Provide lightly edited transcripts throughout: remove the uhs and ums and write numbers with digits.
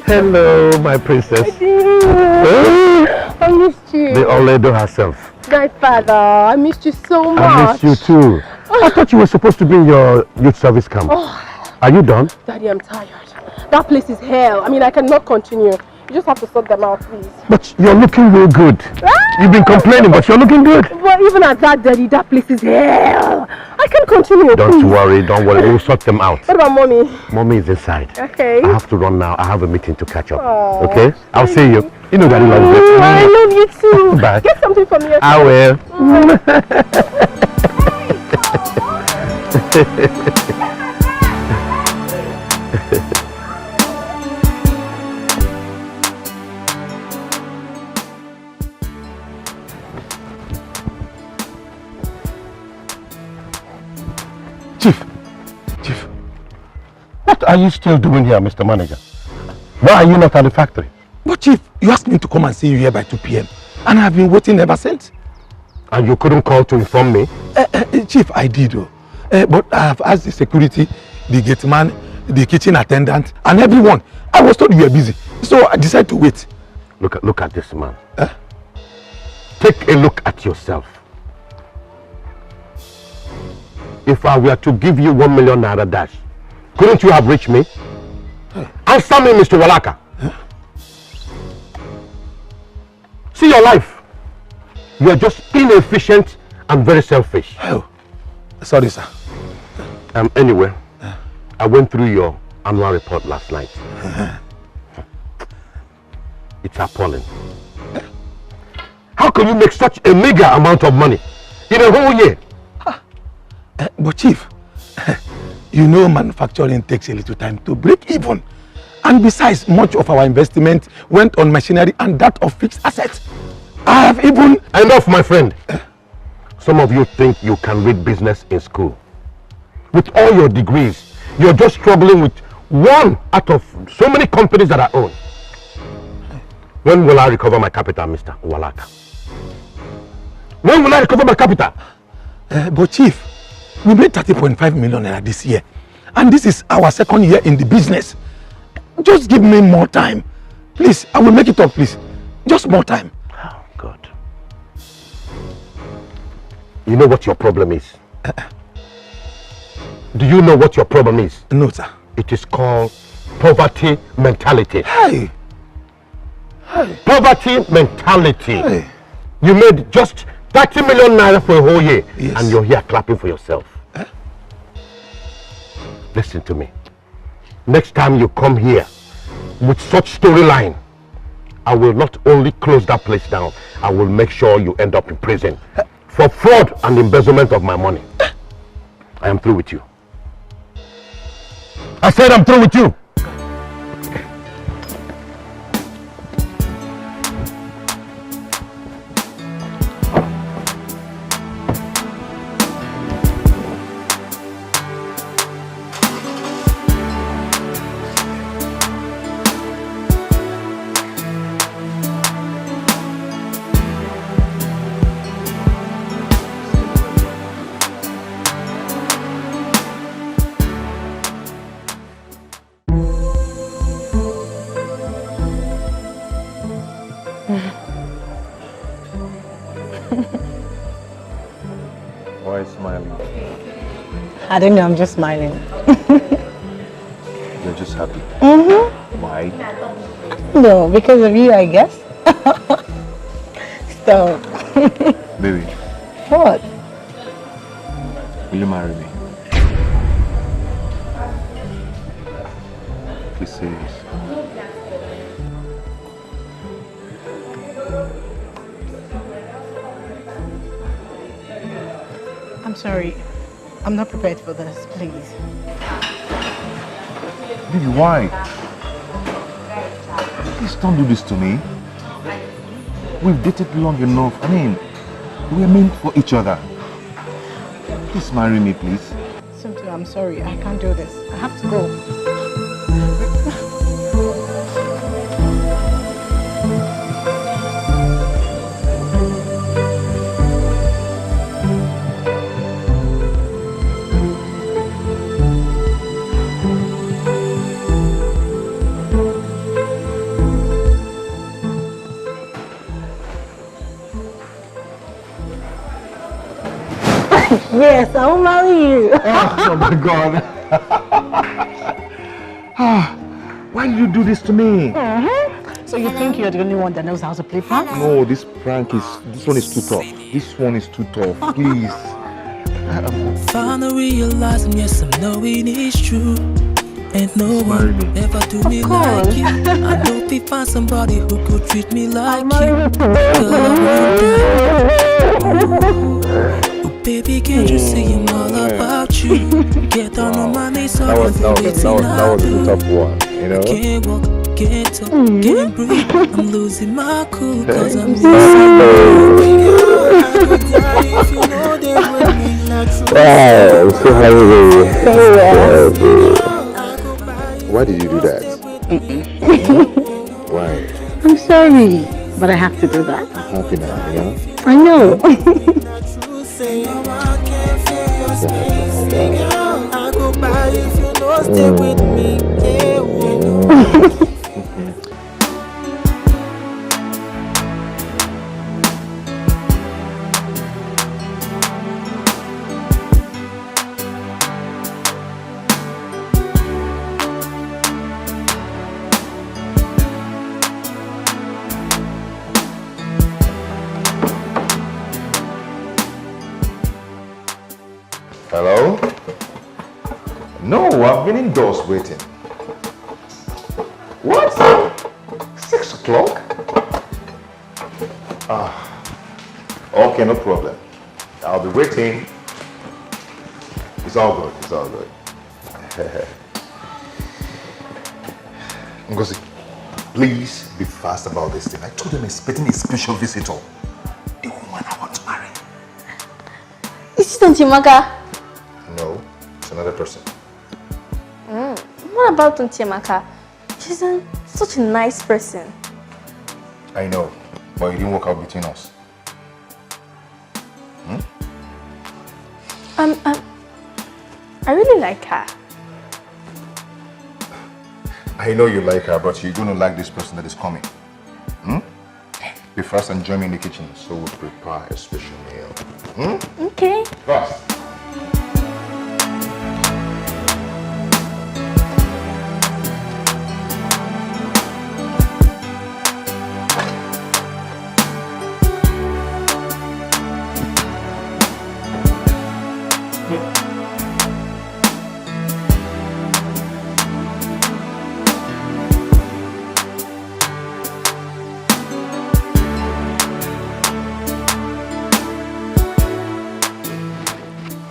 Hello, my princess. I missed you. The old lady herself. My father, I missed you so much. I missed you too. I thought you were supposed to be in your youth service camp. Are you done? Daddy, I'm tired. That place is hell. I mean, I cannot continue. You just have to sort them out, please. But you're looking real good. You've been complaining, but you're looking good. But even at that, Daddy, that place is hell. I can't continue. Don't worry. We'll sort them out. What about Mommy? Mommy is inside. Okay. I have to run now. I have a meeting to catch up. Aww. Okay? I'll see you. You know Daddy loves you. I love you too. Bye. Get something for me. Okay? I will. Chief, what are you still doing here, Mr. Manager? Why are you not at the factory? But Chief, you asked me to come and see you here by 2 p.m. and I've been waiting ever since. And you couldn't call to inform me? Chief, I did though. But I have asked the security, the gate man, the kitchen attendant and everyone. I was told you were busy. So I decided to wait. Look at this man. Take a look at yourself. If I were to give you 1 million naira dash, couldn't you have reached me? Answer me, Mr. Walaka. See your life. You are just inefficient and very selfish. Oh, sorry, sir. Anyway, I went through your annual report last night. It's appalling. How can you make such a meager amount of money in a whole year? But Chief, you know manufacturing takes a little time to break even. And besides, much of our investment went on machinery and that of fixed assets. I have even... Enough, my friend. Some of you think you can read business in school. With all your degrees, you're just struggling with one out of so many companies that I own. When will I recover my capital, Mr. Walaka? When will I recover my capital? But Chief, we made 30.5 million naira this year. And this is our 2nd year in the business. Just give me more time. Please, I will make it up, please. Just more time. Oh, God. You know what your problem is? Do you know what your problem is? No, sir. It is called poverty mentality. Hey. Poverty mentality. Hey. You made just 30 million naira for a whole year. Yes. And you're here clapping for yourself. Listen to me. Next time you come here with such storyline, I will not only close that place down, I will make sure you end up in prison for fraud and embezzlement of my money. I am through with you. I said I'm through with you. Why smiling? I don't know, I'm just smiling. You're just happy? Mm-hmm. Why? No, because of you, I guess. So. Baby. What? Will you marry me? Please say yes. I'm sorry. I'm not prepared for this, please. Baby, why? Please don't do this to me. We've dated long enough. I mean, we're meant for each other. Please marry me, please. Simply, I'm sorry. I can't do this. I have to go. Yes, I will marry you. Oh my God. Why did you do this to me? So you think you're the only one that knows how to play prank? No, this one is too tough. This one is too tough. Please. Finally realizing, yes, I'm knowing it's true. Ain't no one ever do me like you. I know if we find somebody who could treat me like you. Girl, I won't die. Oh, baby, can't you see I'm all about you? Get down on my knees, so that was a tough one, you know? I can't walk, can't talk, can't breathe. I'm losing my cool, cause I'm missing you. Wow, so why did you do that? Why? I'm sorry, but I have to do that. I'm happy now, you know? I know. Hello? No, I've been indoors waiting. What? 6 o'clock? Okay, no problem. I'll be waiting. It's all good, it's all good. Ngozi, please be fast about this thing. I told them I'm expecting a special visitor. The woman I want to marry. Is it Auntie Maka? No, it's another person. What about Auntie Maka? She's such a nice person. I know, but it didn't work out between us. I really like her. I know you like her, but you're going to like this person that is coming. Be fast and join me in the kitchen so we'll prepare a special meal. Okay. Fast.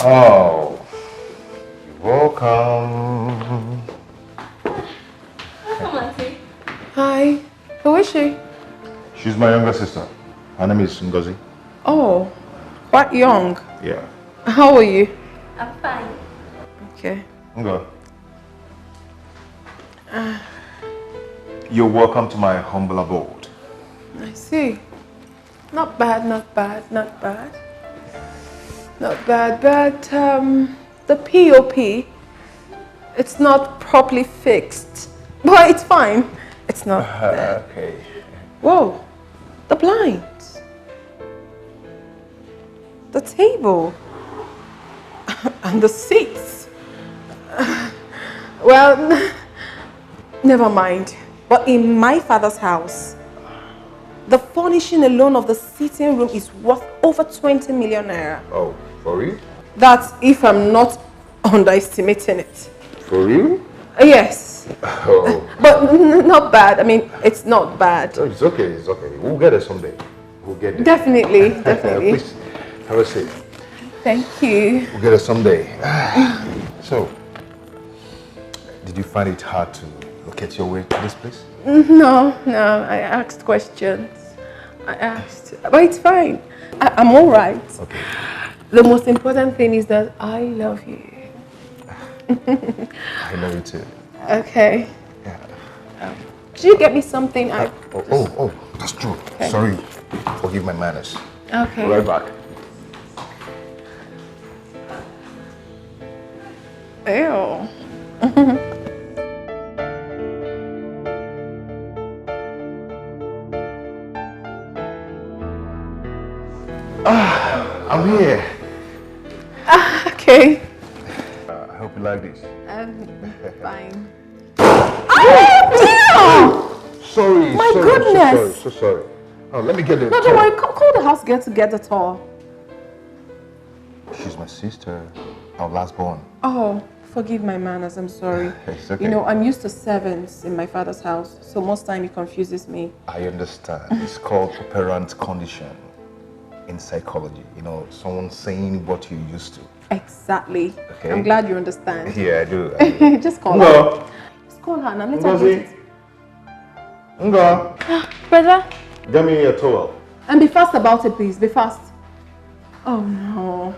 Oh, you're welcome. Welcome, Auntie. Hi. Who is she? She's my younger sister. Her name is Ngozi. Oh, quite young. Yeah. How are you? I'm fine. Okay. Ngo. You're welcome to my humble abode. I see. Not bad, not bad, not bad. Not bad, but the POP, it's not properly fixed. But it's fine. It's not bad. Okay. Whoa, the blinds. The table. And the seats. Well, never mind. But in my father's house, the furnishing alone of the sitting room is worth over 20 million naira. Oh, for real? That's if I'm not underestimating it. For real? Yes. Oh. But not bad. I mean, it's not bad. No, it's okay, it's okay. We'll get it someday. We'll get it. Definitely, definitely. Please, have a seat. Thank you. We'll get it someday. So, did you find it hard to locate your way to this place? No, I asked questions. I asked. But it's fine. I'm all right. Okay. The most important thing is that I love you. I love you too. Okay. Yeah. Did you get me something? Oh, that's true. Okay. Sorry. Forgive my manners. Okay. Right back. Ew. I'm here. Okay. I hope you like this. Fine. Oh, Sorry, My sorry, goodness. so sorry. Oh, let me get the no, don't worry. Call the house girl to get the towel. She's my sister, our last born. Oh, forgive my manners. I'm sorry. It's okay. You know, I'm used to servants in my father's house, so most time it confuses me. I understand. It's called operant condition in psychology. You know, someone saying what you're used to. Exactly. Okay. I'm glad you understand. Yeah, I do. Just call her. Ngo. Just call her and let her get it. Ngo. Brother, Get me a towel. and be fast about it, please. Be fast. Oh no.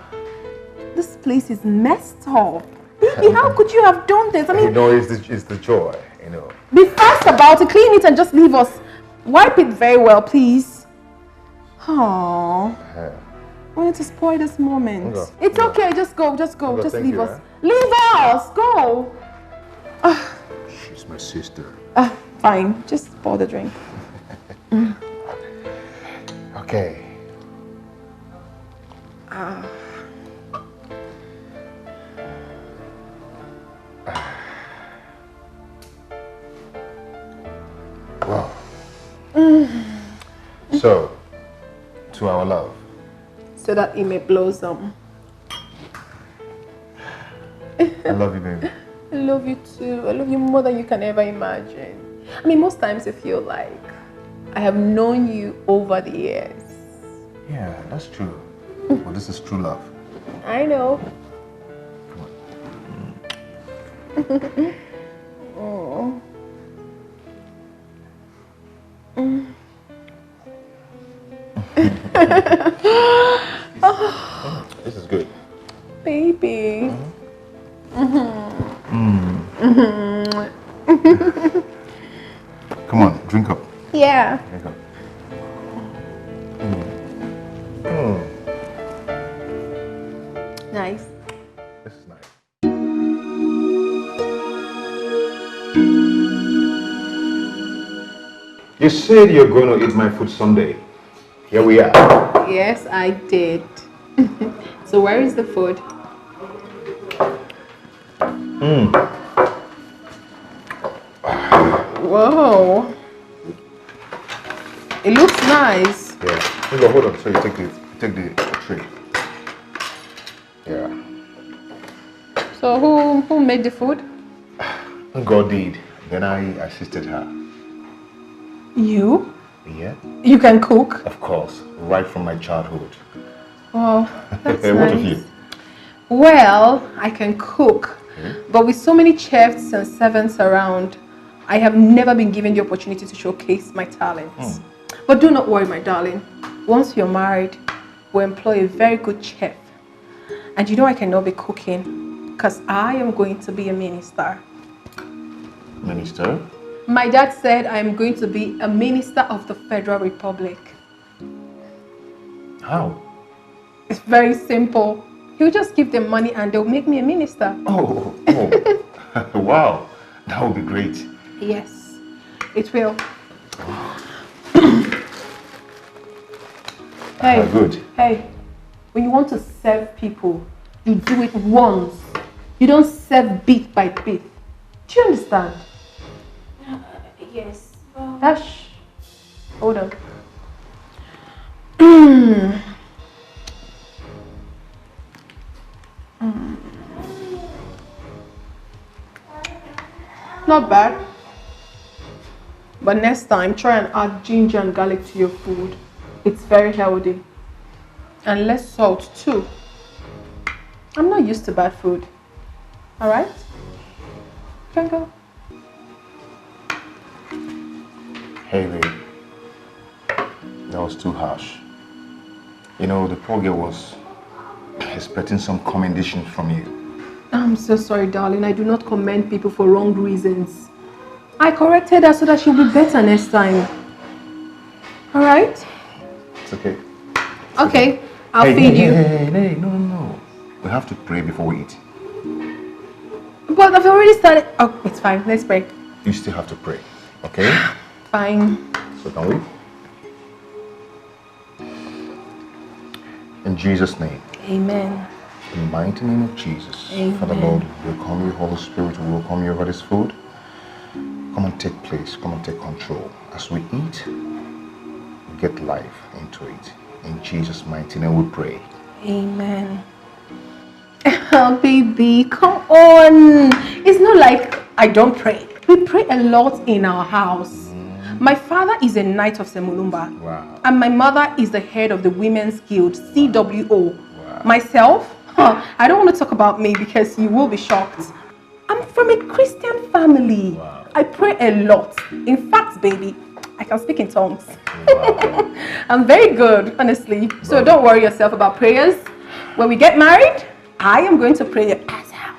This place is messed up. Baby, how could you have done this? I mean, You know, it's the joy, you know. be fast about it. Clean it and just leave us. Wipe it very well, please. Oh. I wanted to spoil this moment. Ngo. It's okay. Just go. Just Ngo, just thank leave you, us. Leave us. Go. She's my sister. Fine. Just pour the drink. Okay. Wow. So, to our love. So that it may blossom. I love you, baby. I love you too. I love you more than you can ever imagine. I mean, most times I feel like I have known you over the years. Yeah, that's true. Well, this is true love. I know. This is good. Baby. Come on, drink up. Yeah. Drink up. Nice. This is nice. You said you're going to eat my food someday. Here we are. Yes, I did. So where is the food? Whoa. It looks nice. Yeah. Hold on. So you take the tray. Yeah. So who made the food? God did. Then I assisted her. You? Yeah. You can cook? Of course. Right from my childhood. Oh, that's What nice. of you? Well, I can cook, but with so many chefs and servants around, I have never been given the opportunity to showcase my talents. But do not worry, my darling. Once you're married, we'll employ a very good chef. And you know I cannot be cooking because I am going to be a minister. Minister? My dad said I am going to be a minister of the Federal Republic. How? It's very simple. He'll just give them money and they'll make me a minister. Oh. Wow. That would be great. Yes, it will. Hey, Good. hey, when you want to serve people, you do it once. You don't serve bit by bit. Do you understand? Yes. Hush. Hold on. Not bad. But next time, try and add ginger and garlic to your food. It's very healthy. And less salt too. I'm not used to bad food. Alright? Can go. Hey, babe. That was too harsh. You know, the poor girl was expecting some commendation from you. I'm so sorry, darling. I do not commend people for wrong reasons. I corrected her so that she'll be better next time. Alright? It's okay. Okay, I'll feed you. Hey, no. We have to pray before we eat. But I've already started. Oh, it's fine. Let's pray. You still have to pray, okay? Fine. So can we? In Jesus' name. Amen. the mighty name of Jesus. Amen. Father Lord, we welcome you, Holy Spirit, we welcome you over this food. Come and take place, come and take control. As we eat, get life into it. In Jesus' mighty name we pray. Amen. Oh, baby, come on. It's not like I don't pray. We pray a lot in our house. My father is a knight of Semulumba. Wow. And my mother is the head of the Women's Guild, CWO. Wow. Myself, I don't want to talk about me because you will be shocked. I'm from a Christian family. Wow. I pray a lot. In fact, baby, I can speak in tongues. Wow. I'm very good, honestly. So don't worry yourself about prayers. When we get married, I am going to pray your ass out.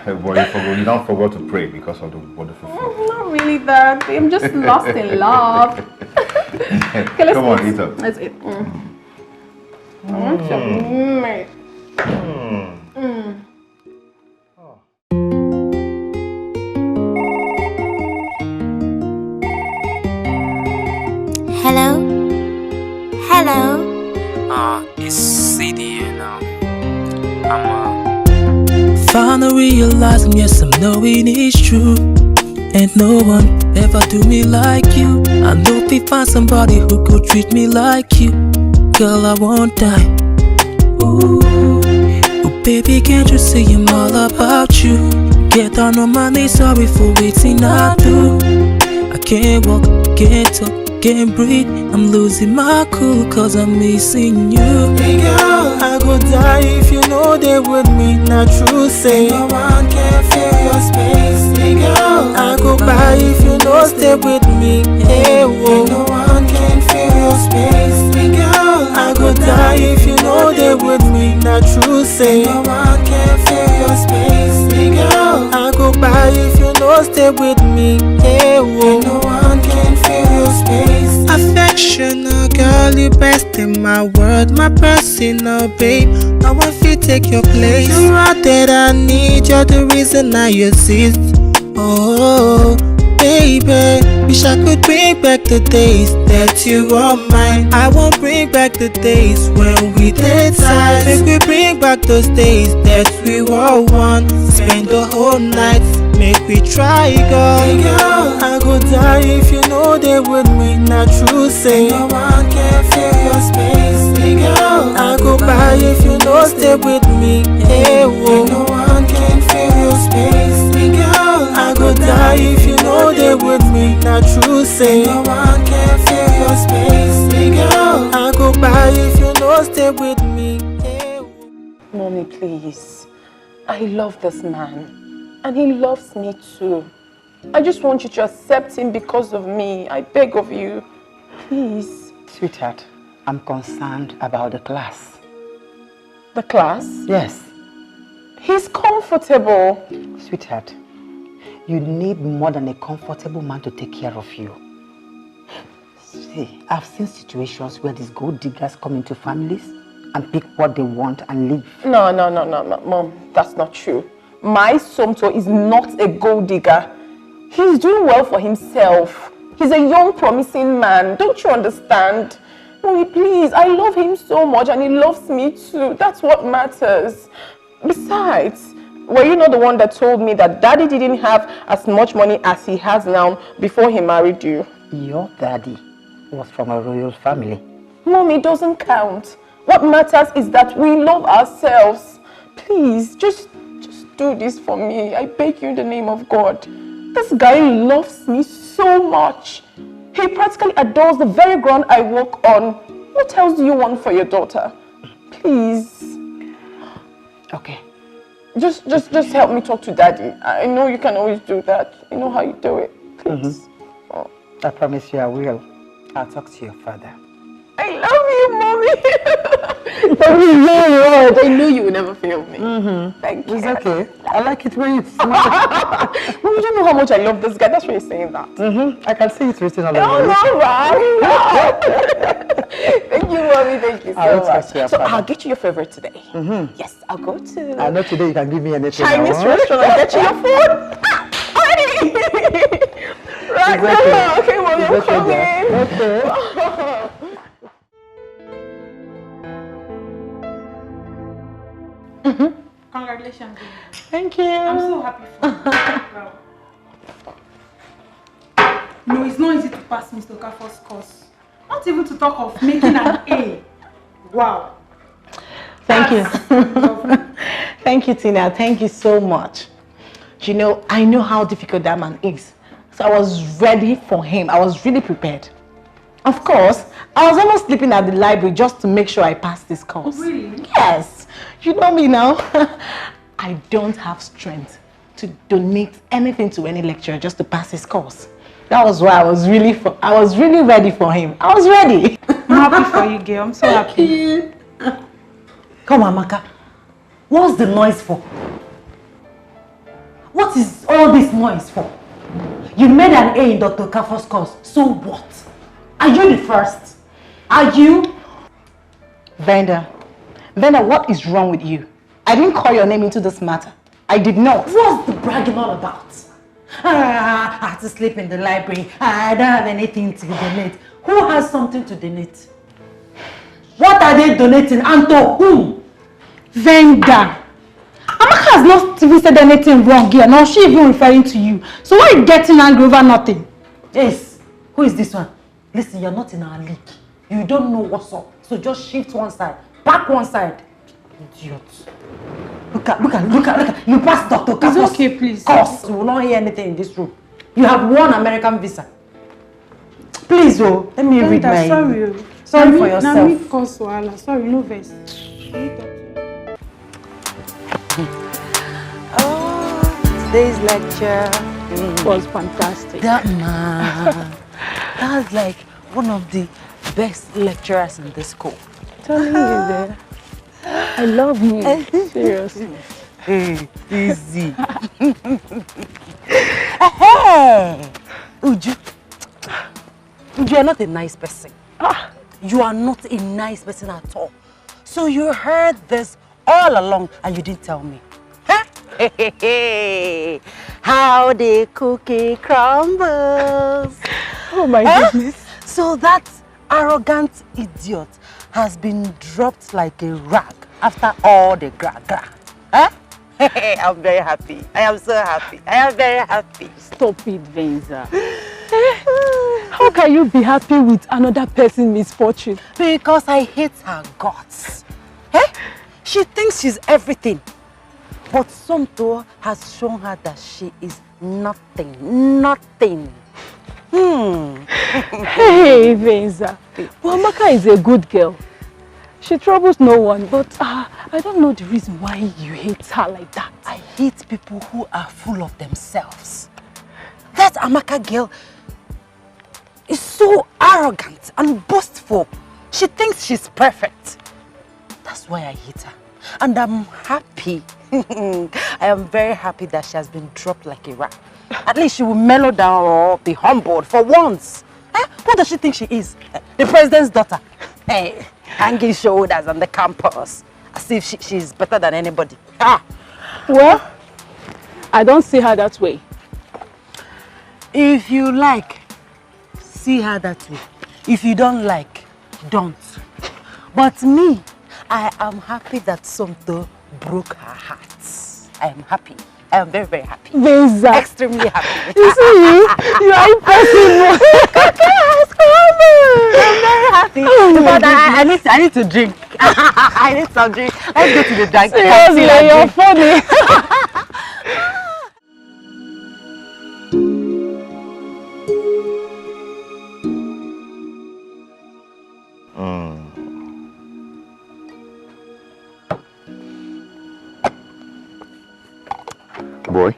Hey boy, you don't forget to pray because of the wonderful food. Not really that. I'm just lost in love. Okay, let's Come on, eat. eat up. Let's eat. Hello? Hello? It's CD now. Finally realizing, yes, I'm knowing it's true. Ain't no one ever do me like you. I know if we find somebody who could treat me like you, girl, I won't die. Ooh, oh, baby, can't you see I'm all about you? Get down on my knees, sorry for waiting, I do. I can't walk, can't talk, can't breathe. I'm losing my cool cause I'm missing you. Hey girl, I go die if you know they with me. Not true, say no one can fill your space. Hey girl, I go by if you know stay with me. Hey whoa, no one can fill your space. Hey girl, I go die if you know they with me. Not true, say no one can fill your space. Hey girl, I go by if you know stay with me. Hey whoa, no one can fill your space. Affectional girl, you best in my world, my personal babe. No one feel take your place. You are that I need, you're the reason I exist. Oh, baby, wish I could bring back the days that you were mine. I won't bring back the days when we did time. Make we bring back those days that we were one. Spend the whole night, make we try, girl. Hey girl, I go die if you know they with me. Not true, say no one can fill your space. Hey girl, I go by if you know stay with me. Hey whoa, no one can fill your space. Hey girl, I go die if you know they with me. Not true, say no one can fill your space. Hey girl, I go by if you know stay with me. Hey whoa. Mommy, please. I love this man. And he loves me too. I just want you to accept him because of me. I beg of you. Please. Sweetheart, I'm concerned about the class. The class? Yes. He's comfortable. Sweetheart, you need more than a comfortable man to take care of you. See, I've seen situations where these gold diggers come into families and pick what they want and leave. No, Mom. That's not true. My Somto is not a gold digger. He's doing well for himself. He's a young, promising man. Don't you understand? Mommy, please, I love him so much and he loves me too. That's what matters. Besides, were you not the one that told me that Daddy didn't have as much money as he has now before he married you? Your daddy was from a royal family. Mommy, it doesn't count. What matters is that we love ourselves. Please, just do this for me. I beg you in the name of God. This guy loves me so much. He practically adores the very ground I walk on. What else do you want for your daughter? Please. Okay. Just help me talk to Daddy. I know you can always do that. You know how you do it. Please. Oh. I promise you I will. I'll talk to your father. I love you, Mommy. I knew you would never fail me. Thank you. It's okay. I like it when it's smart. Well, you don't know how much I love this guy. That's why you're saying that. I can see it written all over. Oh, no, right? Thank you, Mommy. Thank you so much. So I'll get you your favorite today. Yes, I'll go to I know today you can give me anything. Chinese restaurant and get you your food. Right, okay. Okay, Mommy, I'm coming. Okay. Congratulations. Thank you. I'm so happy for you. No, it's not easy to pass Mr. Okafor's course. Not even to talk of making an A. Wow. Thank you. Thank you, Tina. Thank you so much. You know, I know how difficult that man is. So I was ready for him. I was really prepared. Of course, I was almost sleeping at the library just to make sure I passed this course. Oh, really? Yes. You know me now. I don't have strength to donate anything to any lecturer just to pass his course. That was why I was really ready for him. I was ready. I'm happy for you, girl. I'm so happy. Come on, Amaka. What's the noise for? What is all this noise for? You made an A in Dr. Okafor's course. So what? Are you the first? Are you? Venda, what is wrong with you? I didn't call your name into this matter. I did not. What's the bragging all about? I had to sleep in the library. I don't have anything to donate. Who has something to donate? What are they donating and to whom? Venda. Amaka has not even said anything wrong here, nor she even referring to you. So why are you getting angry over nothing? Yes. Who is this one? Listen, you're not in our league. You don't know what's up. So just shift one side. Back one side. Idiot. Look at. You passed Dr. Okafor's. It's okay, please. Course. We will not hear anything in this room. You have one American visa. Please, oh, let me read my... Sorry for yourself. Sorry, no verse. Today's lecture was fantastic. That man, that's like one of the best lecturers in this school. Telling you there. I love you. Seriously. Hey, easy. Hey, Uju, you are not a nice person. You are not a nice person at all. So you heard this all along and you didn't tell me. Huh? Hey, how the cookie crumbles. Oh my goodness. So that arrogant idiot has been dropped like a rag after all the gra-gra. Huh? I'm very happy. I am so happy. I am very happy. Stop it, Venza. How can you be happy with another person's misfortune? Because I hate her guts. She thinks she's everything. But Somto has shown her that she is nothing. Nothing. Hey, Venza. Well, Amaka is a good girl. She troubles no one, but I don't know the reason why you hate her like that. I hate people who are full of themselves. That Amaka girl is so arrogant and boastful. She thinks she's perfect. That's why I hate her. And I'm happy. I am very happy that she has been dropped like a rag. At least she will mellow down or be humbled for once. Who does she think she is? The president's daughter. Hey, hanging shoulders on the campus. As if she's better than anybody. Well, I don't see her that way. If you like, see her that way. If you don't like, don't. But me, I am happy that Somto broke her heart. I am happy. I am very, very happy. Venza. Extremely happy. You see, you are impossible. I'm very happy. Oh but I need to drink. I need some drink. Let's go to the drink. Seriously, you're funny. Boy,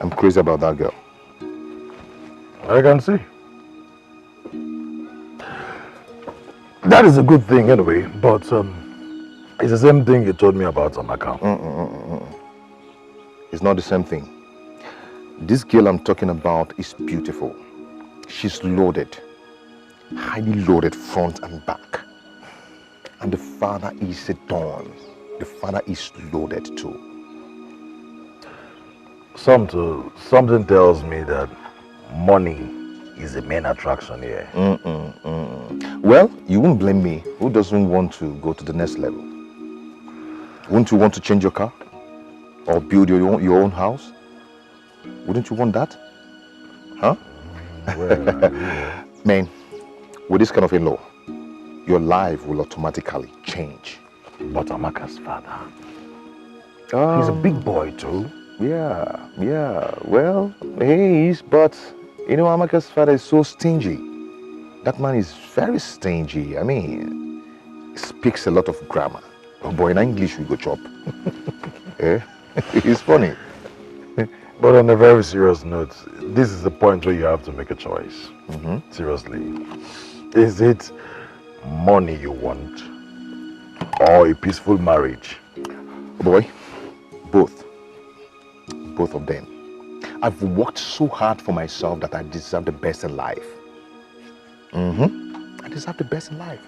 I'm crazy about that girl. I can see. That is a good thing anyway, but it's the same thing you told me about Amaka. It's not the same thing. This girl I'm talking about is beautiful. She's loaded. Highly loaded front and back. And the father is a don. The father is loaded too. Something tells me that money is the main attraction here. Well, you won't blame me. Who doesn't want to go to the next level? Wouldn't you want to change your car? Or build your own house? Wouldn't you want that? Huh? Well, Man, with this kind of in-law, your life will automatically change. But Amaka's father, he's a big boy too. Yeah. Well, he is, but you know, Amaka's father is so stingy. That man is very stingy. I mean, he speaks a lot of grammar. Oh boy, in English we go chop. Eh? It's funny. But on a very serious note, this is the point where you have to make a choice. Seriously. Is it money you want or a peaceful marriage? Boy, both. Both of them. I've worked so hard for myself that I deserve the best in life. I deserve the best in life.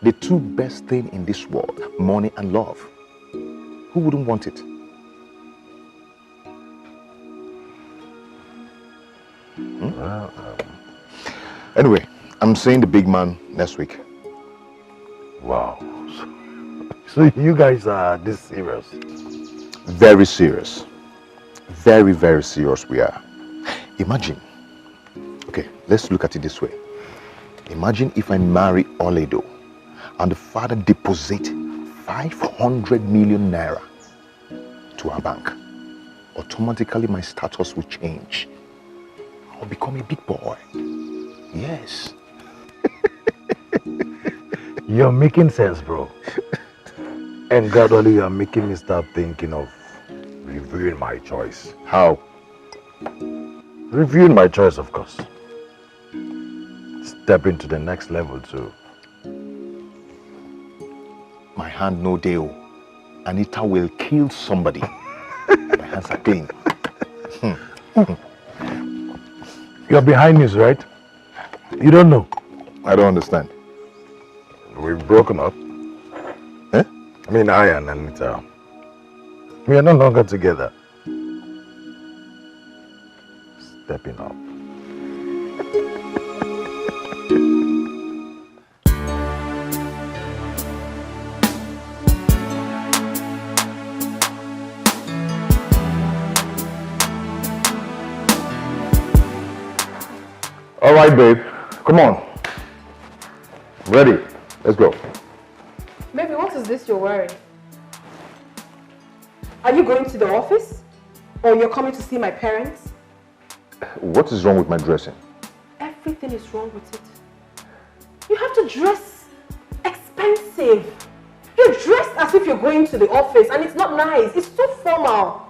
The two best things in this world, money and love. Who wouldn't want it? Well, Anyway, I'm seeing the big man next week. wow. So you guys are this serious? Very serious. Very, very serious we are. Imagine. Okay, let's look at it this way. Imagine if I marry Oledo and the father deposit 500 million naira to our bank. Automatically my status will change. I'll become a big boy. Yes. You're making sense, bro. And gradually you're making me start thinking of reviewing my choice. How? Reviewing my choice, of course. Stepping to the next level too. My hand no deal. Anita will kill somebody. My hands are clean. You're behind news, right? You don't know. I don't understand. We've broken up. Eh? I mean, I and Anita. We are no longer together. Stepping up. All right, babe. Come on. Ready. Let's go. Baby, what is this you're wearing? Are you going to the office? Or you're coming to see my parents? What is wrong with my dressing? Everything is wrong with it. You have to dress expensive. You're dressed as if you're going to the office and it's not nice. It's too formal.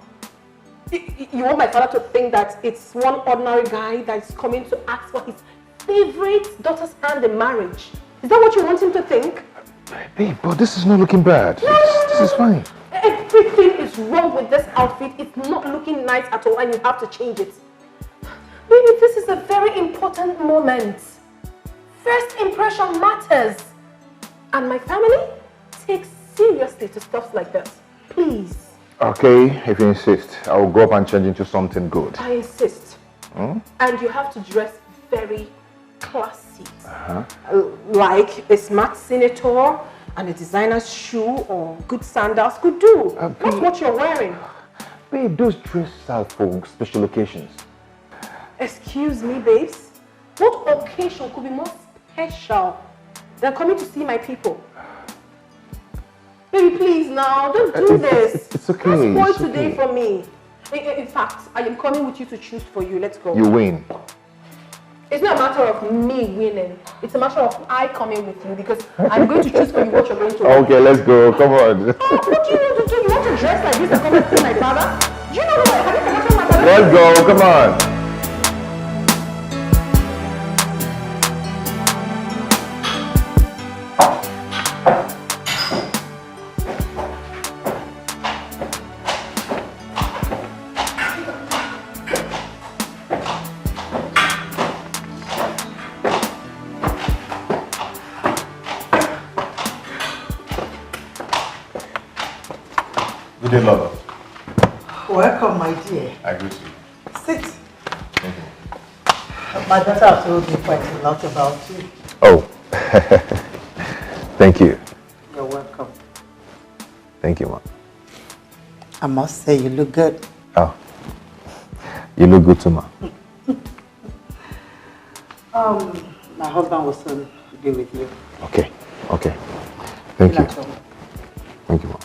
You want my father to think that it's one ordinary guy that's coming to ask for his favorite daughter's hand in marriage. Is that what you want him to think? Babe, but this is not looking bad. This is fine. Everything is wrong with this outfit. It's not looking nice at all and you have to change it. Baby, this is a very important moment. First impression matters. And my family takes seriously to stuff like this. Please. Okay, if you insist, I will go up and change into something good. I insist. And you have to dress very classy. Like a smart senator and a designer's shoe or good sandals could do. That's what you're wearing. Babe, those dresses are for special occasions. Excuse me, babes. What occasion could be more special than coming to see my people? Baby, please now, don't do this. It's okay. Don't spoil it's today okay. for me. In fact, I am coming with you to choose for you. Let's go. You win. It's not a matter of me winning. It's a matter of I coming with you because I'm going to choose for you what you're going to wear. Okay, let's go. Come on. What do you want to do? You want to dress like this and come and see my father? Do you know who I have? You forgotten my father? Let's go. Come on. Good day, lover. Welcome, my dear. I greet you. Sit. My daughter told me quite a lot about you. Oh, thank you. You're welcome. Thank you, ma. I must say you look good. Oh, you look good too, ma. My husband will soon be with you. Okay, okay. Thank you. Thank you, ma.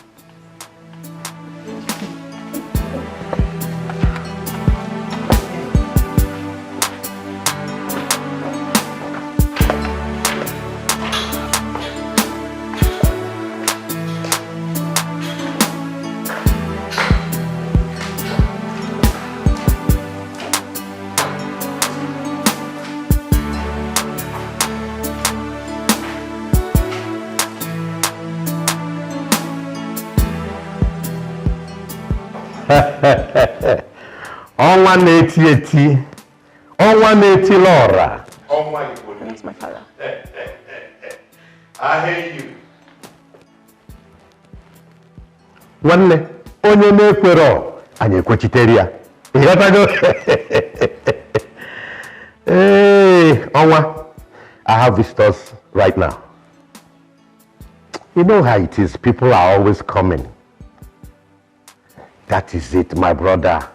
Ọnwa na-eti eti, ọnwa na-eti lọra. That's my father. I hear you. Nwanne, onye na-ekwero, anyị ekwechitere ya. Ịghọtago? Hey, Ọnwa, I have visitors right now. You know how it is, people are always coming. That is it, my brother.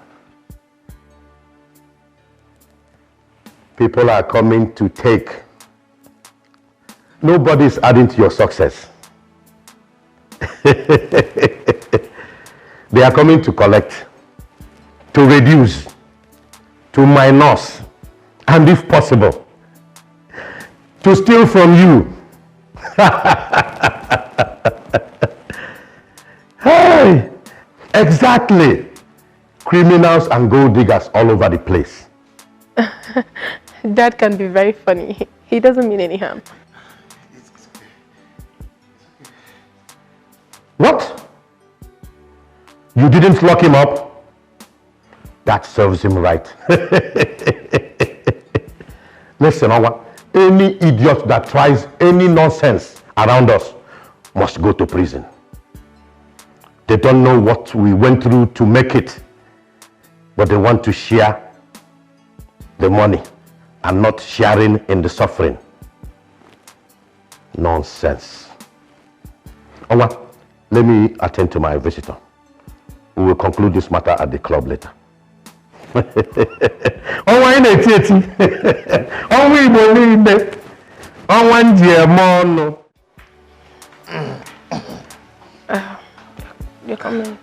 People are coming to take. Nobody is adding to your success. They are coming to collect, to reduce, to minus, and if possible, to steal from you. Hey! Exactly. Criminals and gold diggers all over the place. Dad can be very funny. He doesn't mean any harm. What? You didn't lock him up? That serves him right. Listen, Owa, any idiot that tries any nonsense around us must go to prison. They don't know what we went through to make it, but they want to share the money and not sharing in the suffering. Nonsense. Owa, let me attend to my visitor. We will conclude this matter at the club later. Owa ina eti. Owa Igbo niile. Owa njem ọnụ. You're coming.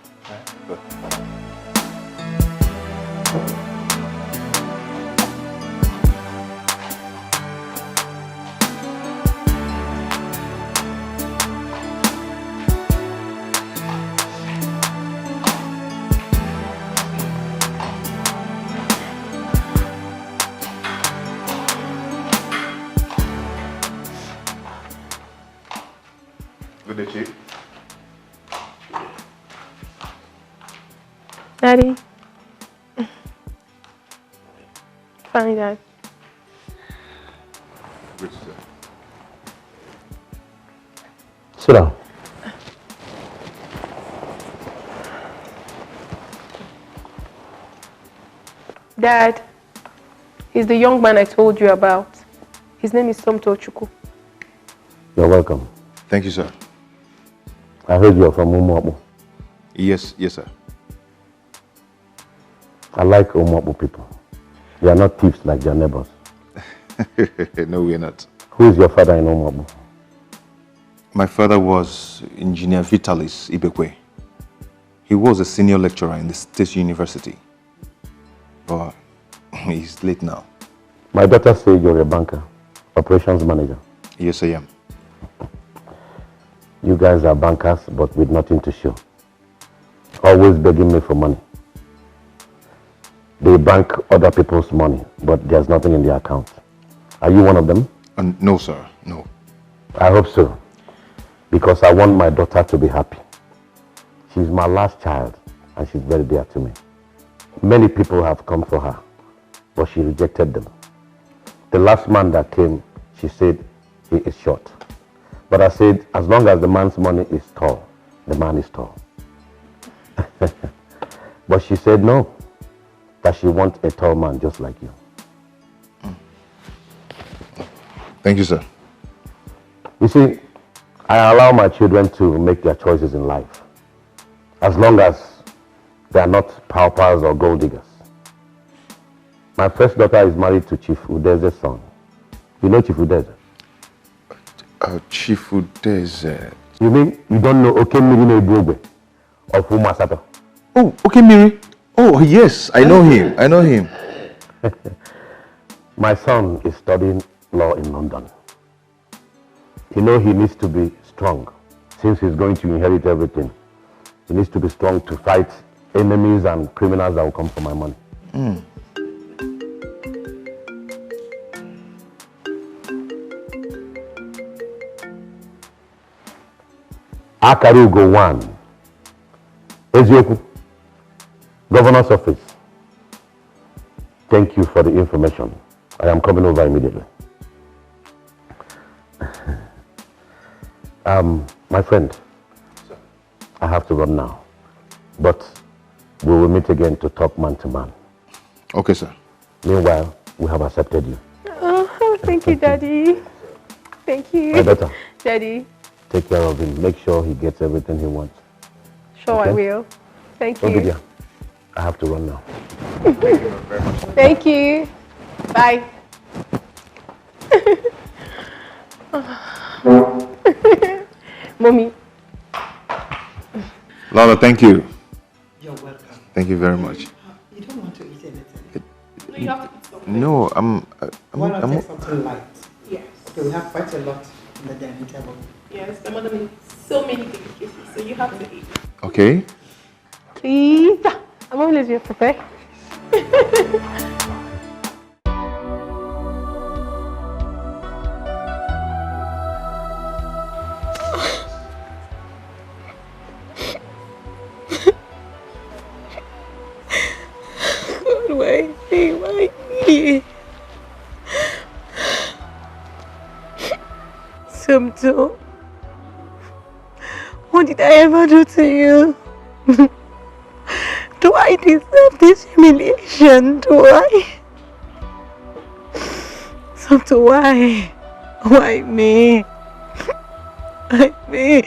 Good day, Chief. Daddy. Fine, Dad. Good, sir. Sit down. Dad, he's the young man I told you about. His name is Somto Chukwu. You're welcome. Thank you, sir. I heard you're from Umuabu. Yes, sir. I like Umuabu people. They are not thieves like their neighbors. No, we're not. Who is your father in Umuabu? My father was Engineer Vitalis Ibekwe. He was a senior lecturer in the State University. But he's late now. My daughter said you're a banker, operations manager. Yes, I am. You guys are bankers, but with nothing to show. Always begging me for money. They bank other people's money, but there's nothing in their account. Are you one of them? No, sir. No. I hope so. Because I want my daughter to be happy. She's my last child, and she's very dear to me. Many people have come for her, but she rejected them. The last man that came, she said he is short. But I said, as long as the man's money is tall, the man is tall. But she said no, that she wants a tall man just like you. Thank you, sir. You see, I allow my children to make their choices in life. as long as they are not paupers or gold diggers. My first daughter is married to Chief Udeze's son. You know Chief Udeze? Chief Udeze. You mean you don't know Okemiri Nebogwe of Umasato? Oh, Okemiri. Oh, yes, I know him. I know him. My son is studying law in London. You know he needs to be strong. Since he's going to inherit everything, he needs to be strong to fight enemies and criminals that will come for my money. Akarugo 1. Ezioku, Governor's Office. Thank you for the information. I am coming over immediately. My friend, I have to run now, but we will meet again to talk man to man. Okay, sir. Meanwhile, we have accepted you. Oh, thank you, Daddy. Thank you. My daughter. Daddy. Take care of him. Make sure he gets everything he wants. Sure, okay? I will. Thank you. Obidia, I have to run now. Thank you. Bye. Mommy. Lala, thank you. You're welcome. Thank you very much. You don't want to eat anything? No, you have to eat something. No, Why not take something light? Yes. Okay, we have quite a lot in the dining table. Yes, my mother made so many delicacies, so you have to eat. Okay. Please. I'm always here to prepare. Why me? Somto, what did I ever do to you? Do I deserve this humiliation? Do I? Somto, why? Why me? Why me?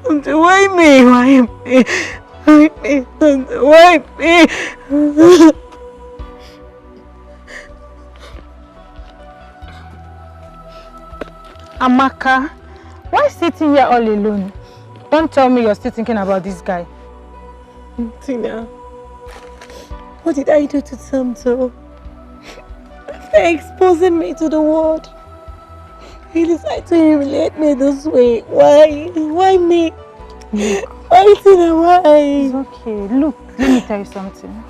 Somto, why me? Why me? Why me? Somto, why me? Amaka, why sitting here all alone? Don't tell me you're still thinking about this guy. Tina, what did I do to Samto? After exposing me to the world, he decided to humiliate me this way. Why? Why me? Look. Why, Tina, why? It's okay. Look, let me tell you something.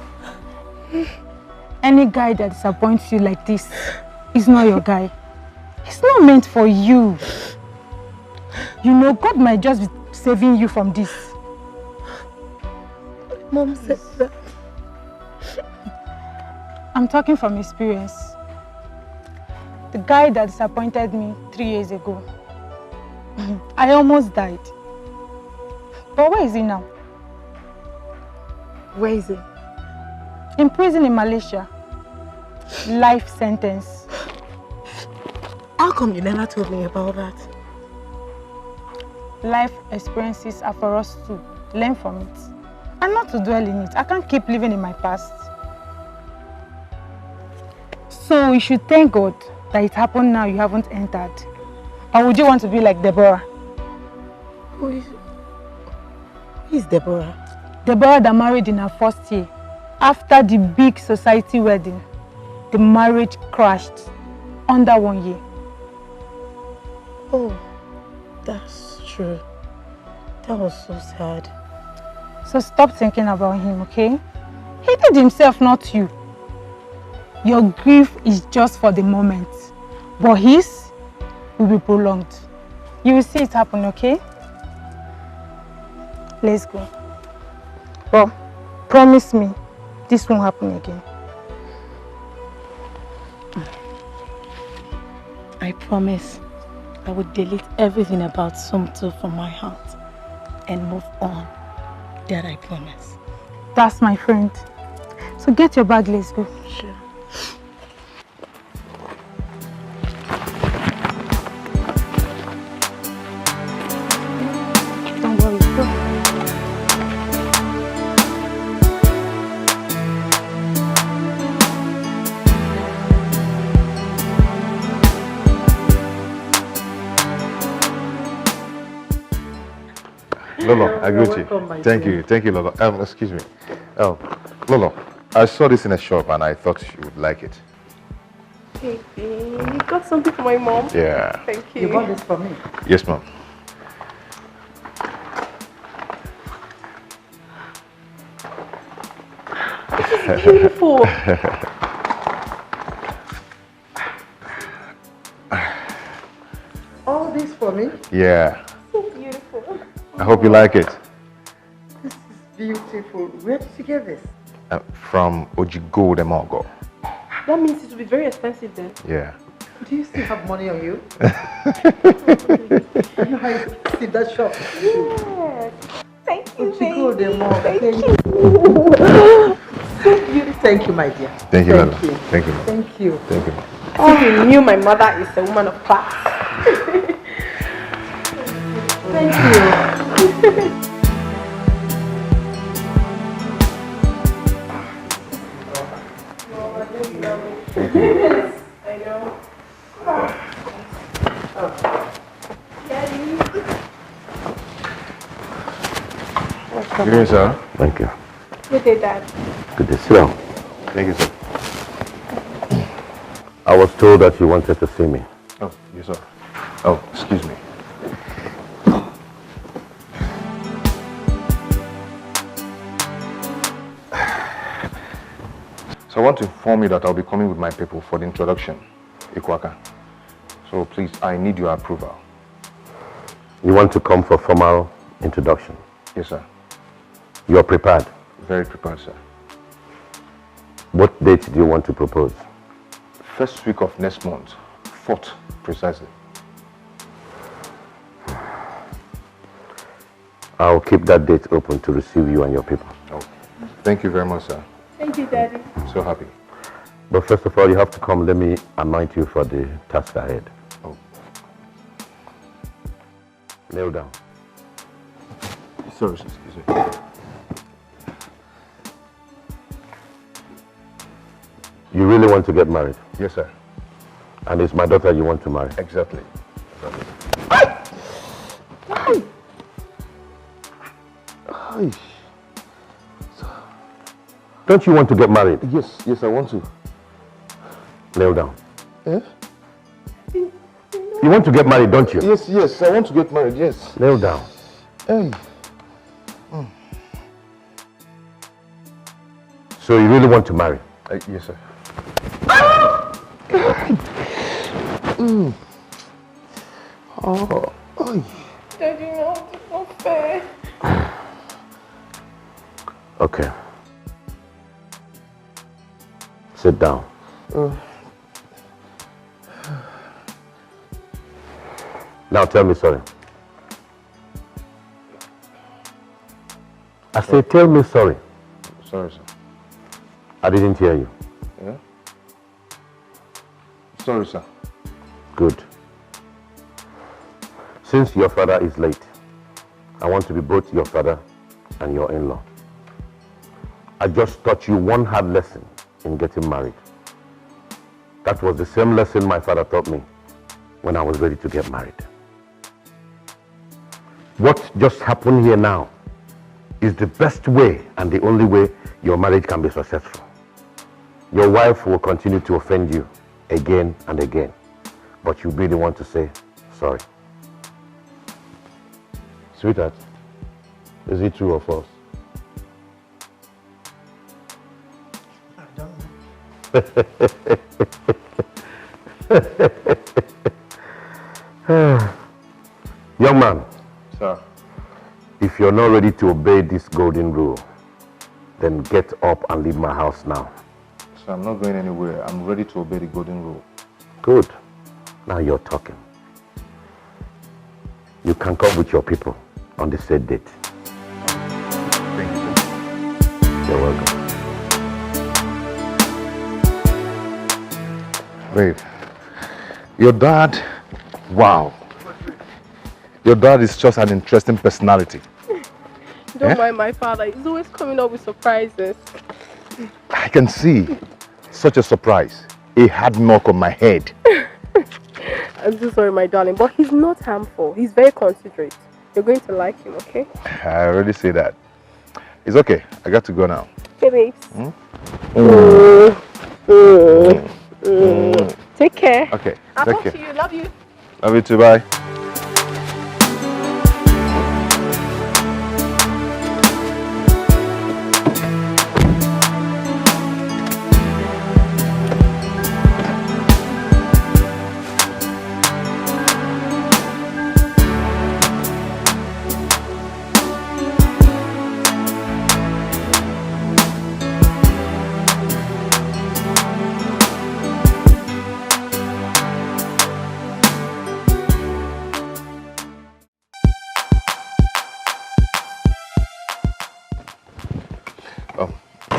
Any guy that disappoints you like this is not your guy. It's not meant for you. You know, God might just be saving you from this. Mom said that. I'm talking from experience. The guy that disappointed me 3 years ago, I almost died. But where is he now? Where is he? In prison in Malaysia. Life sentence. How come you never told me about that? Life experiences are for us to learn from it and not to dwell in it. I can't keep living in my past. So you should thank God that it happened now you haven't entered. Or would you want to be like Deborah? Who is Deborah? Deborah that married in her first year. After the big society wedding, the marriage crashed under 1 year. Oh, that's true. That was so sad. So stop thinking about him, okay? He did himself, not you. Your grief is just for the moment, but his will be prolonged. You will see it happen, okay? Let's go. Well, promise me this won't happen again. I promise I would delete everything about Somto from my heart and move on. That I promise. That's my friend. So get your bag, let's go. Sure. Don't worry, go. Lolo, I agree with you. Thank you, Lolo. Excuse me. Lolo, I saw this in a shop and I thought you would like it. Baby, you got something for my mom? Yeah. Thank you. You bought this for me? Yes, ma'am. This is beautiful. All this for me? Yeah. So beautiful. I hope you like it. This is beautiful. Where did you get this? From Ojigo de Mogo. That means it will be very expensive then. Yeah. Do you still have money on you? You know how you see that shop? Yes. Thank you, Ojigo de baby. Mogo. Thank you. So beautiful. Thank you, my dear. Thank you, Lolo. Thank you. Thank you. Thank you. Thank you. I think you knew my mother is a woman of class. Thank you. I know. Good evening, sir. Thank you. Good day, Dad. Good to see you. Thank you, sir. I was told that you wanted to see me. Oh, yes, sir. Oh, excuse me. So I want to inform you that I'll be coming with my people for the introduction, Ikwaka. So please, I need your approval. You want to come for formal introduction? Yes, sir. You're prepared? Very prepared, sir. What date do you want to propose? First week of next month, 4th precisely. I'll keep that date open to receive you and your people. Oh, thank you very much, sir. Thank you, Daddy. I'm so happy. But first of all, you have to come. Let me anoint you for the task ahead. Oh. Kneel down. Sorry, sir, excuse me. You really want to get married? Yes, sir. And it's my daughter you want to marry? Exactly. Don't you want to get married? Yes, I want to. Kneel down. Eh? You want to get married, don't you? Yes, I want to get married, yes. Kneel down. Hey. So you really want to marry? Yes, sir. Oh. Daddy, no, it's not fair. Okay. Sit down. Now tell me sorry. I say tell me sorry. Sorry, sir. I didn't hear you. Yeah? Sorry, sir. Good. Since your father is late, I want to be both your father and your in-law. I just taught you one hard lesson in getting married. That was the same lesson my father taught me when I was ready to get married. What just happened here now is the best way and the only way your marriage can be successful. Your wife will continue to offend you again and again, but you really want to say sorry. Sweetheart, is it true or false? I don't know. Young man. Sir. If you're not ready to obey this golden rule, then get up and leave my house now. Sir, I'm not going anywhere. I'm ready to obey the golden rule. Good. Now you're talking. You can come with your people on the said date. Thank you, sir. You're welcome. Babe, your dad, wow. Your dad is just an interesting personality. Don't mind my father. He's always coming up with surprises. I can see such a surprise. A hard knock on my head. I'm so sorry, my darling, but he's not harmful. He's very considerate. You're going to like him, okay? I already say that. It's okay. I got to go now. Okay, babes. Take care. Okay. I'll take talk care. to you. Love you. Love you too. Bye.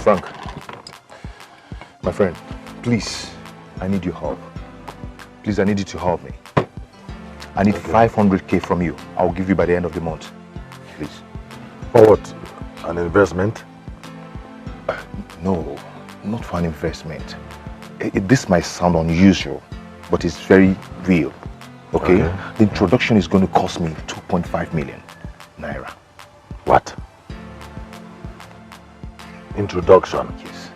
Frank, my friend, please, I need your help. Please, I need you to help me. I need 500k from you. I'll give you by the end of the month. Please. For what? An investment? No, not for an investment. This might sound unusual, but it's very real. Okay? The introduction is going to cost me 2.5 million naira. What? Introduction? Yes.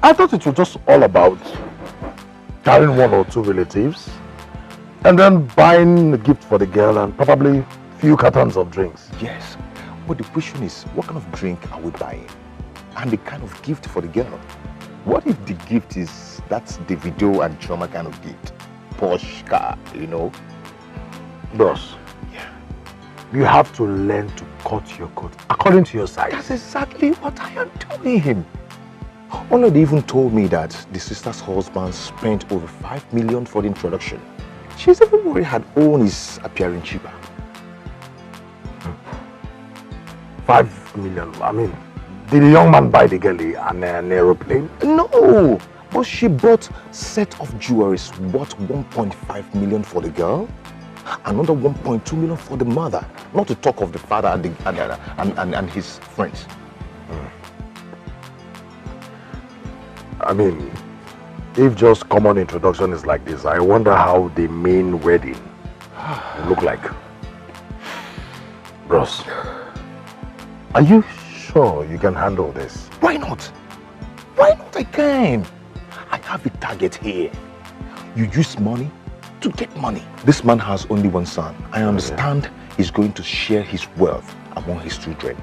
I thought it was just all about carrying one or two relatives and then buying a gift for the girl and probably a few cartons of drinks. Yes. But the question is, what kind of drink are we buying? And the kind of gift for the girl? What if the gift is, that's the video and drama kind of gift? Porsche car, you know? Bros, you have to learn to cut your coat according to your size. That's exactly what I am telling him. Ola even told me that the sister's husband spent over 5 million for the introduction. She's even worried her own is appearing cheaper. 5 million? I mean, did the young man buy the girl an aeroplane? No, but she bought set of jewelries worth 1.5 million for the girl, another 1.2 million for the mother, not to talk of the father and his friends. I mean, if just common introduction is like this, I wonder how the main wedding will look like. Bros, are you sure you can handle this? Why not? Why not? I can. I have a target here. You use money to get money. This man has only one son. I understand he's going to share his wealth among his children.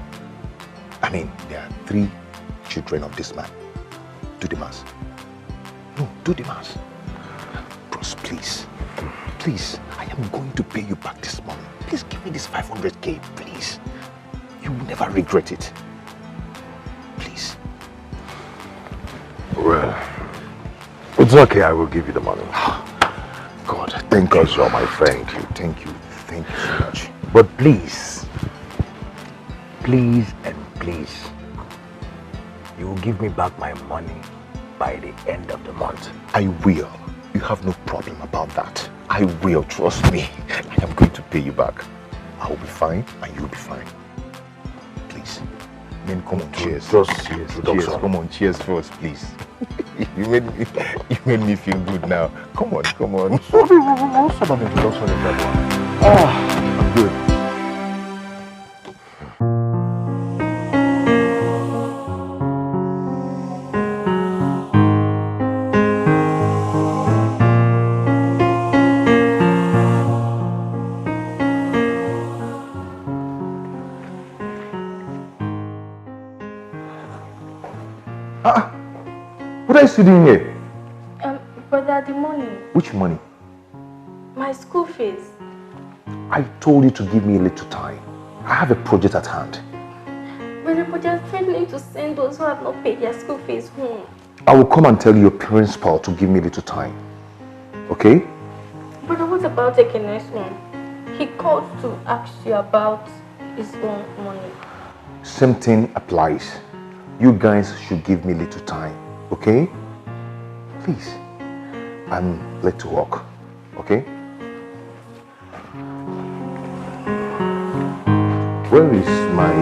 I mean, there are 3 children of this man. Do the math. No, do the math. Bros, please. Please, I am going to pay you back this money. Please give me this 500k, please. You will never regret it. Please. Well, it's okay, I will give you the money. God, thank you. Because you're my friend. Thank you so much. But please, please and please, you will give me back my money by the end of the month. I will. You have no problem about that. I will, trust me. I am going to pay you back. I will be fine and you will be fine. Please. Then come on, cheers. Cheers. Come on, cheers first, please. You made me feel good now. Come on. What sort of introduction is that one? I'm good. What are you doing here? Brother, the money. Which money? My school fees. I told you to give me a little time. I have a project at hand. Brother, but they're threatening to send those who have not paid their school fees home. I will come and tell your principal to give me a little time. Okay? Brother, what about the next one? He called to ask you about his own money. Same thing applies. You guys should give me a little time. Okay? Please. I'm late to work. Okay? Where is my...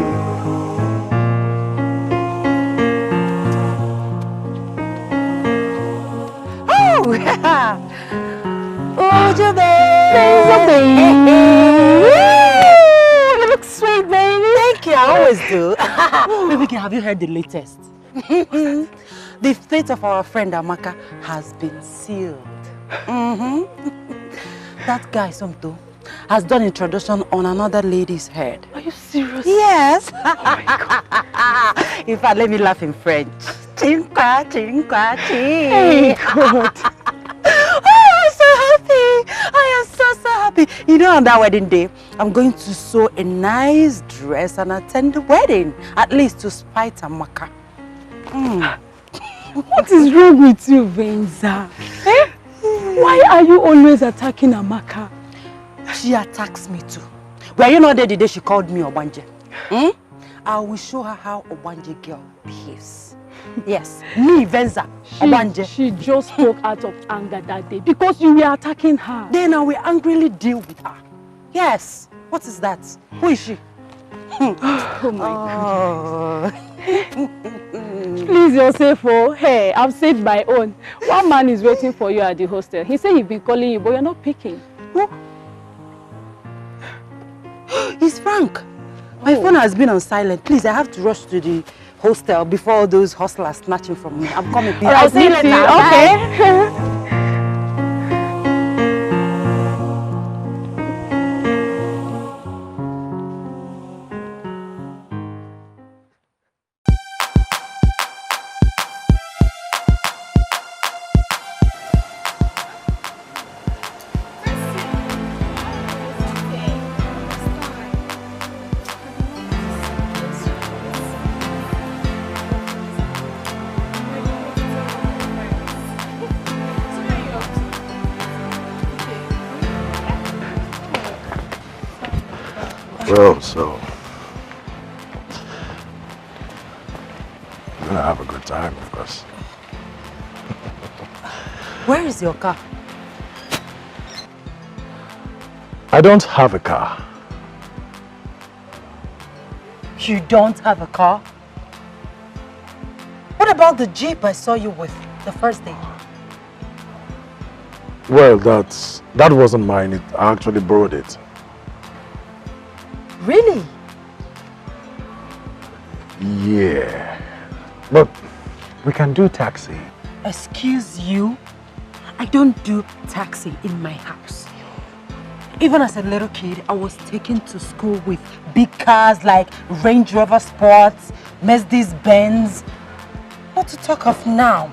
Oh, Jube! though. Baby, have you heard the latest? The fate of our friend Amaka has been sealed. That guy, Somto, has done introduction on another lady's head. Are you serious? Yes. Oh my God. In fact, let me laugh in French. Chinkwa, chinkwa, chink. Hey, God. Oh, I'm so happy. I am so happy. You know, on that wedding day, I'm going to sew a nice dress and attend the wedding. At least to spite Amaka. What is wrong with you, Venza? Eh? Why are you always attacking Amaka? She attacks me too. Were you not there the day she called me Obanje? I will show her how Obanje girl behaves. Yes, me, Venza, Obanje. She just spoke out of anger that day because you were attacking her. Then I will angrily deal with her. Yes. What is that? Who is she? Oh my God. Please, Yosefo. Hey, I've saved my own. One man is waiting for you at the hostel. He said he's been calling you, but you're not picking. Who? It's Frank. My phone has been on silent. Please, I have to rush to the hostel before all those hustlers snatching from me. I'm coming. Please. I'll see you later. Okay. Well, so I'm gonna have a good time, of course. Where is your car? I don't have a car. You don't have a car? What about the Jeep I saw you with the first day? Well, that wasn't mine. I actually borrowed it. Really? Yeah. But we can do taxi. Excuse you? I don't do taxi in my house. Even as a little kid, I was taken to school with big cars like Range Rover Sports, Mercedes Benz. Not to talk of now.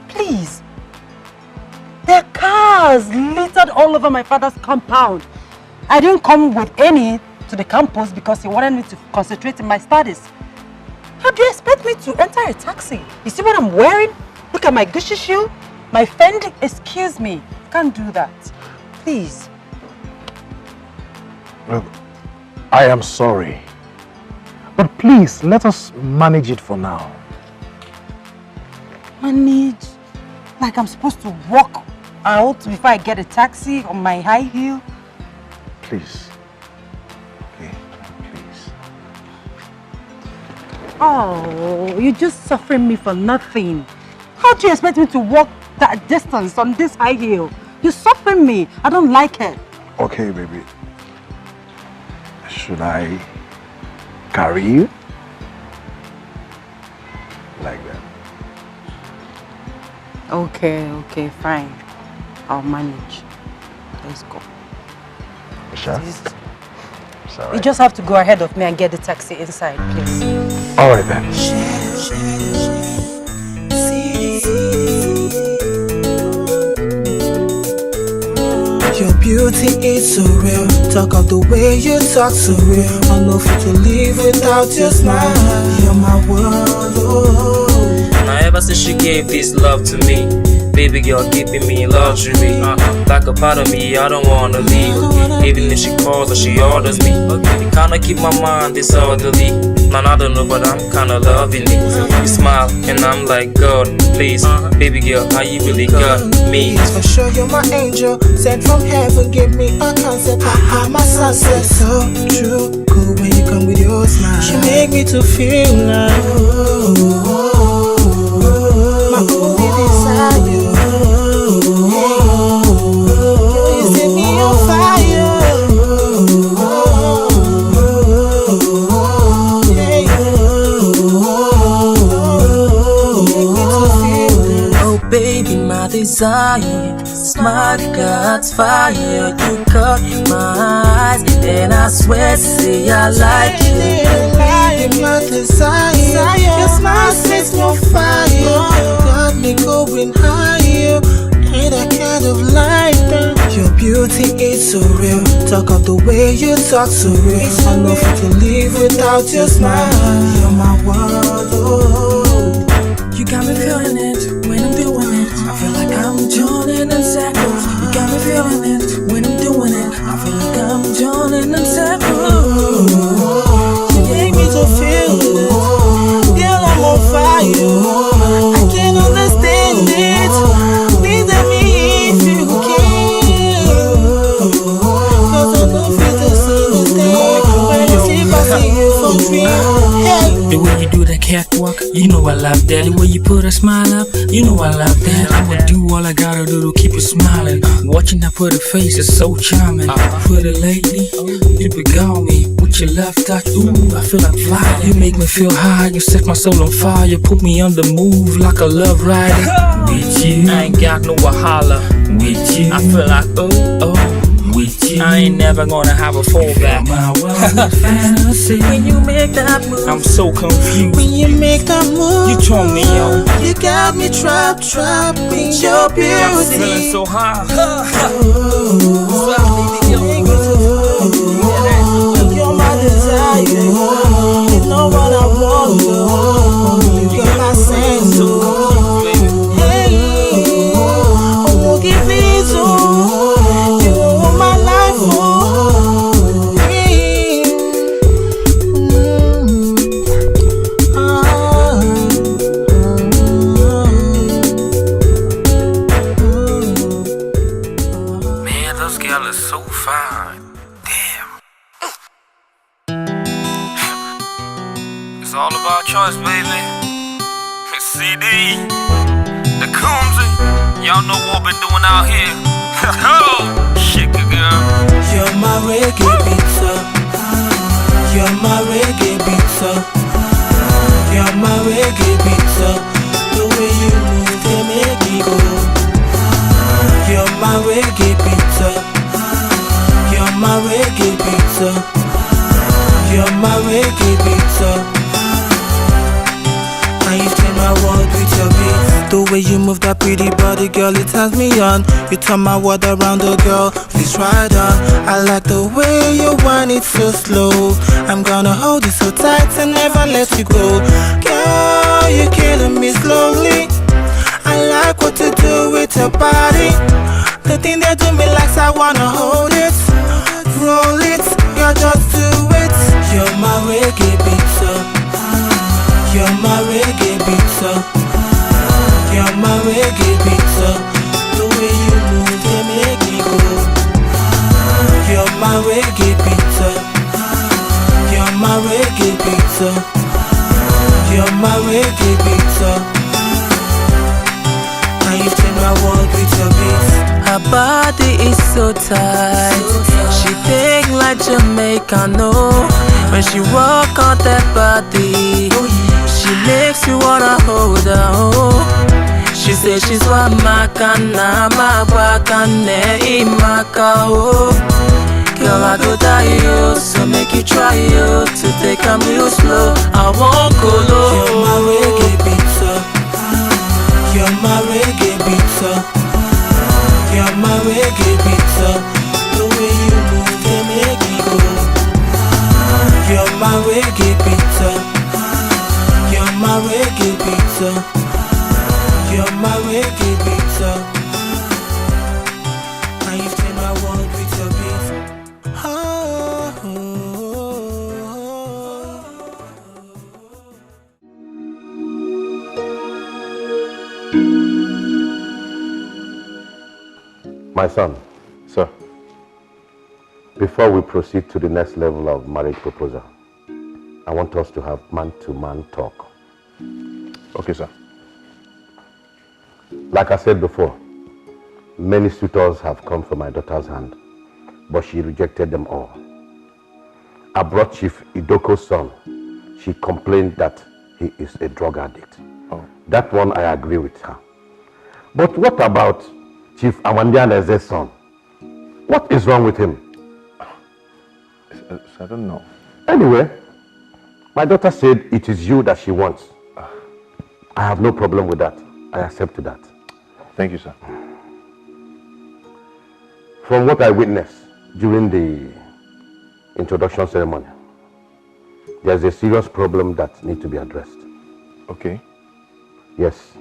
Please. There are cars littered all over my father's compound. I didn't come with any to the campus because he wanted me to concentrate in my studies. How do you expect me to enter a taxi? You see what I'm wearing? Look at my Gucci shoe, my Fendi. Excuse me, I can't do that. Please. Look, I am sorry. But please, let us manage it for now. Manage? Like I'm supposed to walk out before I get a taxi on my high heel? Please. Oh, you're just suffering me for nothing. How do you expect me to walk that distance on this high heel? You're suffering me. I don't like it. Okay, baby. Should I carry you? Like that. Okay, fine. I'll manage. Let's go. Sure. Right. You just have to go ahead of me and get the taxi inside, please. All right then. Your beauty is so real. Talk of the way you talk so real. I know fit to live without your smile. You're my world. Oh. Now ever since she gave this love to me, baby girl keeping me in luxury. Like a part of me, I don't wanna leave. Even if she calls or she orders me, you kinda keep my mind disorderly. Man, I don't know, but I'm kinda loving it. You smile, and I'm like, God, please, baby girl, how you really got me? For sure, you're my angel, sent from heaven. Give me a concept, my sunset. So true, cool when you come with your smile. She make me to feel like my only desire. You set me on fire. Yeah. desire. Smart God's fire. You caught my eyes, and I swear, say I like you. My desire, your smile sets no fire. Got me going higher. Ain't that kind of light. Your beauty is so real. Talk of the way you talk so real. I know if to live without your smile. You're my world. Oh. You got me feeling it when I'm doing it. I feel like I'm joining in circles. You got me feeling it when I'm doing it. I feel like I'm joining in circles. You make me to feel it. Girl, I'm on fire. I can't understand it. Please let me if you can. Cause I don't feel the same thing when you see I see you for real. Hey. The way you do that catwalk, you know I love that. The way you put a smile up, you know I love that. I would do all I gotta do to keep you smiling. Watching that pretty face is so charming. Pretty lady, you beguile me with your left touch. Ooh, I feel like flying. You make me feel high, you set my soul on fire. You put me on the move like a love rider. With you, I ain't got no wahala. With you, I feel like oh. With you, I ain't never gonna have a fallback. Fantasy. When you make that move, I'm so confused. When you make that move, you turn me on. You got me trapped in your beauty. I'm feeling so high. You're my desire. You know what I want. You're my sense. Hey, oh, give me so. All about choice, baby. CD, the Coomsy, y'all know what we're doing out here. Shake it, girl. You're my reggae pizza. You're my reggae pizza. You're my reggae pizza. The way you move, they make me go. You're my reggae pizza. You're my reggae pizza. You're my reggae pizza. And you change my world with your beat. The way you move that pretty body, girl, it turns me on. You turn my world around, the girl, please ride on. I like the way you whine it so slow. I'm gonna hold you so tight and never let you go. Girl, you're killing me slowly. I like what you do with your body. The thing that do me like I wanna hold it. Roll it, girl, just do it. You're my reggae pizza. You're my reggae pizza. You're my reggae pizza. The way you move, they make me go. You're my reggae pizza. You're my reggae pizza. You're my reggae pizza. And you change my world with your beat. Her body is so tight. She think like Jamaica, no. When she walk on that body, she makes you wanna hold her, oh. She says she's wa makana, mabakane, imaka, oh. Girl, I go die, yo, so make you try, yo, to take a real slow. I won't go low. You're my reggae pizza. You're my reggae pizza. You're my reggae pizza. The way you move, they make me go. You're my reggae pizza. You're my reggae pizza. You're my reggae pizza. And you change my world with your beat. Oh, oh, oh. My son. Sir. Before we proceed to the next level of marriage proposal, I want us to have man-to-man talk. Okay, sir. Like I said before, many suitors have come for my daughter's hand, but she rejected them all. I brought Chief Etiko's son. She complained that he is a drug addict. Oh. That one I agree with her. But what about Chief Amandianeze's son? What is wrong with him? I don't know. Anyway, my daughter said it is you that she wants. I have no problem with that. I accept that. Thank you, sir. From what I witnessed during the introduction ceremony, there's a serious problem that needs to be addressed. Okay. Yes.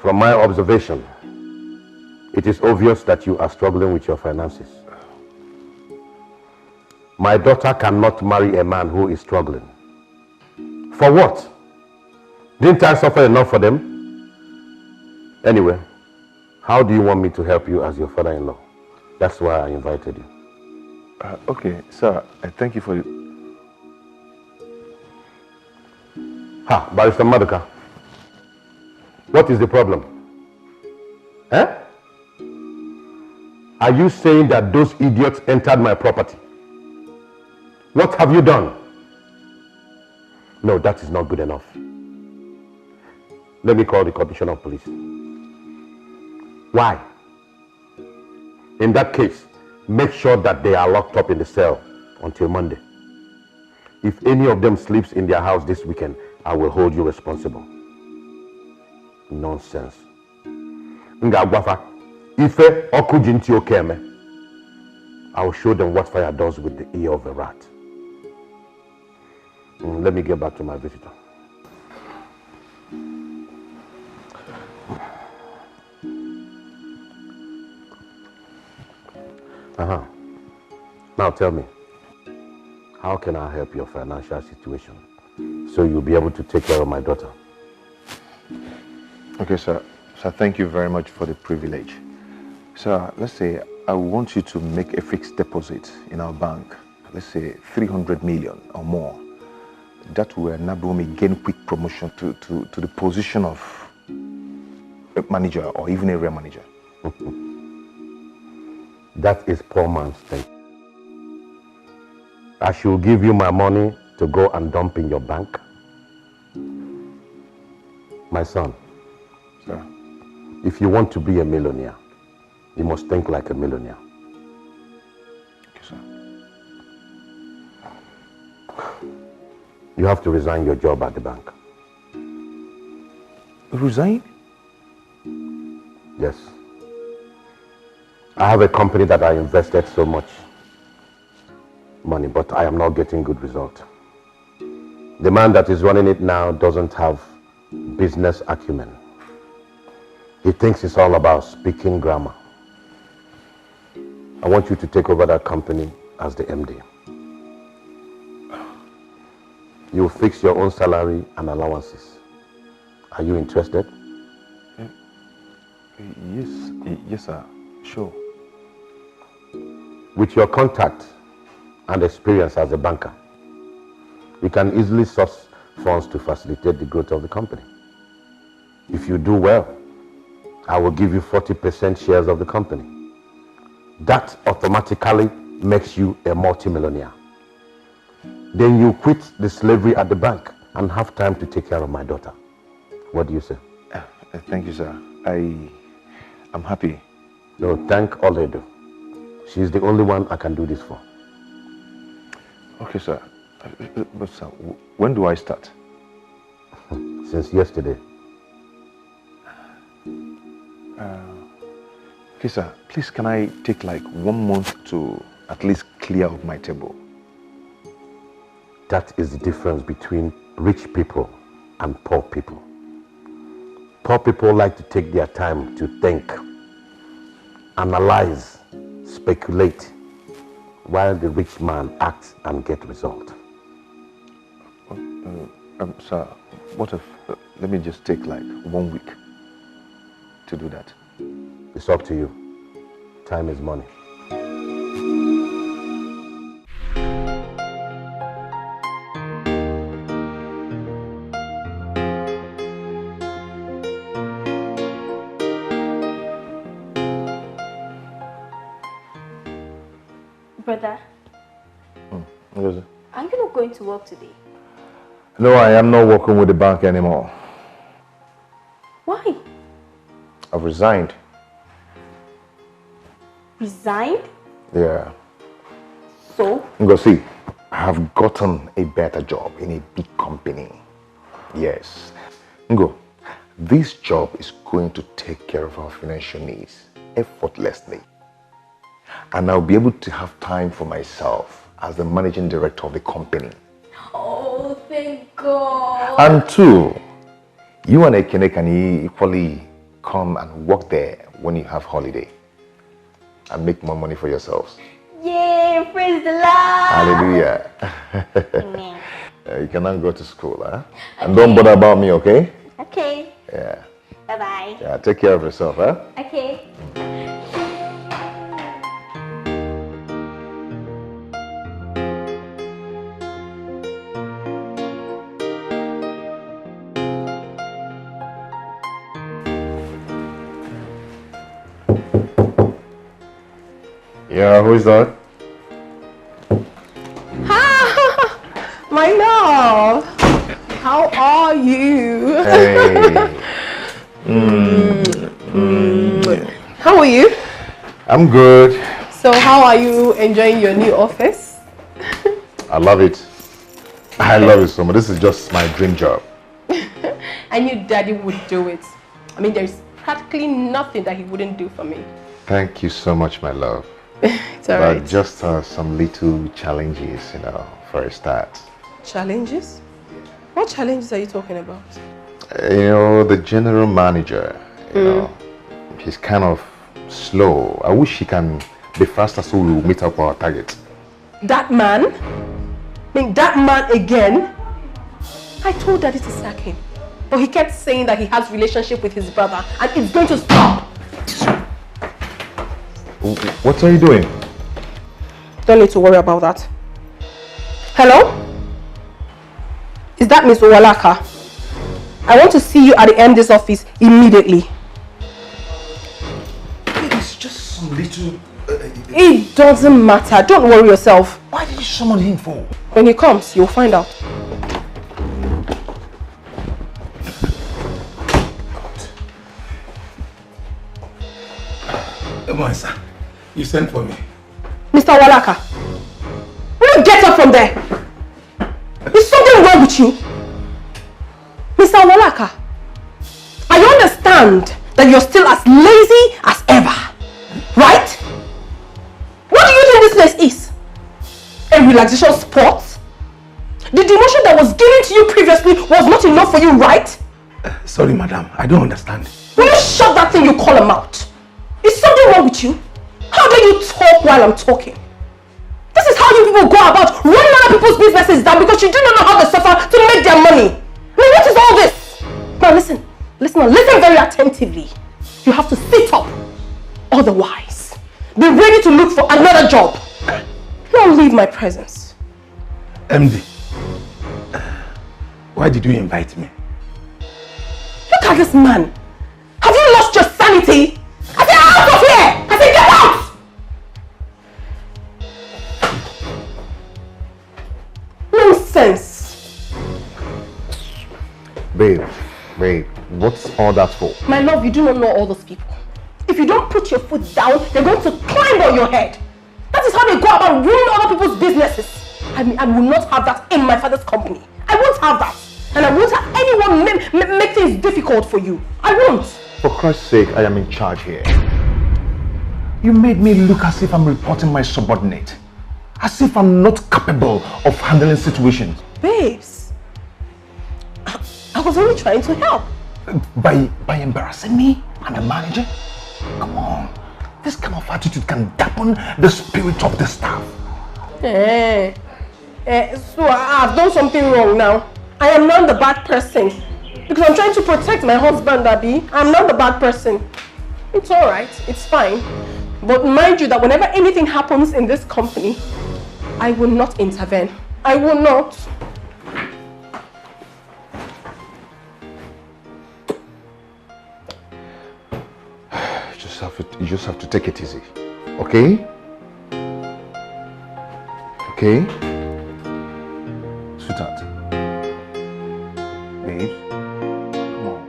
From my observation, it is obvious that you are struggling with your finances. My daughter cannot marry a man who is struggling. For what? Didn't I suffer enough for them? Anyway, how do you want me to help you as your father-in-law? That's why I invited you. Okay, sir, I thank you for it. Barrister Maduka. What is the problem? Eh? Are you saying that those idiots entered my property? What have you done? No, that is not good enough. Let me call the Commissioner of Police. Why? In that case, make sure that they are locked up in the cell until Monday. If any of them sleeps in their house this weekend, I will hold you responsible. Nonsense. Ngagwafa, Ife okujinti okeme. I will show them what fire does with the ear of a rat. Let me get back to my visitor. Now tell me, how can I help your financial situation so you'll be able to take care of my daughter? Okay, sir. Sir, thank you very much for the privilege. Sir, let's say I want you to make a fixed deposit in our bank. Let's say 300 million or more. That will enable me gain quick promotion to the position of a manager or even area manager. That is poor man's thing. I should give you my money to go and dump in your bank. My son, sir, if you want to be a millionaire, you must think like a millionaire. Okay, sir. You have to resign your job at the bank. Resign? Yes. I have a company that I invested so much money, but I am not getting good result. The man that is running it now doesn't have business acumen. He thinks it's all about speaking grammar. I want you to take over that company as the MD. You fix your own salary and allowances. Are you interested? Yes, sir. Sure. With your contact and experience as a banker, you can easily source funds to facilitate the growth of the company. If you do well, I will give you 40% shares of the company. That automatically makes you a multimillionaire. Then you quit the slavery at the bank and have time to take care of my daughter. What do you say? Thank you, sir. I'm happy. No, thank Oledo. She's the only one I can do this for. Okay, sir. But sir, when do I start? Since yesterday. Okay, sir. Please, can I take like 1 month to at least clear up my table? That is the difference between rich people and poor people. Poor people like to take their time to think, analyze, speculate, while the rich man acts and gets result. Sir, what if, let me just take like 1 week to do that? It's up to you. Time is money. Brother, What is it? are you not going to work today? No, I am not working with the bank anymore. Why? I've resigned. Resigned? Yeah. So? Go see, I have gotten a better job in a big company. Yes. Ngo, this job is going to take care of our financial needs effortlessly. And I'll be able to have time for myself as the managing director of the company. Oh, thank God. And two, you and Ekene can equally come and work there when you have holiday and make more money for yourselves. Yay, praise the Lord. Hallelujah. Amen. You can now go to school, huh? Okay. And don't bother about me, okay? Okay. Yeah. Bye-bye. Yeah, take care of yourself, huh? Okay. Yeah, who is that? My love, how are you? Hey. How are you? I'm good. So how are you enjoying your new office? I love it. I love it so much. This is just my dream job. I knew Daddy would do it. I mean, there's practically nothing that he wouldn't do for me. Thank you so much, my love. It's alright. But just some little challenges, for a start. Challenges? What challenges are you talking about? The general manager, he's kind of slow. I wish he can be faster so we'll meet up our target. That man? I mean, that man again? I told Daddy to sack him. But he kept saying that he has a relationship with his brother and it's going to stop. What are you doing? Don't need to worry about that. Hello? Is that Miss Owalaka? I want to see you at the MD's office immediately. It's just some little... It doesn't matter. Don't worry yourself. Why did you summon him for? When he comes, you'll find out. Come on, sir. You sent for me. Mr. Owalaka, will you get up from there? Is something wrong with you? Mr. Owalaka, I understand that you're still as lazy as ever, right? What do you think this place is? A relaxation spot? The demotion that was given to you previously was not enough for you, right? Sorry, madam. I don't understand. Will you shut that thing you call a mouth? Is something wrong with you? How dare you talk while I'm talking? This is how you people go about running other people's businesses down because you do not know how they suffer to make their money. I mean, what is all this? Now listen very attentively. You have to sit up. Otherwise, be ready to look for another job. Don't leave my presence. MD, why did you invite me? Look at this man. Have you lost your sanity? I said out of here! I said get out! Nonsense. Babe, what's all that for? My love, you do not know all those people. If you don't put your foot down, they're going to climb on your head. That is how they go about ruining other people's businesses. I mean, I will not have that in my father's company. I won't have that. And I won't have anyone make things difficult for you. I won't. For Christ's sake, I am in charge here. You made me look as if I'm reporting my subordinate. As if I'm not capable of handling situations. Babes, I was only trying to help. By embarrassing me? I'm a manager? Come on. This kind of attitude can dampen the spirit of the staff. So I've done something wrong now. I am not the bad person. Because I'm trying to protect my husband, Abby. I'm not the bad person. It's alright. It's fine. But mind you that whenever anything happens in this company, I will not intervene. I will not. You just have to take it easy. Okay? Okay? Sweetheart. Babe. Come on.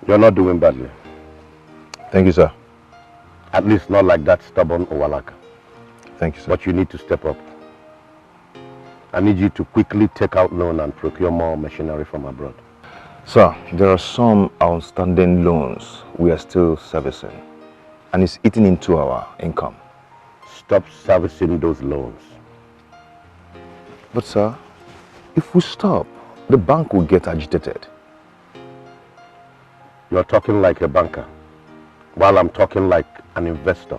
You're not doing badly. Thank you, sir. At least not like that stubborn Owalaka. Thank you, sir. But you need to step up. I need you to quickly take out loan and procure more machinery from abroad. Sir, there are some outstanding loans we are still servicing, and it's eating into our income. Stop servicing those loans. But sir, if we stop, the bank will get agitated. You're talking like a banker, while I'm talking like an investor.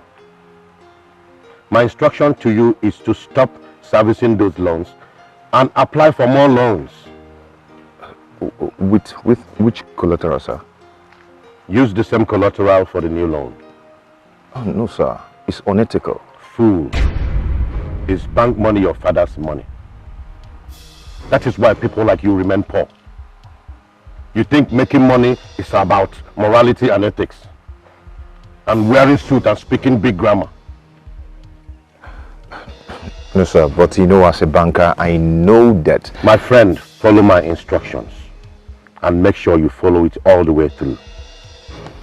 My instruction to you is to stop servicing those loans and apply for more loans. With which collateral, sir? Use the same collateral for the new loan. Oh, no, sir. It's unethical. Fool. Is bank money your father's money? That is why people like you remain poor. You think making money is about morality and ethics, and wearing suit and speaking big grammar. No, sir, but as a banker, I know that. My friend, follow my instructions and make sure you follow it all the way through.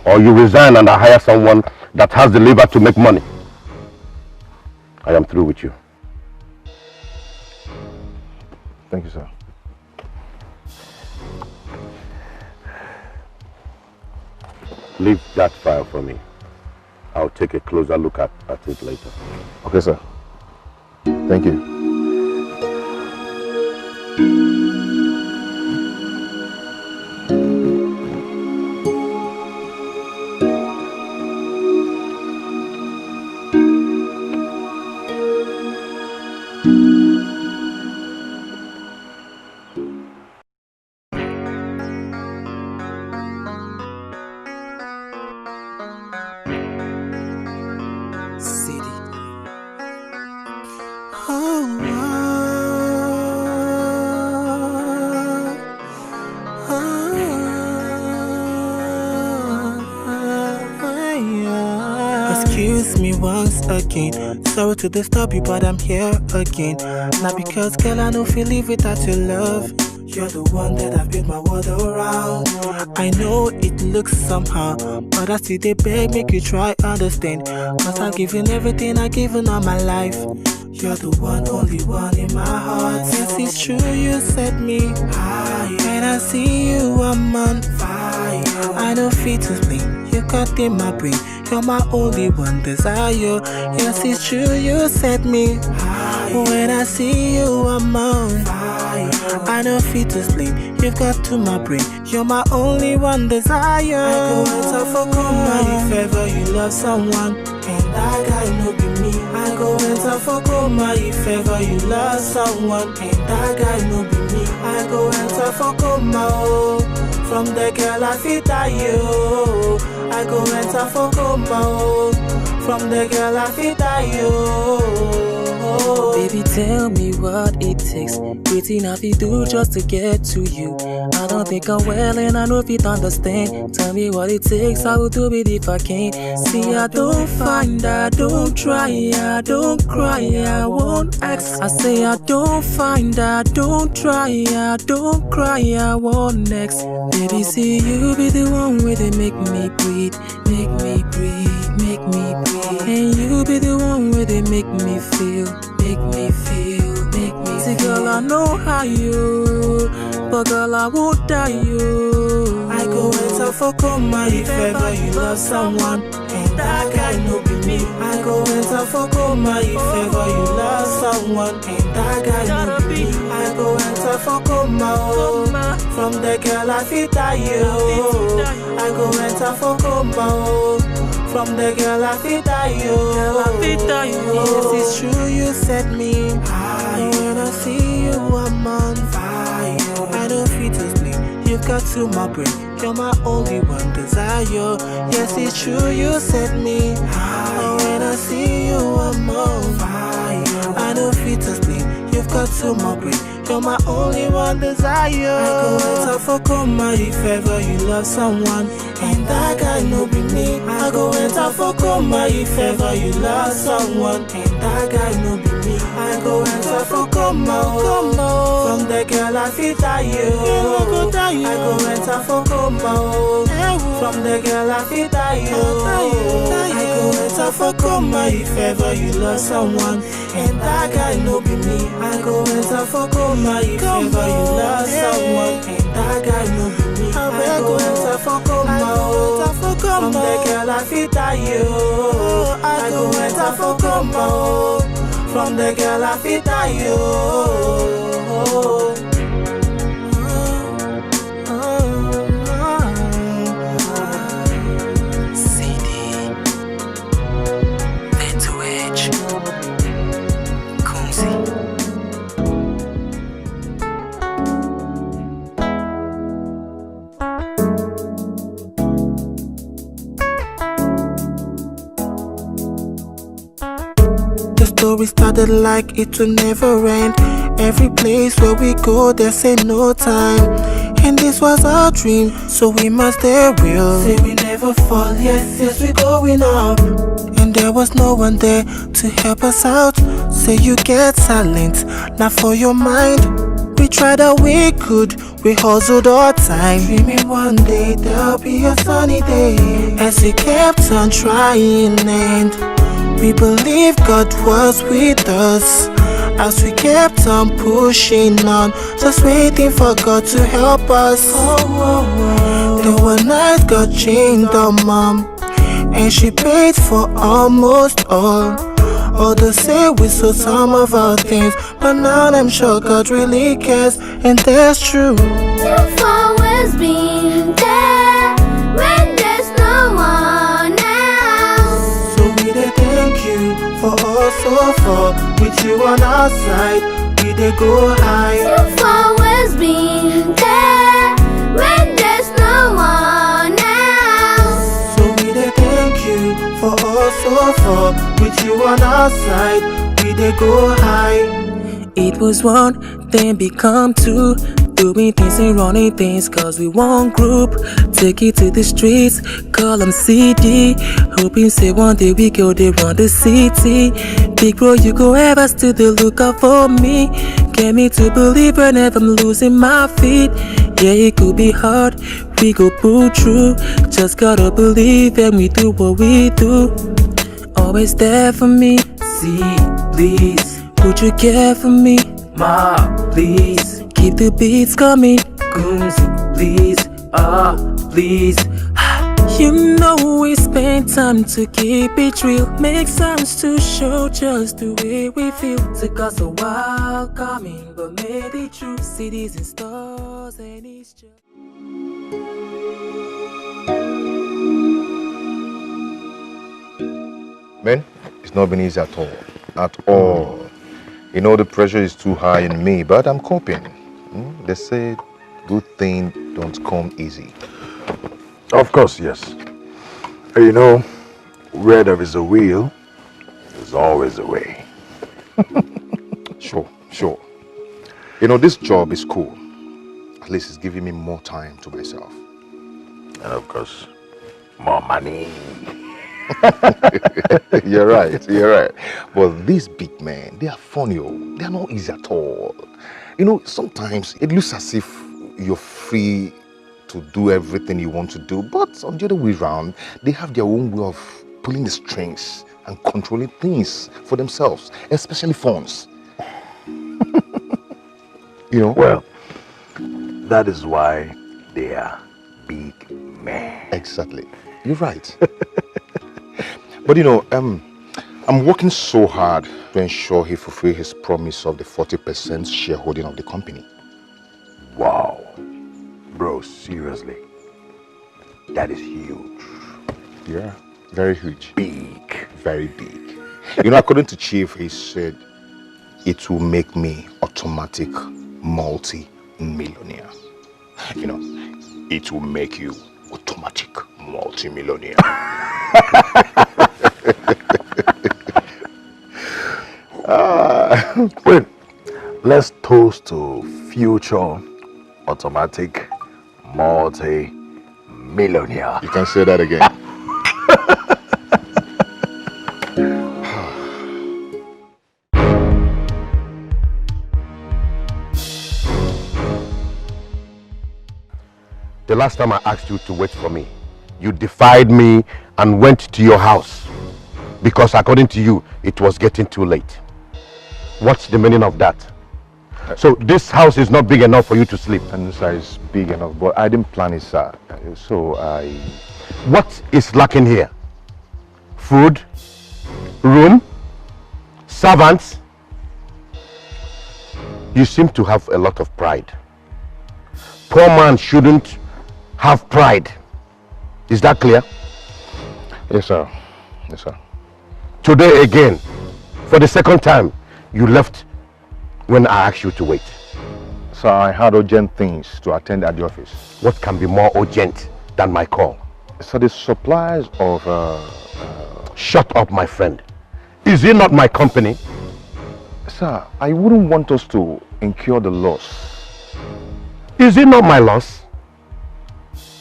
Or you resign and I hire someone that has the liver to make money. I am through with you. Thank you, sir. Leave that file for me. I'll take a closer look at it later. Okay, sir. Thank you. Excuse me once again. Sorry to disturb you, but I'm here again. Not because, girl, I know feel live without your love. You're the one that I've built my world around. I know it looks somehow, but I still they beg, make you try understand. Cause I've given everything, I've given all my life. You're the one, only one in my heart. Yes, it's true, you set me high. When I see you, I'm on fire. I don't feel to sleep, you got in my brain. You're my only one desire. Yes, it's true, you set me high. When I see you, I'm on fire. I don't feel to sleep, you've got to my brain. You're my only one desire. I go enter for coma if ever you love someone, and that guy no be me. I go enter for coma if ever you love someone, and that guy no be me. I go enter for coma, oh. From the girl I feel die, oh. I go enter for coma, oh. From the girl I feel die, oh. Baby, tell me what it takes. Waiting I feel do just to get to you. I don't think I'm well and I know if you understand. Tell me what it takes, I will do it if I can. See, I don't find, I don't try, I don't cry, I won't ask. I say I don't find, I don't try, I don't cry, I won't next. Baby, see, you be the one where they make me breathe, make me breathe, make me breathe. And you be the one where they make me feel, make me feel, make me see, girl, I know how you, but girl, I won't die you. I go enter for coma if ever you love someone, and that guy no be me. I go enter for coma if ever you love someone, and that guy no be me. I go enter for coma, oh. From the girl I feel die, oh. I go enter for coma, oh. From the girl I feel die, oh. Yes, it's true, you set me high. When I see you, I'm on fire. I don't feel to sleep, you've got to my brain. You're my only one desire. Yes, it's true, you set me high. When I see you, I'm on fire. I don't feel to sleep, you've got to my brain. You're my only one desire. I go enter for coma if ever you love someone, and that guy no be me. I go enter for coma if ever you love someone, and that guy no be me. me, I go enter for coma. From the girl I fit die you. I go enter for coma. From the girl I fit die you. I go enter for coma. If ever you lost someone and that guy no be me, I go enter for coma. If ever you lost someone and that guy no be me, I go enter for coma. From the girl I fit die you. I go enter for coma. From the girl I fit die you. We started like it will never end. Every place where we go, they say no time. And this was our dream, so we must stay real. Say we never fall, yes, we going up. And there was no one there to help us out. Say you get silent, not for your mind. We tried all we could, we hustled all time. Dreaming one day there'll be a sunny day. As we kept on trying and we believe God was with us as we kept on pushing on, just waiting for God to help us. There were nights God changed our mom, and she paid for almost all. Others say we sold some of our things, but now I'm sure God really cares, and that's true. You've always been there when there's no one else. So we dey thank you for all so far. With you on our side, we dey go high. You've always been there when there's no one else. So we dey thank you for all so far. With you on our side, we dey go high. It was one, then become two. Doing things and running things cause we one group. Take it to the streets, call them CD. Hoping say one day we go they run the city. Big bro, you go ever still the lookout for me. Get me to believe whenever I'm losing my feet. Yeah, it could be hard, we go pull through. Just gotta believe and we do what we do. Always there for me, see, please. Would you care for me, ma, please? Keep the beats coming, goons, please, please. You know we spend time to keep it real. Make sounds to show just the way we feel. Took us a while coming, but made it true. Cities and stars and it's just... Man, it's not been easy at all. At all. You know the pressure is too high in me, but I'm coping. They say good things don't come easy. Of course, yes. You know, where there is a will, there's always a way. Sure. You know, this job is cool. At least it's giving me more time to myself. And of course, more money. You're right. But these big men, they are funny. They are not easy at all. You know, sometimes it looks as if you're free to do everything you want to do, but on the other way around, they have their own way of pulling the strings and controlling things for themselves, especially phones. You know? Well, that is why they are big men. Exactly. You're right. But you know, I'm working so hard to ensure he fulfills his promise of the 40% shareholding of the company. Wow. Bro, seriously. That is huge. Yeah, very huge. Big. Very big. You know, according to Chief, he said it will make me automatic multi-millionaire. You know, it will make you automatic multi-millionaire. Wait, let's toast to future automatic multi-millionaire. You can say that again. last time I asked you to wait for me, you defied me and went to your house because according to you, it was getting too late. What's the meaning of that? So this house is not big enough for you to sleep? And sir, it's big enough, but I didn't plan it, sir. So What is lacking here? Food? Room? Servants? You seem to have a lot of pride. Poor man shouldn't have pride. Is that clear? Yes, sir. Yes, sir. Today again, for the second time, you left when I asked you to wait. Sir, I had urgent things to attend at the office. What can be more urgent than my call? So the supplies of... Shut up, my friend. Is it not my company? Sir, I wouldn't want us to incur the loss. Is it not my loss?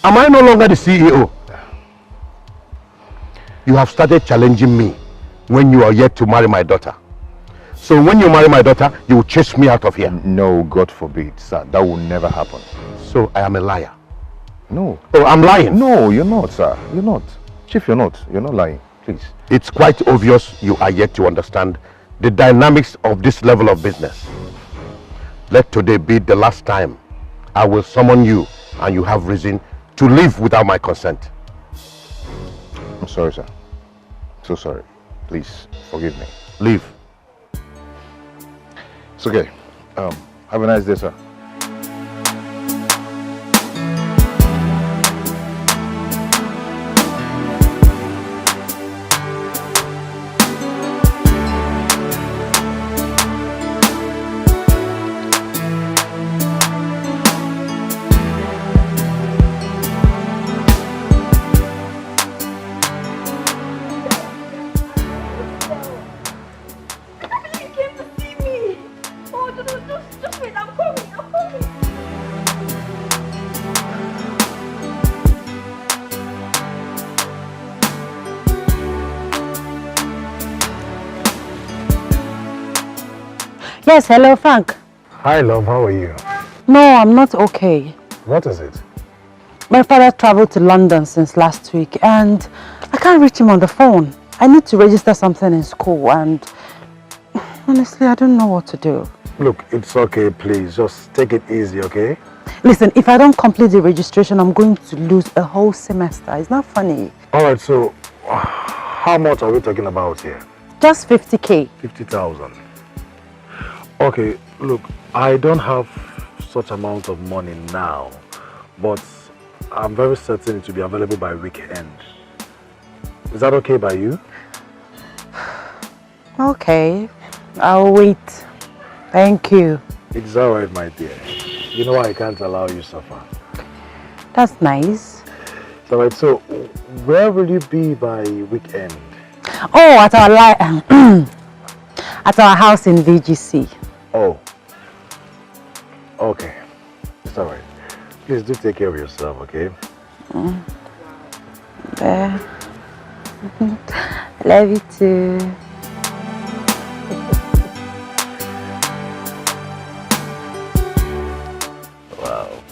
Am I no longer the CEO? You have started challenging me when you are yet to marry my daughter. So when you marry my daughter, you will chase me out of here. No, God forbid, sir. That will never happen. So I am a liar? No. Oh, I'm lying? No, you're not, sir. You're not. Chief, you're not. You're not lying. Please. It's quite obvious you are yet to understand the dynamics of this level of business. Let today be the last time I will summon you and you have reason to leave without my consent. I'm sorry, sir. So sorry. Please, forgive me. Leave. It's okay. Have a nice day, sir. Yes, hello, Frank. Hi, love. How are you? No, I'm not okay. What is it? My father traveled to London since last week and I can't reach him on the phone. I need to register something in school and honestly, I don't know what to do. Look, it's okay, please. Just take it easy, okay? Listen, if I don't complete the registration, I'm going to lose a whole semester. It's not funny. Alright, so how much are we talking about here? Just 50K. 50,000. Okay, look, I don't have such amount of money now, but I'm very certain it will be available by weekend. Is that okay by you? Okay, I'll wait. Thank you. It's alright, my dear. You know I can't allow you to suffer. That's nice. It's alright, so where will you be by weekend? Oh, at our at our house in VGC. Oh. Okay. It's alright. Please do take care of yourself, okay? There. I love you too. Wow.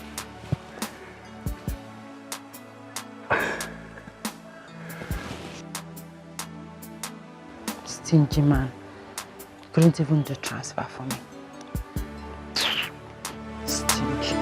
Stingy man. Couldn't even do transfer for me. Stingy.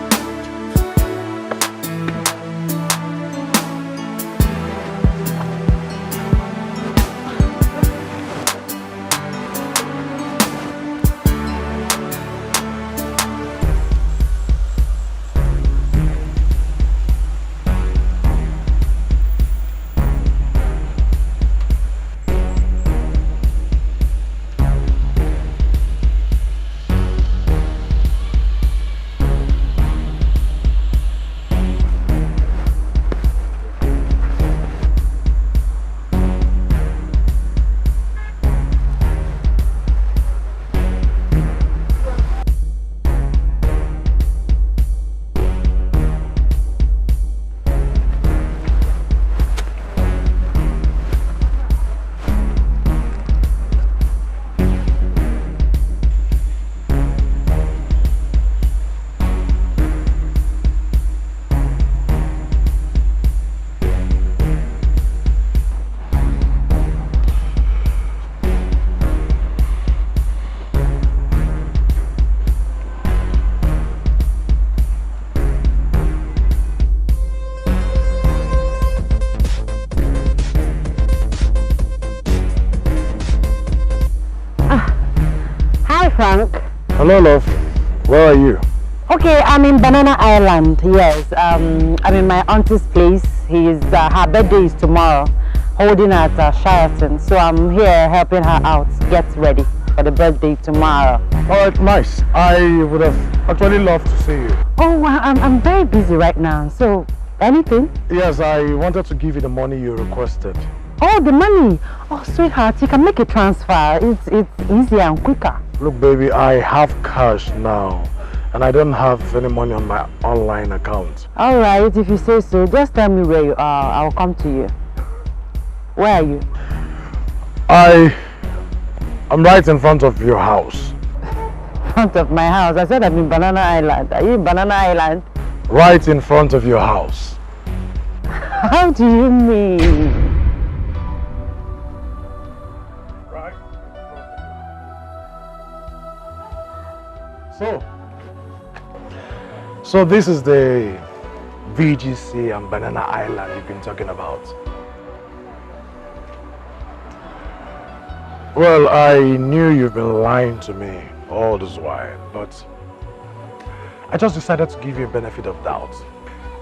Hello, love. Where are you? Okay, I'm in Banana Island, yes. I'm in my auntie's place. Her birthday is tomorrow, holding at Sheraton. So I'm here helping her out, get ready for the birthday tomorrow. Alright, nice. I would have actually loved to see you. Oh, I'm very busy right now, so anything? Yes, I wanted to give you the money you requested. Oh, the money. Oh, sweetheart, you can make a transfer. It's easier and quicker. Look, baby, I have cash now. And I don't have any money on my online account. Alright, if you say so, just tell me where you are. I'll come to you. Where are you? I'm right in front of your house. Front of my house? I said I'm in Banana Island. Are you in Banana Island? Right in front of your house. How do you mean? Right. So this is the VGC and Banana Island you've been talking about. Well, I knew you've been lying to me all this while, but I just decided to give you a benefit of doubt.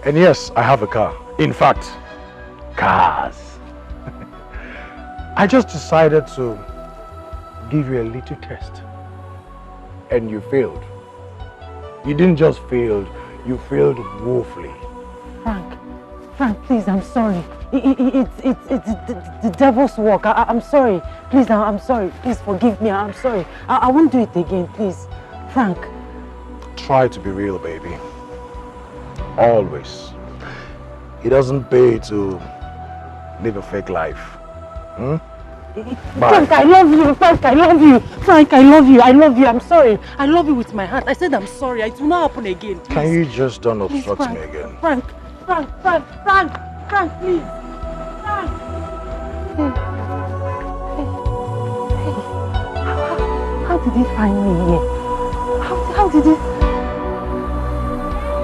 And yes, I have a car. In fact, cars. I just decided to give you a little test. And you failed. You didn't just fail, you failed woefully. Frank, please, I'm sorry. It's the devil's work. I'm sorry. Please, I'm sorry. Please forgive me. I'm sorry. I won't do it again, please. Frank. Try to be real, baby. Always. It doesn't pay to live a fake life. Hmm? Frank, I love you. Frank, I love you. Frank, I love you. I love you. I'm sorry. I love you with my heart. I said I'm sorry. It will not happen again. Please. Can you just don't obstruct Frank, me again? Frank, please. Frank. How did he find me here? How did he?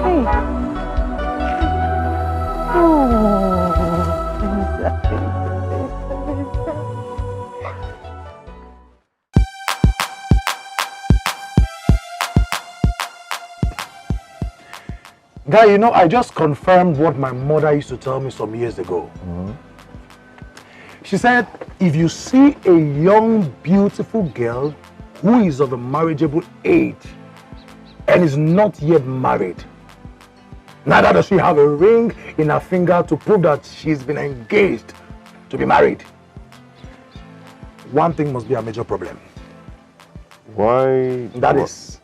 Hey. Guy, you know, I just confirmed what my mother used to tell me some years ago. She said, if you see a young, beautiful girl who is of a marriageable age and is not yet married, neither does she have a ring in her finger to prove that she's been engaged to be married, one thing must be a major problem. Why? That is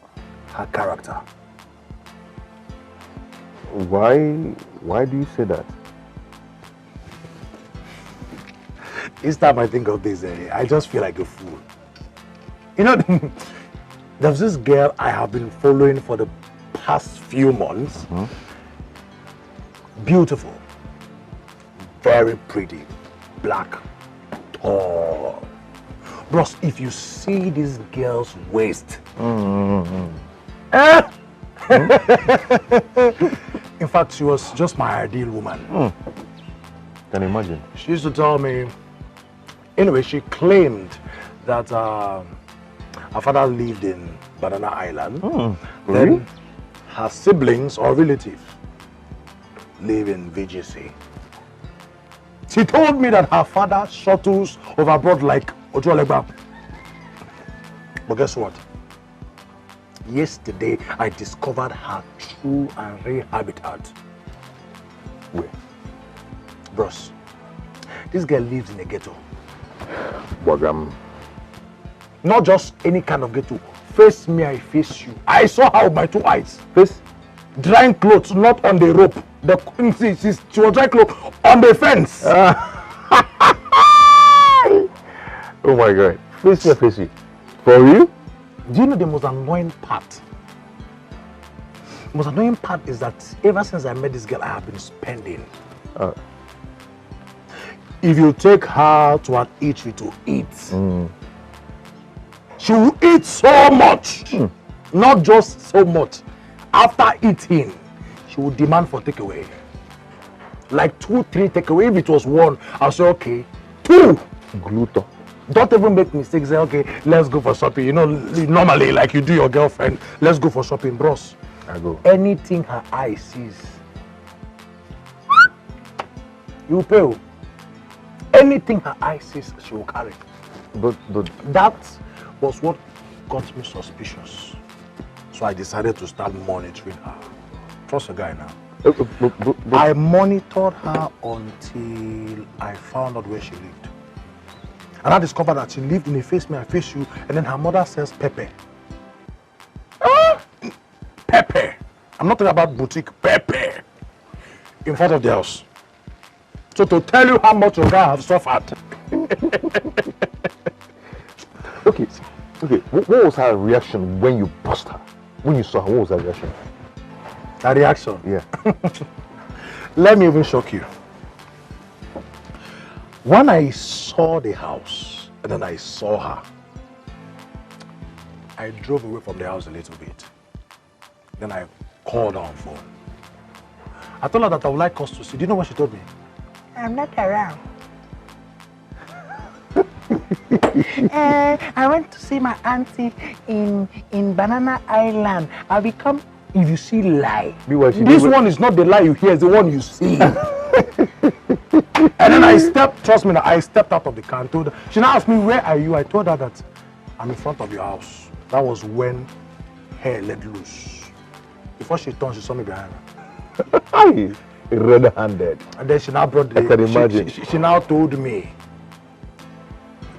her character. Why do you say that? Each time I think of this, I just feel like a fool. You know, there's this girl I have been following for the past few months. Beautiful, very pretty, black, tall. Bros, if you see this girl's waist, in fact, she was just my ideal woman. Can you imagine? She used to tell me, anyway, she claimed that her father lived in Banana Island. Really? Then her siblings or relatives live in VGC. She told me that her father shuttles overboard like Ojolegba. But guess what? Yesterday, I discovered her true and real habitat. Where? Bros, this girl lives in a ghetto. Wagam. Not just any kind of ghetto. Face me, I face you. I saw her with my two eyes. Face? Drying clothes, not on the rope. She was drying clothes on the fence. Oh my God. Face me, face you. For you? Do you know the most annoying part? The most annoying part is that ever since I met this girl, I have been spending. If you take her to an eatery to eat, she will eat so much. Not just so much. After eating, she will demand for takeaway. Like 2, 3 takeaway. If it was one, I'll say, okay. 2. Gluto. Don't even make mistakes. Say, okay, let's go for shopping. You know, normally, like you do your girlfriend, let's go for shopping, bros. I go. Anything her eye sees, you pay. Anything her eye sees, she will carry. But that was what got me suspicious. So I decided to start monitoring her. Trust a guy now. I monitored her until I found out where she lived. And I discovered that she lived in a face me, I face you, and then her mother sells pepper. Pepper. I'm not talking about boutique, pepper. In front of the house. So to tell you how much your guy has suffered. Okay. What was her reaction when you bust her? When you saw her, what was her reaction? Her reaction? Yeah. Let me even shock you. When I saw the house and then I saw her, I drove away from the house a little bit. Then I called her on phone. I told her that I would like us to see. Do you know what she told me? I'm not around. I went to see my auntie in Banana Island. I'll become. If you see lie, this one is not the lie you hear, it's the one you see. And then I stepped out of the car and told her. She now asked me, where are you? I told her that I'm in front of your house. That was when hair let loose. Before she turned, she saw me behind her. Red-handed. And then she now brought the... I can imagine. She now told me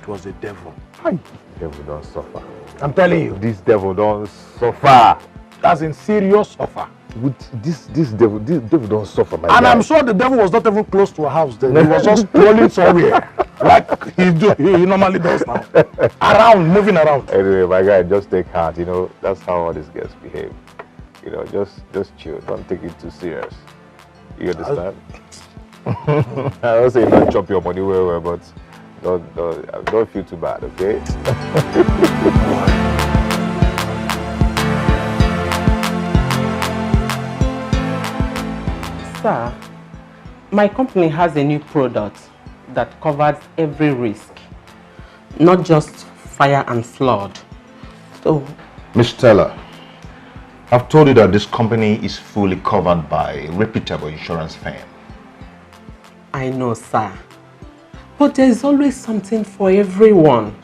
it was the devil. The devil don't suffer. I'm telling you. This devil don't suffer. As in serious suffer. With this devil don't suffer, my And guy. I'm sure the devil was not even close to a house then. He was just strolling somewhere. Like he normally does now. Moving around. Anyway, my guy, just take heart. You know, that's how all these girls behave. You know, just chill. Don't take it too serious. You understand? I don't say not chop your money well, but don't feel too bad, okay? Sir, my company has a new product that covers every risk, not just fire and flood. So, Miss Teller, I've told you that this company is fully covered by a reputable insurance firm. I know, sir. But there is always something for everyone.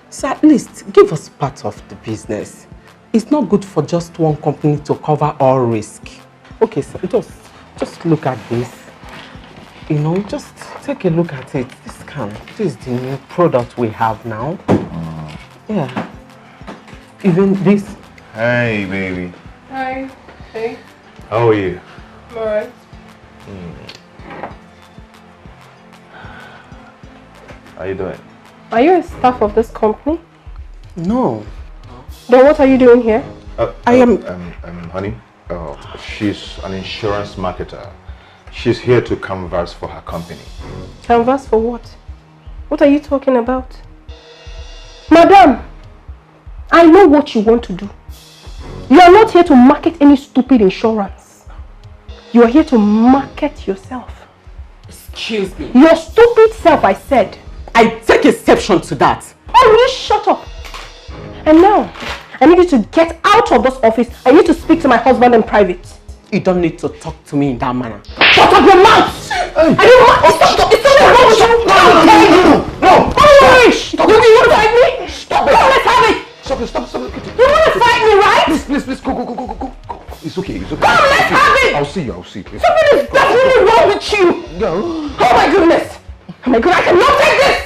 So at least give us part of the business. It's not good for just one company to cover all risk. Okay, sir, just look at this. You know, just take a look at it. This is the new product we have now. Yeah. Even this. Hey, baby. Hi. Hey. How are you? I'm alright. How you doing? Are you a staff of this company? No. Then what are you doing here? I am... honey, she's an insurance marketer. She's here to canvass for her company. Canvas for what? What are you talking about? Madam, I know what you want to do. You are not here to market any stupid insurance. You are here to market yourself. Excuse me. Your stupid self, I said. I take exception to that. Oh, will you shut up? And now, I need you to get out of this office. I need to speak to my husband in private. You don't need to talk to me in that manner. Shut up your mouth! Are you mad? It's something wrong with you! No! Oh, stop it! You want to fight me? Stop it! Let's have it! Stop. You want to fight me, right? Please, go. It's okay. Come, let's have it! I'll see you. Something is definitely wrong with you! No. Oh my goodness! Oh my god, I cannot take this!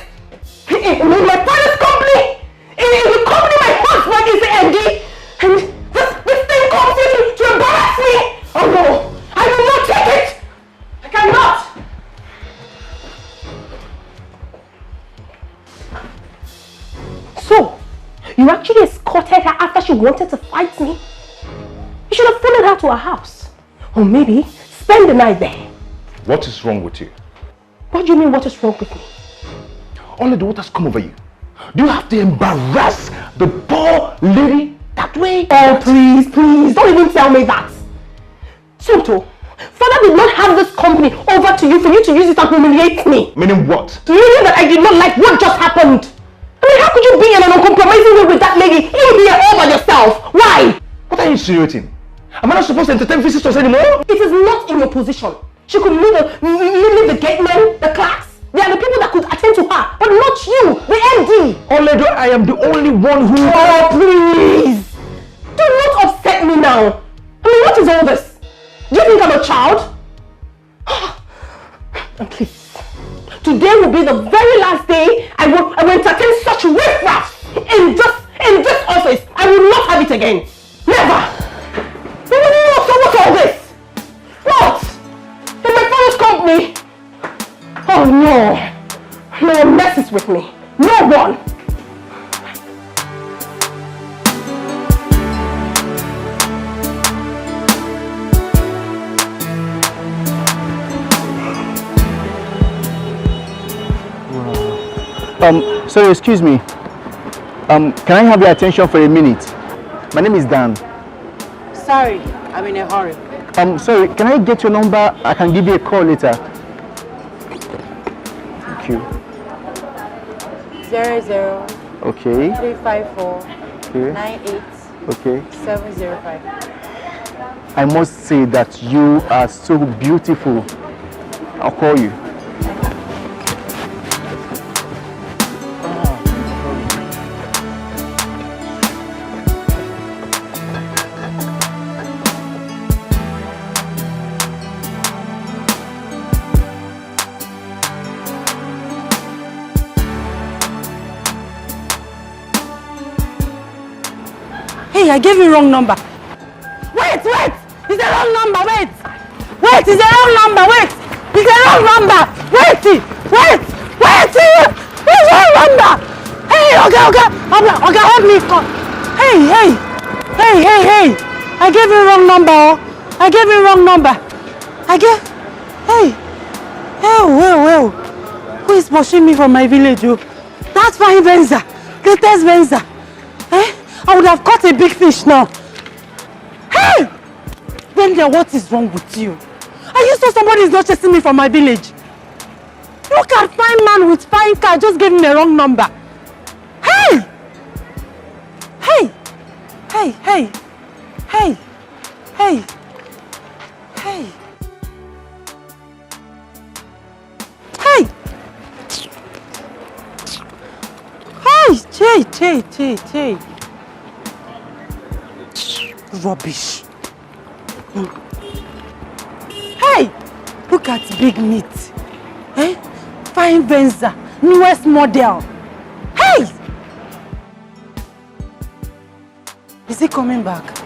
In my father's company! In the company my husband is the MD! And this thing comes here to embarrass me! Oh no! I will not take it! I cannot! So, you actually escorted her after she wanted to fight me? You should have followed her to her house. Or maybe spend the night there. What is wrong with you? What do you mean, what is wrong with me? Only the waters come over you. Do you have to embarrass the poor lady that way? Oh, please, don't even tell me that. Sunto, Father did not have this company over to you for you to use it and humiliate me. Meaning what? Meaning that I did not like what just happened. mean, how could you be in an uncompromising way with that lady? You here all by yourself. Why? What are you insinuating? Am I not supposed to entertain visitors anymore? It is not in your position. She could leave the gate men, the clerks. They are the people that could attend to her, but not you, the MD. Oledo, I am the only one who... Oh, please! Do not upset me now. I mean, what is all this? Do you think I'm a child? And please, today will be the very last day I will entertain such riffraff in this office. I will not have it again. Never! No, so what's all this? What? In my father's company? Oh no! No one messes with me. No one! Sorry, excuse me. Can I have your attention for a minute? My name is Dan. Sorry, I'm in a hurry. Sorry, can I get your number? I can give you a call later. Thank you. 00. Okay. 354. Okay. 98. Okay. 705. I must say that you are so beautiful. I'll call you. Hey, I gave you wrong number. Wait! It's the wrong number, wait! It's the wrong number, wait! It's the wrong number! Wait! It's the wrong number! Hey, okay, help me call. Hey! I gave you wrong number, oh. I gave you wrong number. Well. Who is pushing me from my village, oh? That's fine, Venza. Latest Venza. I would have caught a big fish now. Hey! Brenda, what is wrong with you? Are you sure somebody is not chasing me from my village? Look at fine man with fine car just gave me a wrong number. Hey! Hey! Rubbish. Hey! Look at big meat. Fine Venza, newest model. Hey! Is he coming back?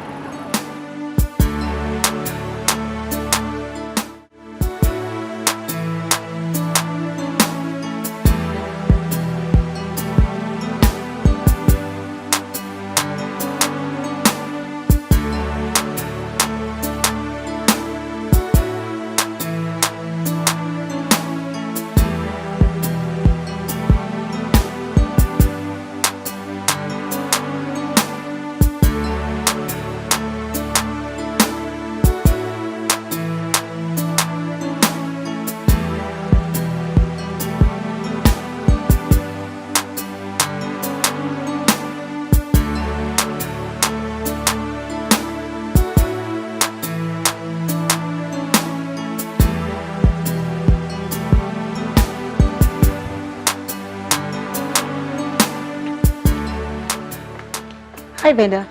Hi, Venda.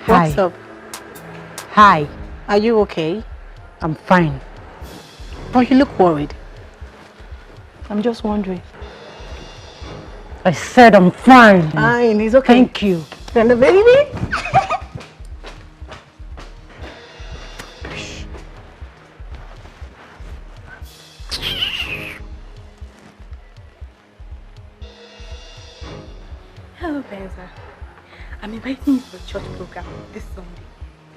Hi. What's up? Hi. Are you okay? I'm fine. But you look worried. I'm just wondering. I said I'm fine. Fine, it's okay. Thank you. Venda, baby. Hello, Benza. I'm inviting you to the church program this Sunday.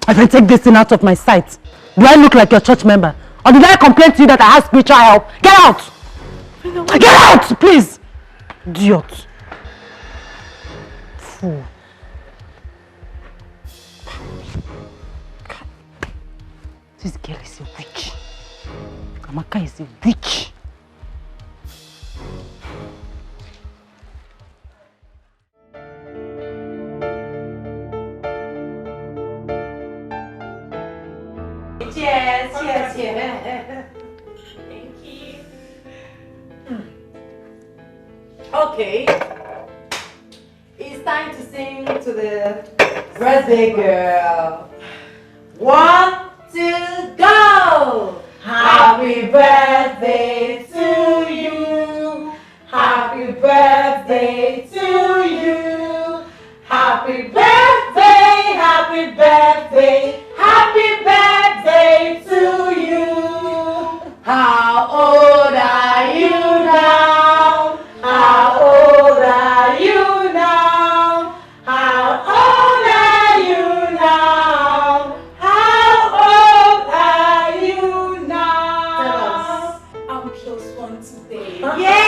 I can take this thing out of my sight. Do I look like your church member? Or did I complain to you that I have spiritual help? Get out! Get out, please! Idiot. Fool. This girl is a witch. Amaka is a witch. Okay. It's time to sing to the birthday girl. 1, 2, go! Happy birthday to you. Happy birthday to you. Happy birthday, happy birthday, happy birthday to you. How old are you now? How old are you now? How old are you now? How old are you now? Tell us. I'm plus one today. Yay!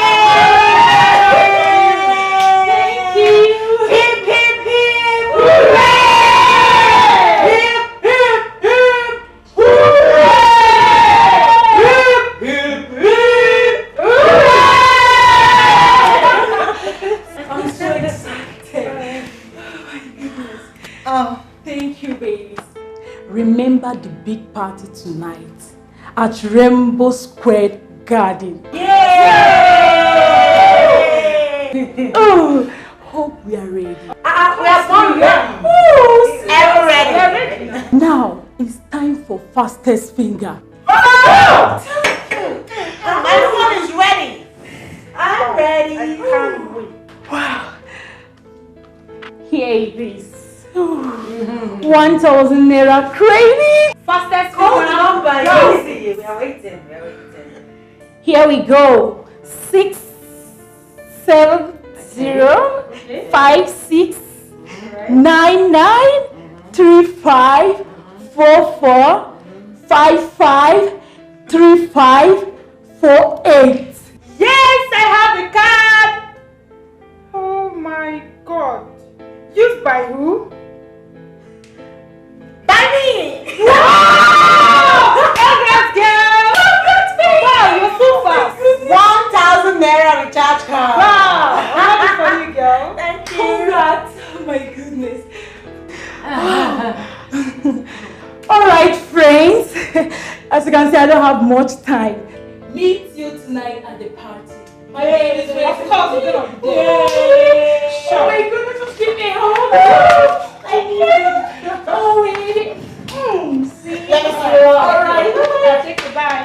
Thank you. Hip, hip, hip. Hooray! Hip, hip, hip. Hooray! Hip, hip, hip. Hooray! I'm so excited. Oh my goodness. Oh, thank you, babies. Remember the big party tonight at Rainbow Square Garden. Oh, hope we are ready. We are born ready. Ever ready. Now it's time for fastest finger. My phone is ready. I'm ready. I can't wait. Wow. Here it is. 1,000 naira credit. Fastest number. Easy. We are waiting. We are waiting. Here we go. 6, 7, 0, 5, 6, 9, 9, 3, 5, 4, 4, 5, 5, 3, 5, 4, 8. Yes, I have the card. Oh my God. Used by who? By me. Wow! Congrats, girl. Congrats, baby. Wow, you're so fast. 1,000 naira recharge card. Wow. Happy for you, girl. Thank you. Congrats. Oh my goodness. All right, friends. As you can see, I don't have much time. Meet you tonight at the party. My name is Ray. Of course, we're gonna go. Yay! Sure. Oh my goodness, just give me a hug. Thank you. Oh, wait. See? Let me see you. All right. I'll take the bag.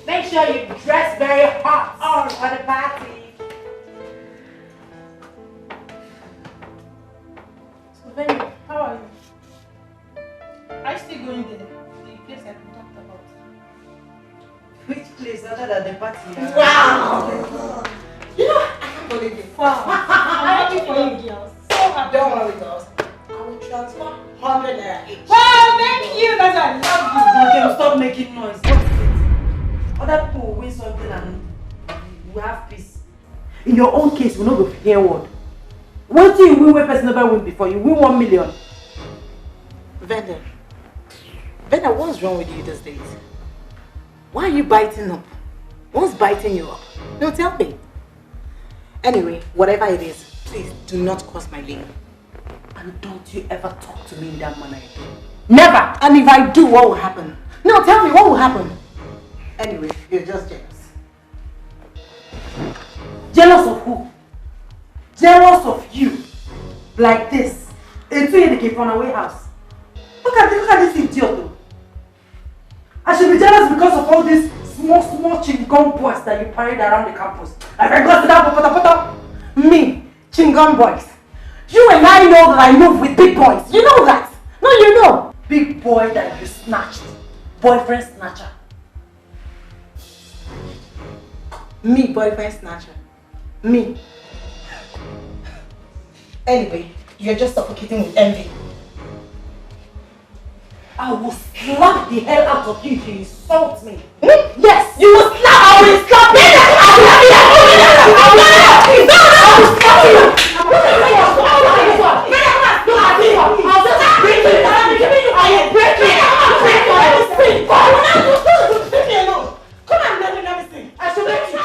Make sure you dress very hot for the party. So, baby, how are you? Are you still going there? The place that we talked about. Which place other than the party? Wow! You know, I can't believe it. Wow. I'm happy for you, girls. So happy. Don't worry, girls. I will transfer 100 naira each. Wow, thank you. That's why I love you. Okay, stop making noise. What is it? Other people will win something and we have peace. In your own case, we no go hear word. What do you win when person never win before? You win 1 million. Vendor, what's wrong with you these days? Why are you biting up? What's biting you up? No, tell me. Anyway, whatever it is, please do not cross my lane. And don't you ever talk to me in that manner again. Never! And if I do, what will happen? No, tell me, what will happen? Anyway, you're just jealous. Jealous of who? Jealous of you. Like this. Into in the away house. Look at this idiot though. I should be jealous because of all these small chingom boys that you parade around the campus. Like I got to that me, chingom boys. You and I know that I move with big boys. You know that. No, you know. Big boy that you snatched. Boyfriend snatcher. Me, boyfriend snatcher. Me. Anyway, you're just suffocating with envy. I will slap the hell out of you if you insult me. Yes, you will slap. I will slap you. Come on, let me see. I should let you.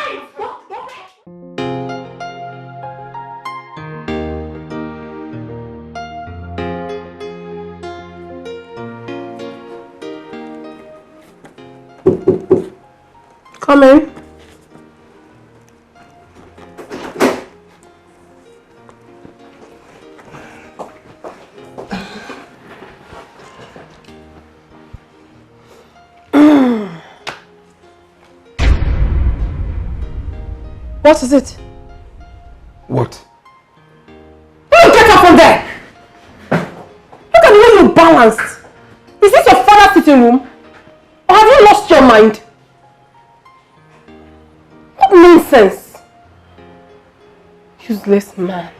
Come in. What is it? What? Will you get up from there? Look at the way you're balanced. Is this your father's sitting room? Or have you lost your mind? What nonsense! Useless man.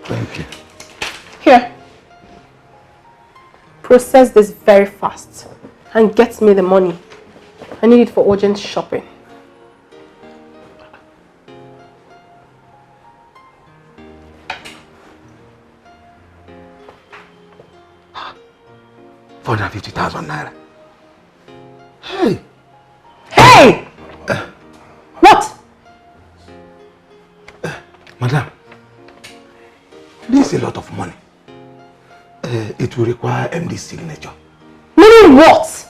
Thank you. Here. Process this very fast and get me the money. I need it for urgent shopping. ₦450,000 Hey! Hey! What? Madam, this is a lot of money. It will require MD's signature. Meaning what?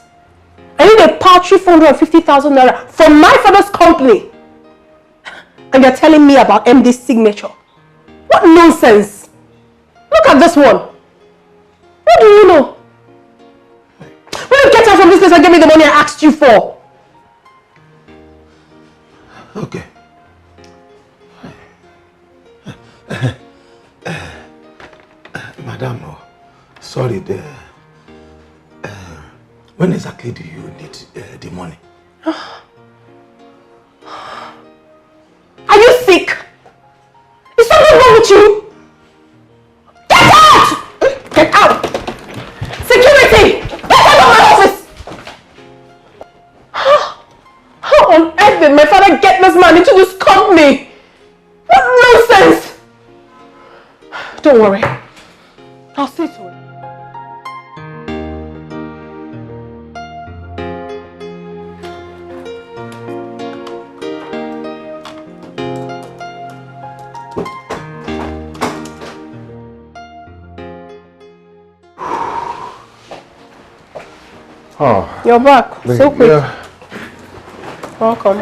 I need a paltry 450,000 naira from my father's company. And you're telling me about MD's signature. What nonsense! Look at this one. What do you know? Will you get out from this place and give me the money I asked you for? Okay. Madam, sorry, when exactly do you need the money? Are you sick? Is something wrong with you? Get out! Get out! Security! Get out of my office! How on earth did my father get this man into this company? What nonsense! Don't worry. I'll see to it. Oh, you're back. So quick. Yeah. Welcome.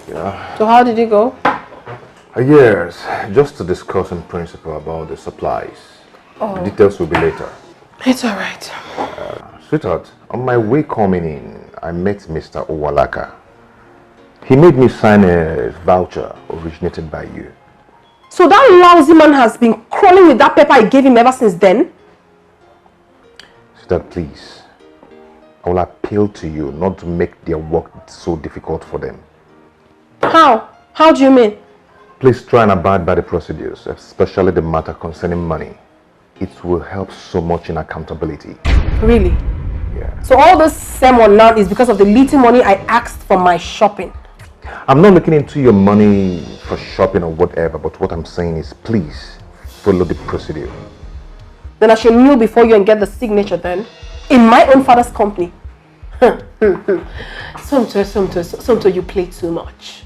Yeah. So how did it go? Yes, just to discuss in principle about the supplies. Oh. The details will be later. It's alright. Sweetheart, on my way coming in, I met Mr. Owalaka. He made me sign a voucher originated by you. So that lousy man has been crawling with that paper I gave him ever since then? Sweetheart, please. I will appeal to you not to make their work so difficult for them. How? How do you mean? Please try and abide by the procedures, especially the matter concerning money. It will help so much in accountability. Really? Yeah. So all this sermon now is because of the little money I asked for my shopping? I'm not looking into your money for shopping or whatever, but what I'm saying is please follow the procedure. Then I should kneel before you and get the signature then? In my own father's company? Somto, you play too much.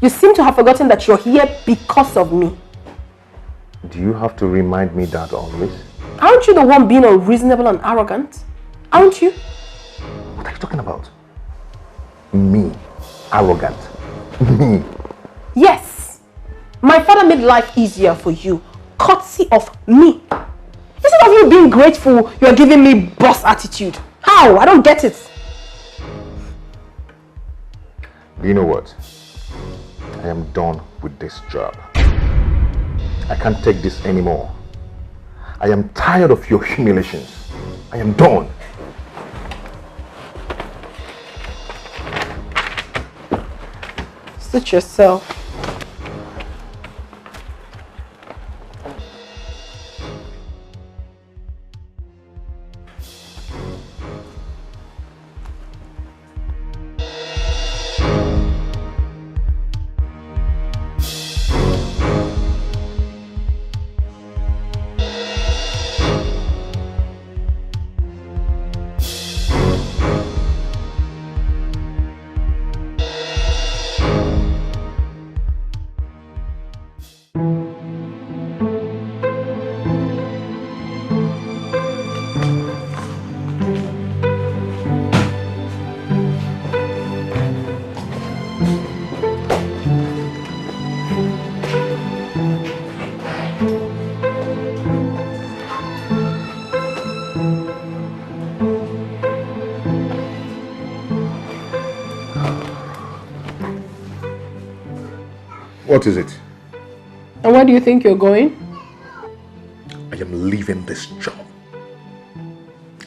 You seem to have forgotten that you're here because of me. Do you have to remind me that always? Aren't you the one being unreasonable and arrogant? Aren't you? What are you talking about? Me? Arrogant? Me? Yes. My father made life easier for you, courtesy of me. Instead of you being grateful, you're giving me boss attitude. How? I don't get it. Do you know what? I am done with this job. I can't take this anymore. I am tired of your humiliations. I am done. Suit yourself. What is it? And where do you think you're going? I am leaving this job.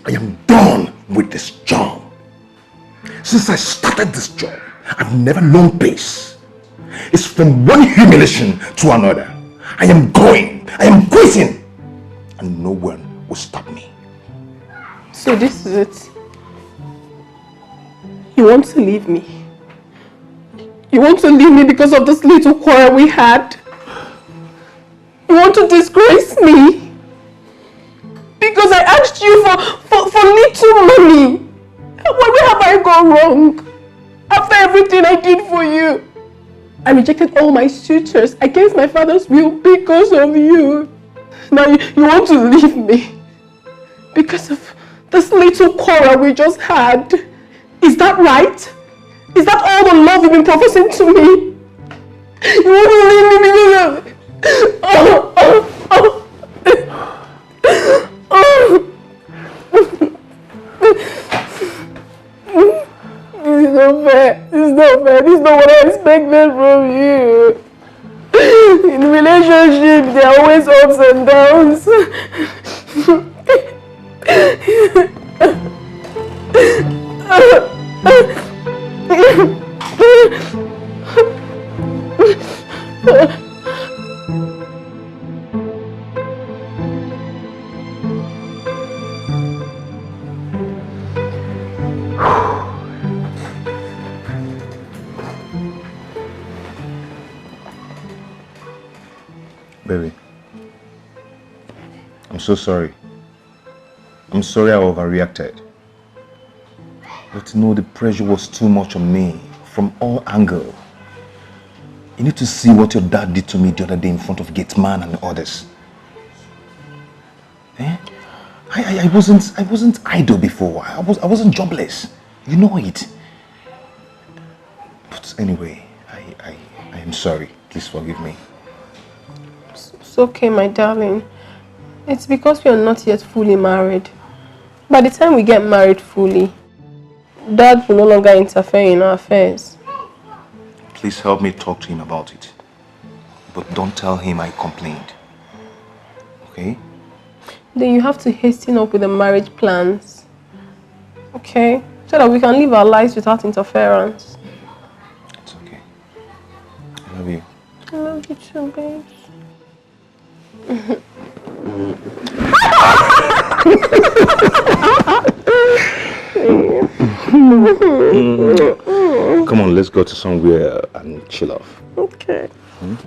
I am done with this job. Since I started this job, I've never known peace. It's from one humiliation to another. I am going. I am quitting. And no one will stop me. So this is it. You want to leave me? You want to leave me because of this little quarrel we had? You want to disgrace me? Because I asked you for little money. Where have I gone wrong? After everything I did for you. I rejected all my suitors against my father's will because of you. Now you want to leave me because of this little quarrel we just had. Is that right? Is that all the love you've been professing to me? You want to leave me because of... This is not fair. This is not fair. This is not what I expected from you. In relationships, there are always ups and downs. Baby, I'm so sorry. I'm sorry I overreacted. But no, the pressure was too much on me from all angles. You need to see what your dad did to me the other day in front of gate man and others. Eh? I wasn't idle before. I wasn't jobless. You know it. But anyway, I am sorry. Please forgive me. It's okay, my darling. It's because we are not yet fully married. By the time we get married fully, Dad will no longer interfere in our affairs. Please help me talk to him about it. But don't tell him I complained. Okay? Then you have to hasten up with the marriage plans. Okay? So that we can live our lives without interference. It's okay. I love you. I love you too, babes. Come on, let's go to somewhere and chill off. Okay.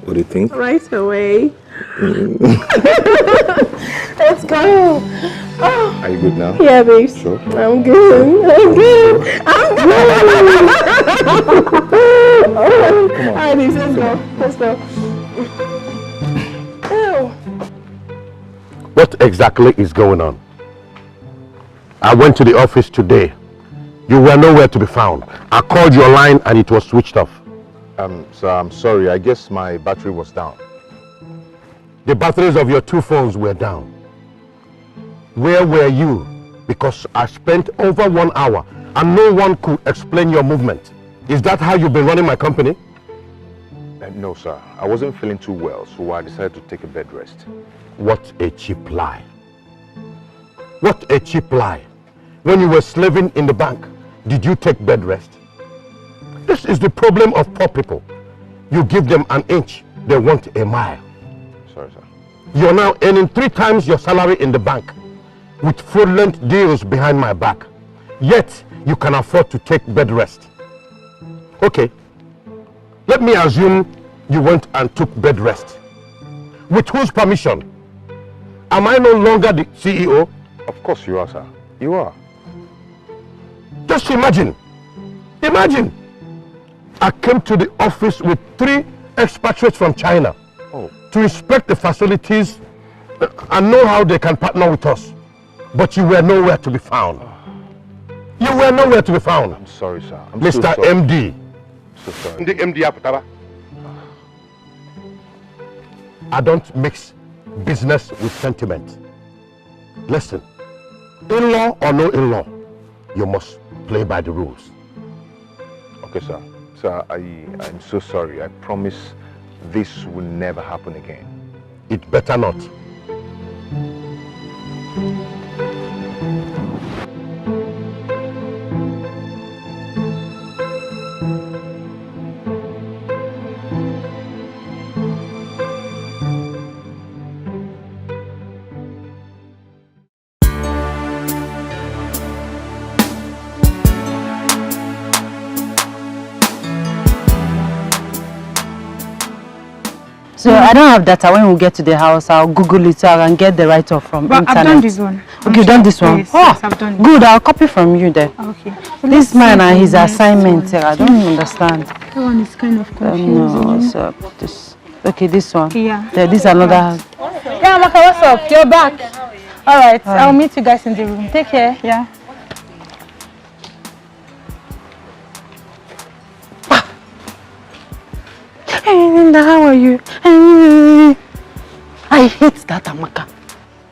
What do you think? Right away. Let's go. Oh. Are you good now? Yeah, babes. Sure. I'm good. I'm good. I'm good. Come on. Alright, babes, let's go. Let's go. Ew. What exactly is going on? I went to the office today. You were nowhere to be found. I called your line and it was switched off. Sir, I'm sorry. I guess my battery was down. The batteries of your two phones were down. Where were you? Because I spent over 1 hour and no one could explain your movement. Is that how you've been running my company? No, sir. I wasn't feeling too well, so I decided to take a bed rest. What a cheap lie. What a cheap lie. When you were slaving in the bank, did you take bed rest? This is the problem of poor people. You give them an inch, they want a mile. Sorry, sir. You're now earning 3 times your salary in the bank with fraudulent deals behind my back. Yet, you can afford to take bed rest. Okay, let me assume you went and took bed rest. With whose permission? Am I no longer the CEO? Of course you are, sir. You are. Just imagine. Imagine. I came to the office with 3 expatriates from China to inspect the facilities and know how they can partner with us. But you were nowhere to be found. You were nowhere to be found. I'm sorry, sir. I'm Mr. so sorry. MD. So sorry. The MD Aputaba. I don't mix business with sentiment. Listen, in-law or no in-law, you must play by the rules. Okay, sir. Sir, I'm so sorry. I promise this will never happen again. It better not. So I don't have data. When we get to the house, I'll Google it so I can get the write-off from But internet. I've done this one. Okay, you've done this one? Yes, Oh, yes, I've done it. good. I'll copy from you then. Okay. This man and his assignment, I don't understand. That one is kind of confusing. No, so this. Okay, this one. Yeah. This another. Yeah, Maka, what's up? You're back. All right. I'll meet you guys in the room. Take care. Yeah. Hey, Linda, how are you? I hate that Amaka.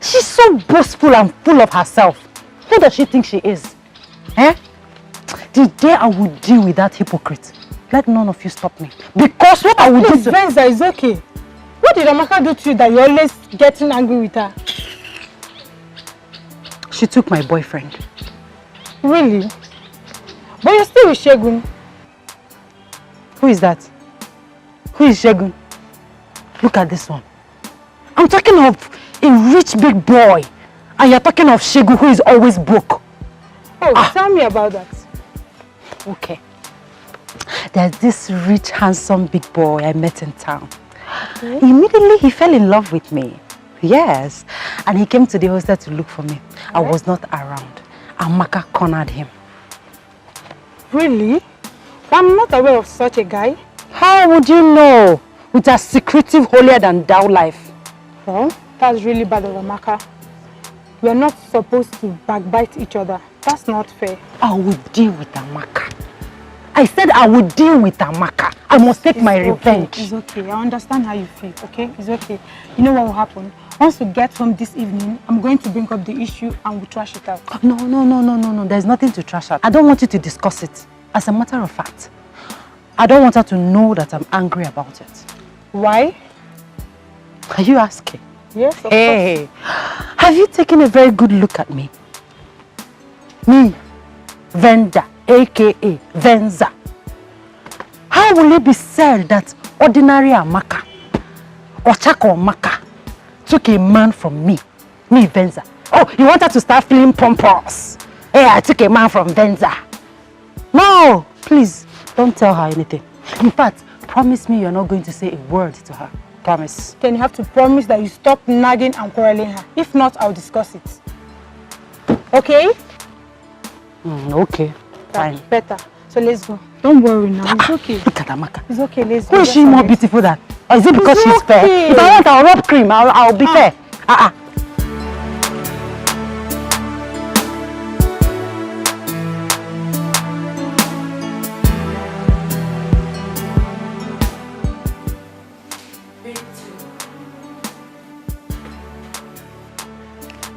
She's so boastful and full of herself. Who does she think she is? Eh? The day I will deal with that hypocrite, let none of you stop me. Because what I will do to... Venza, it's okay. What did Amaka do to you that you're always getting angry with her? She took my boyfriend. Really? But you're still with Shegun. Who is that? Who is Shegun? Look at this one. I'm talking of a rich big boy. And you're talking of Shegun who is always broke. Oh, tell me about that. Okay. There's this rich, handsome big boy I met in town. Okay. Immediately he fell in love with me. Yes. And he came to the hostel to look for me. I was not around. Amaka cornered him. Really? I'm not aware of such a guy. How would you know? With a secretive, holier than thou life. Well, that's really bad of Amaka. We are not supposed to backbite each other. That's not fair. I will deal with Amaka. I said I will deal with Amaka. I must take my revenge. It's okay. I understand how you feel, okay? It's okay. You know what will happen? Once we get home this evening, I'm going to bring up the issue and we'll trash it out. No. There's nothing to trash out. I don't want you to discuss it. As a matter of fact, I don't want her to know that I'm angry about it. Why? Are you asking? Yes, of course. Have you taken a very good look at me? Me, Venda, aka Venza. How will it be said that ordinary Amaka or Chako Amaka took a man from me, Venza? Oh, you wanted to start feeling pompous? Hey, I took a man from Venza. No, please, don't tell her anything. In fact, promise me you're not going to say a word to her. Promise. Then you have to promise that you stop nagging and quarreling her. If not, I'll discuss it. Okay? Okay, fine. Better. So let's go. Don't worry now. It's okay. Look at Amaka. It's okay. Let's Who go. is she more beautiful than? Or is it because she's fair? If I want, I'll rub cream. I'll be fair.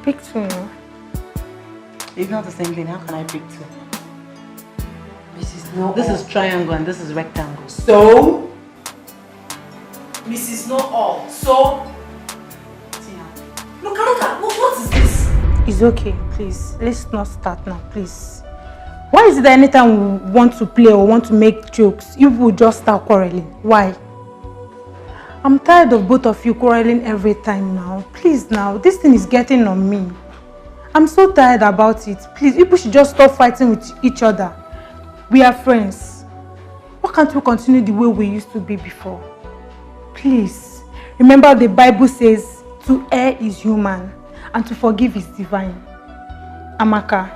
Pick two. It's not the same thing. How can I pick two? This is triangle and this is rectangle. So? Mrs. Not all. So? Look at, what is this? It's okay, please. Let's not start now, please. Why is it that anytime we want to play or want to make jokes, you will just start quarreling? Why? I'm tired of both of you quarreling every time now. Please now, this thing is getting on me. I'm so tired about it. Please, people should just stop fighting with each other. We are friends. Why can't we continue the way we used to be before? Please, remember the Bible says, to err is human and to forgive is divine. Amaka,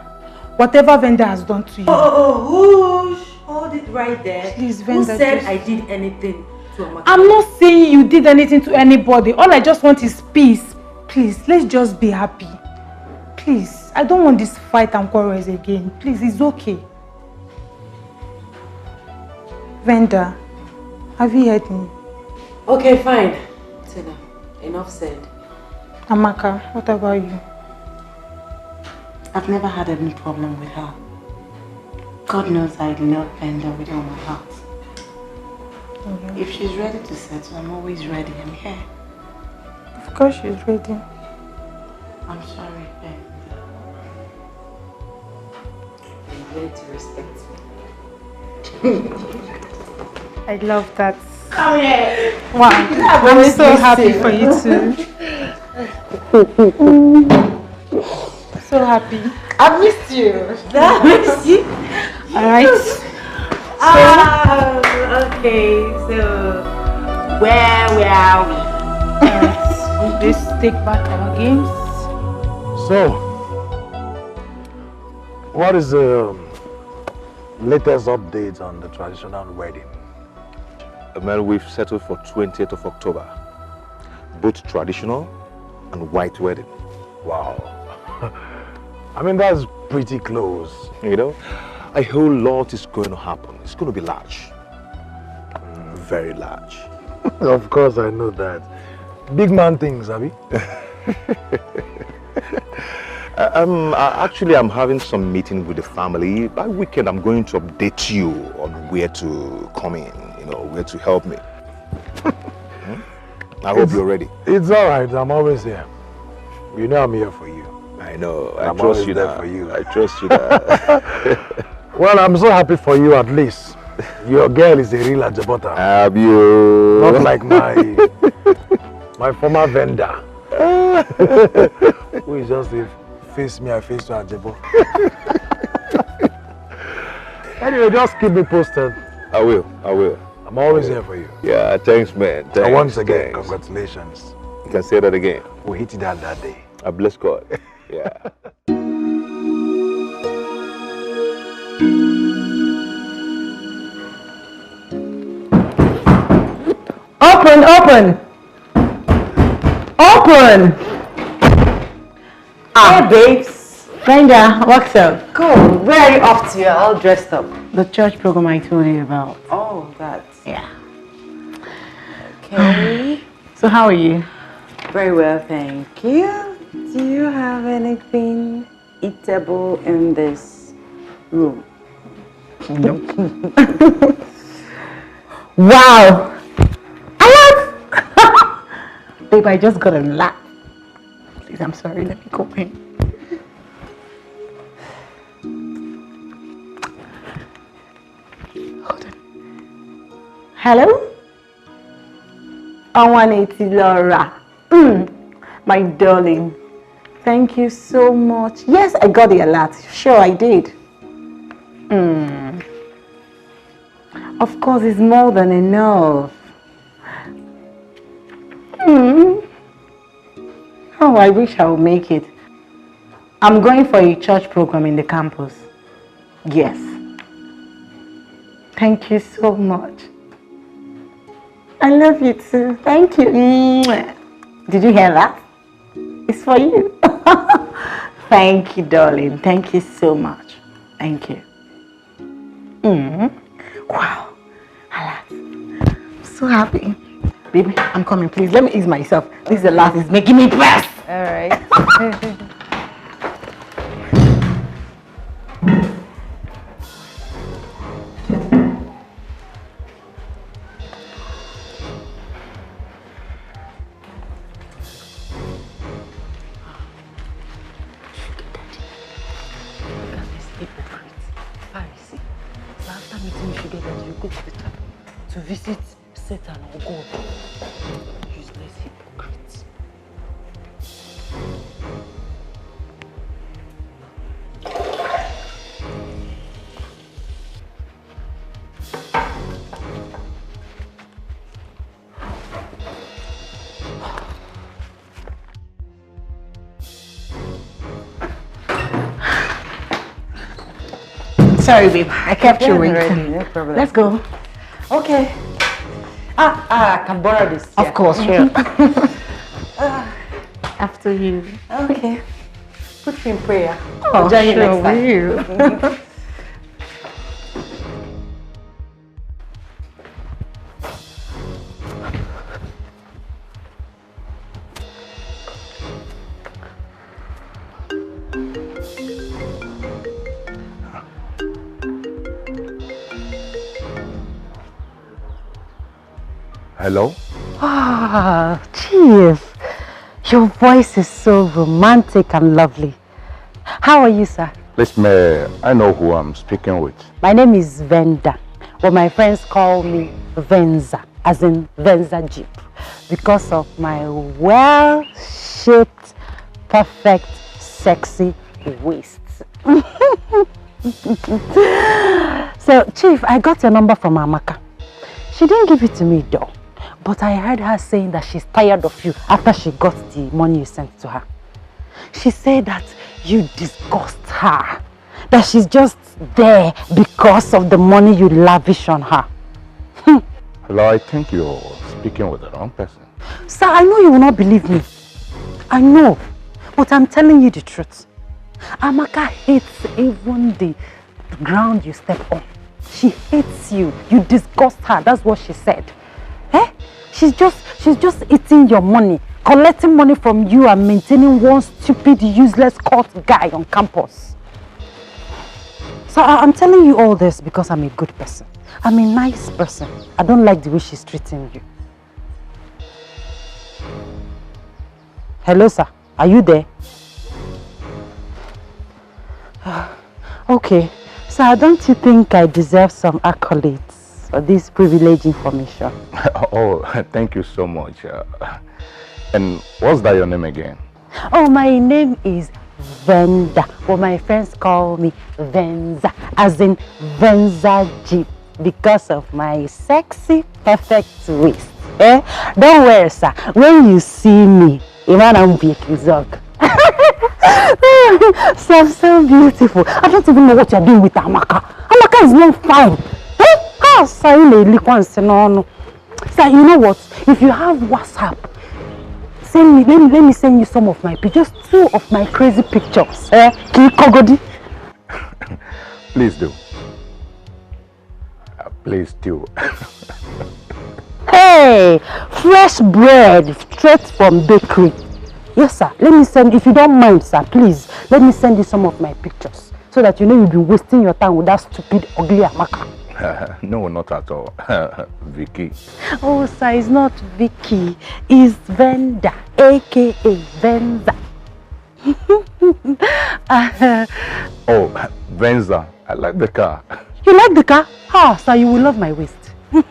whatever Venda has done to you. Whoosh! Hold it right there. Please, Who Venda, said just... I did anything to Amaka? I'm not saying you did anything to anybody. All I just want is peace. Please, let's just be happy. Please, I don't want this fight and quarrels again. Please, it's okay. Venda, have you heard me? Okay, fine. Tina, enough said. Amaka, what about you? I've never had any problem with her. God knows I love Venda with all my heart. If she's ready to settle, I'm always ready. I'm here. Of course she's ready. I'm sorry, babe. I'm ready to respect me. I love that. Come here. Wow, I'm so happy for you too. So happy. I missed you. I missed you. Alright. Okay, so where are we? Let's take back our games. So, what is the latest update on the traditional wedding? Well, we've settled for 20th of October. Both traditional and white wedding. Wow. I mean, that's pretty close. You know, a whole lot is going to happen. It's going to be large. Very large. Of course, I know that. Big man things, Abby. Actually, I'm having some meeting with the family. By weekend, I'm going to update you on where to come in, you know, where to help me. I hope you're ready. It's all right. I'm always here. You know I'm here for you. I know. I'm I trust you there that. for you. I trust you that. Well, I'm so happy for you at least. Your girl is a real Ajabota. Have you? Not like my former vendor. Who is just a face me, I face to Ajabo. Anyway, just keep me posted. I will. I will. I'm always here for you. Yeah, thanks, man. Thanks. And once again, thanks. congratulations. You can say that again. We hit that day. I bless God. Yeah. Open, open. Open. Hey, babes. Brenda, what's up? Cool. Where are you off to? You're all dressed up. The church program I told you about. Oh, that. Yeah. Okay. So how are you? Very well, thank you. Do you have anything eatable in this room? Nope. Wow. Babe, I just got a lot. Please, I'm sorry. Let me go in. Hold on. Hello? 180 Laura. My darling. Thank you so much. Yes, I got the alert. Sure, I did. Of course, it's more than enough. Oh, I wish I would make it. I'm going for a church program in the campus. Yes. Thank you so much. I love you too. Thank you. Did you hear that? It's for you. Thank you, darling. Thank you so much. Thank you. Wow. I'm so happy. Baby, I'm coming, please. Let me ease myself. This is the last. It's making me press. All right. To visit Satan or God. Useless hypocrites. Sorry, babe. I kept you waiting. No problem. Let's go. Okay. I can borrow this. Of course, sure. After you. Okay. Put me in prayer. Oh, join you sure, next time. will. Hello? Ah, Chief. Your voice is so romantic and lovely. How are you, sir? Listen, I know who I'm speaking with. My name is Venda, but my friends call me Venza, as in Venza Jeep, because of my well-shaped, perfect, sexy waist. So, Chief, I got your number from Amaka. She didn't give it to me though, but I heard her saying that she's tired of you after she got the money you sent to her. She said that you disgust her, that she's just there because of the money you lavish on her. Hello, I think you're speaking with the wrong person. Sir, I know you will not believe me. I know, but I'm telling you the truth. Amaka hates even the ground you step on. She hates you. You disgust her. That's what she said. Eh? She's just eating your money, collecting money from you and maintaining one stupid, useless cult guy on campus. So I'm telling you all this because I'm a good person. I'm a nice person. I don't like the way she's treating you. Hello, sir. Are you there? Okay. Sir, don't you think I deserve some accolades for this privileged information? Oh, thank you so much. And what's that your name again? Oh, my name is Venda, but my friends call me Venza, as in Venza Jeep, because of my sexy, perfect waist. Eh? Don't worry, sir. When you see me, I'm so beautiful. I don't even know what you're doing with Amaka. Amaka is not fine. Eh? How sir, you know what? If you have WhatsApp, let me send you some of my pictures, just 2 of my crazy pictures. Eh? Please do. Please do. Hey, fresh bread straight from bakery. Yes, sir. Let me send, if you don't mind, sir, please, let me send you some of my pictures so that you know you'll be wasting your time with that stupid, ugly Amaka. No, not at all. Vicky. Oh, sir, it's not Vicky. It's Venda, aka Venza. Oh, Venza, I like the car. You like the car? Ah, sir, you will love my waist. You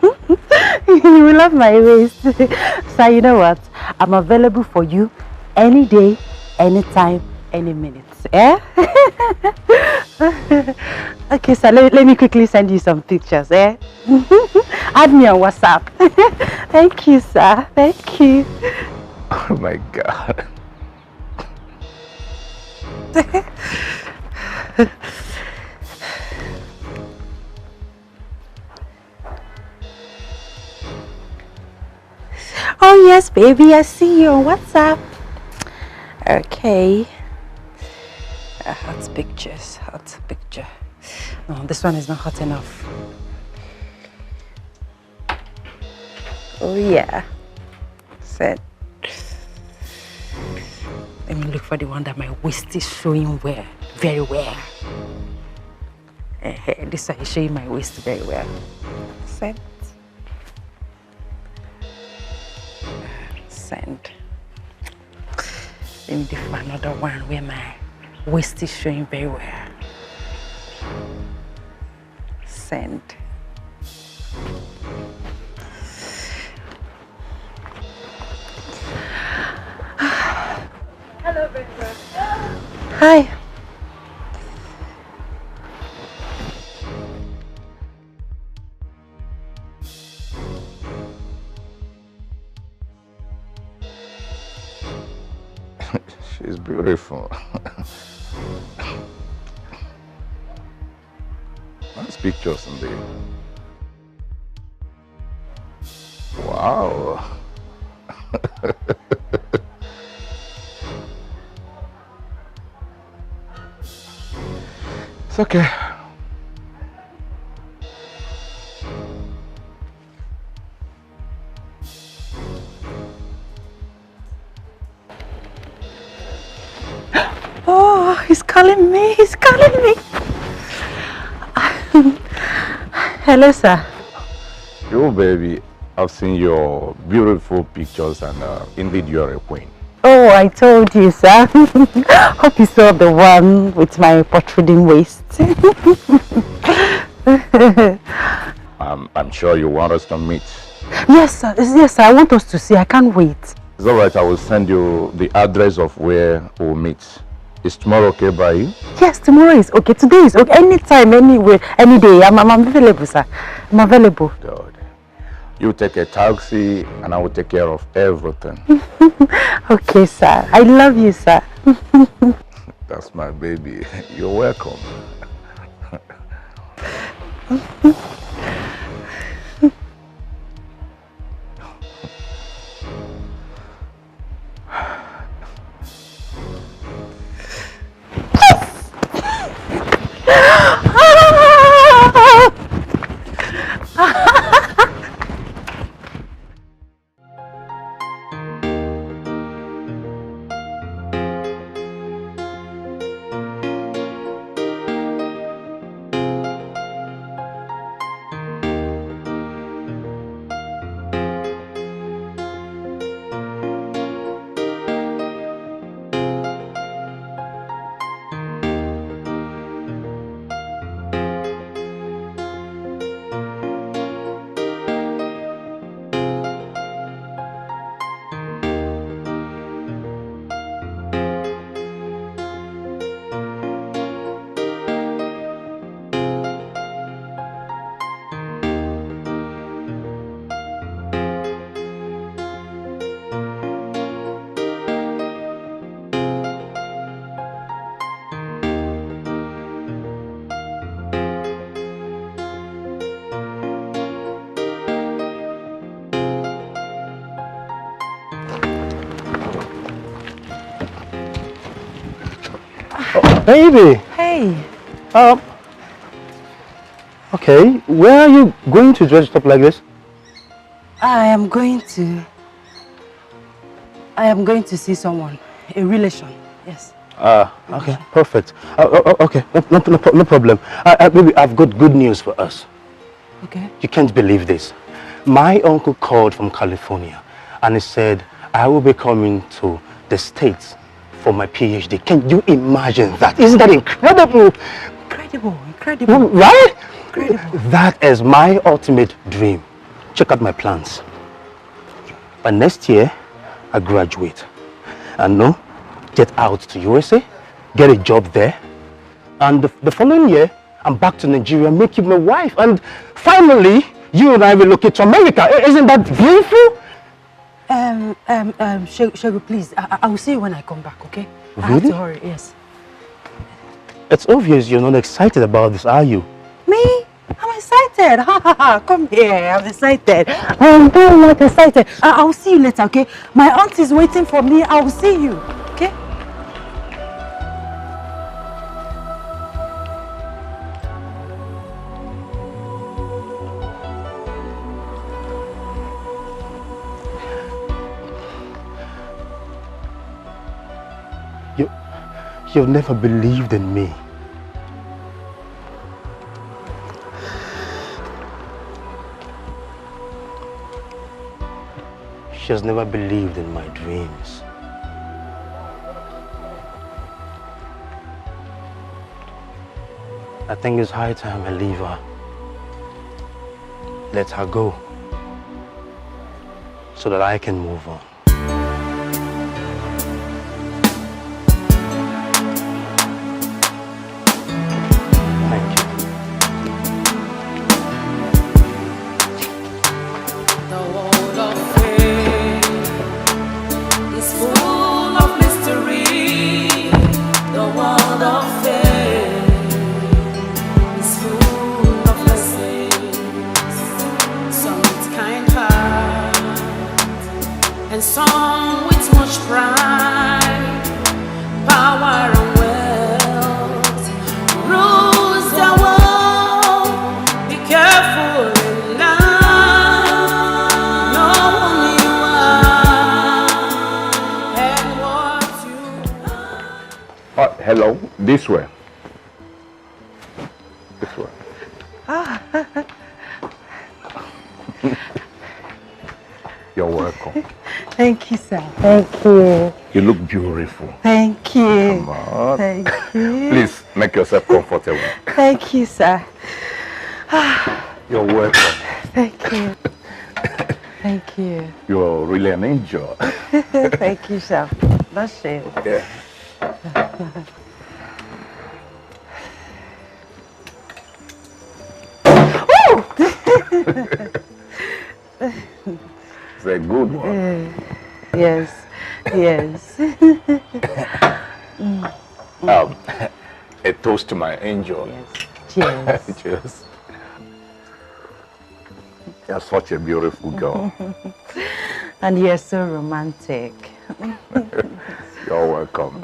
will love my waist. Sir, you know what? I'm available for you any day, anytime, any minute. Eh? Okay, sir, let me quickly send you some pictures. Eh? Add me on WhatsApp. Thank you, sir. Thank you. Oh my God. Oh yes, baby, I see you on WhatsApp. Okay. Hot pictures, hot picture. No, this one is not hot enough. Oh yeah. Set. Let me look for the one that my waist is showing well, very well. This one is showing my waist very well. Set. Send. Let me do for another one where my waist is showing very well. Send. Hello, Brenda. Hi. She's beautiful. Nice pictures indeed. Wow. It's okay. Oh, he's calling me. He's calling me. Hello, sir. Yo, baby. I've seen your beautiful pictures and indeed you're a queen. Oh, I told you, sir. Hope you saw the one with my protruding waist. I'm sure you want us to meet. Yes, sir. Yes, sir. I want us to see. I can't wait. It's all right. I will send you the address of where we'll meet. Is tomorrow okay by you? Yes, tomorrow is okay. Today is okay. Anytime, anywhere, any day. I'm available, sir. I'm available. Good. You take a taxi and I will take care of everything. Okay, sir. I love you, sir. That's my baby. You're welcome. Baby. Hey. Okay, where are you going to dress up like this? I am going to see someone, a relation. Yes. Okay, perfect. Okay, no problem. Baby, I've got good news for us. Okay. You can't believe this. My uncle called from California and he said I will be coming to the States for my PhD. Can you imagine that? Isn't that incredible? Incredible. Right? Incredible. That is my ultimate dream. Check out my plans. By next year, I graduate. And no, get out to USA, get a job there. And the following year, I'm back to Nigeria, make you my wife. And finally, you and I relocate to America. Isn't that beautiful? Shego, please, I will see you when I come back, okay? Really? I have to hurry, yes. It's obvious you're not excited about this, are you? Me? I'm excited. Come here, I'm excited. I'm very much excited. I will see you later, okay? My aunt is waiting for me. I will see you, okay? You've never believed in me. She has never believed in my dreams. I think it's high time I leave her. Let her go. So that I can move on. And some with much pride, power and wealth rules the world. Be careful in love, know who you are and what you are. Hello, this way. This way. You're welcome. Thank you, sir. Thank you. You look beautiful. Thank you. Come on. Thank you. Please make yourself comfortable. Thank you, sir. You're welcome. Thank you. Thank you. You're really an angel. Thank you, sir. That's it. Yeah. It's a good one. Yes. Yes. A toast to my angel. Cheers. Cheers. You're such a beautiful girl. And you're so romantic. You're welcome.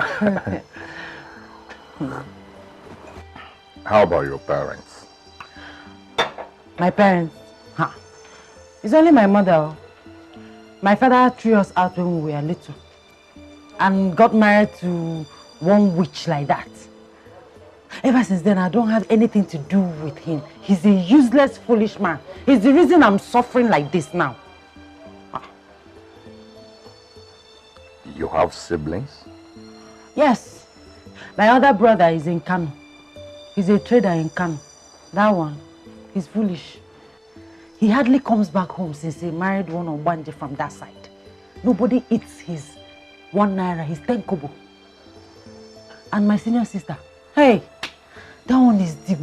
How about your parents? My parents? Huh. It's only my mother. My father threw us out when we were little and got married to one witch like that. Ever since then, I don't have anything to do with him. He's a useless, foolish man. He's the reason I'm suffering like this now. You have siblings? Yes. My other brother is in Kano. He's a trader in Kano. That one, he's foolish. He hardly comes back home since he married one of Banje from that side. Nobody eats his 1 naira, his 10 kobo. And my senior sister, hey, that one is the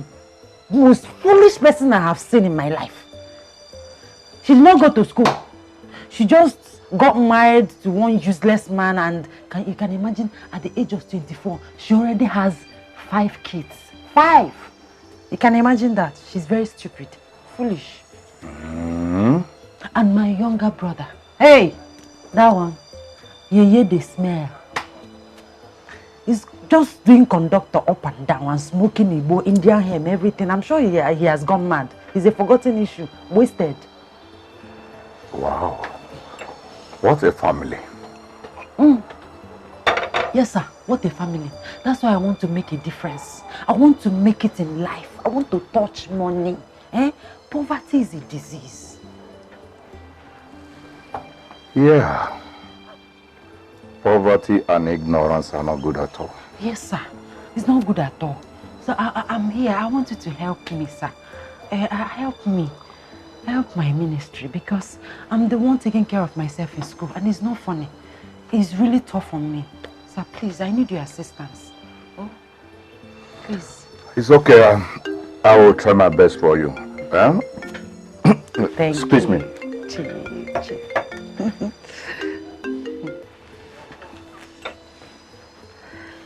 most foolish person I have seen in my life. She did not go to school. She just got married to one useless man, and you can imagine at the age of 24, she already has 5 kids. 5! You can imagine that. She's very stupid, foolish. And my younger brother, hey, that one, they smell. He's just doing conductor up and down and smoking Igbo, Indian hemp, everything. I'm sure he has gone mad. He's a forgotten issue, wasted. Wow. What a family. Yes, sir. What a family. That's why I want to make a difference. I want to make it in life. I want to touch money. Poverty is a disease. Yeah. Poverty and ignorance are not good at all. Yes, sir. It's not good at all. So I'm here. I want you to help me, sir. Help me. Help my ministry, because I'm the one taking care of myself in school, and it's not funny. It's really tough on me. Sir, please, I need your assistance. Oh, please. It's okay. I will try my best for you. Thank Excuse you. me.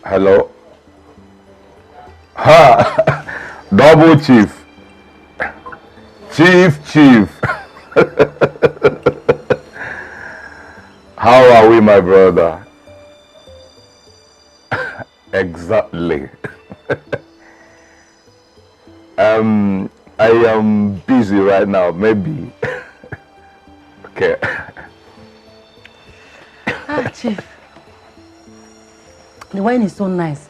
Hello. Ha! Double chief. Chief. How are we, my brother? Exactly. I am busy right now, maybe. Okay. Chief. The wine is so nice.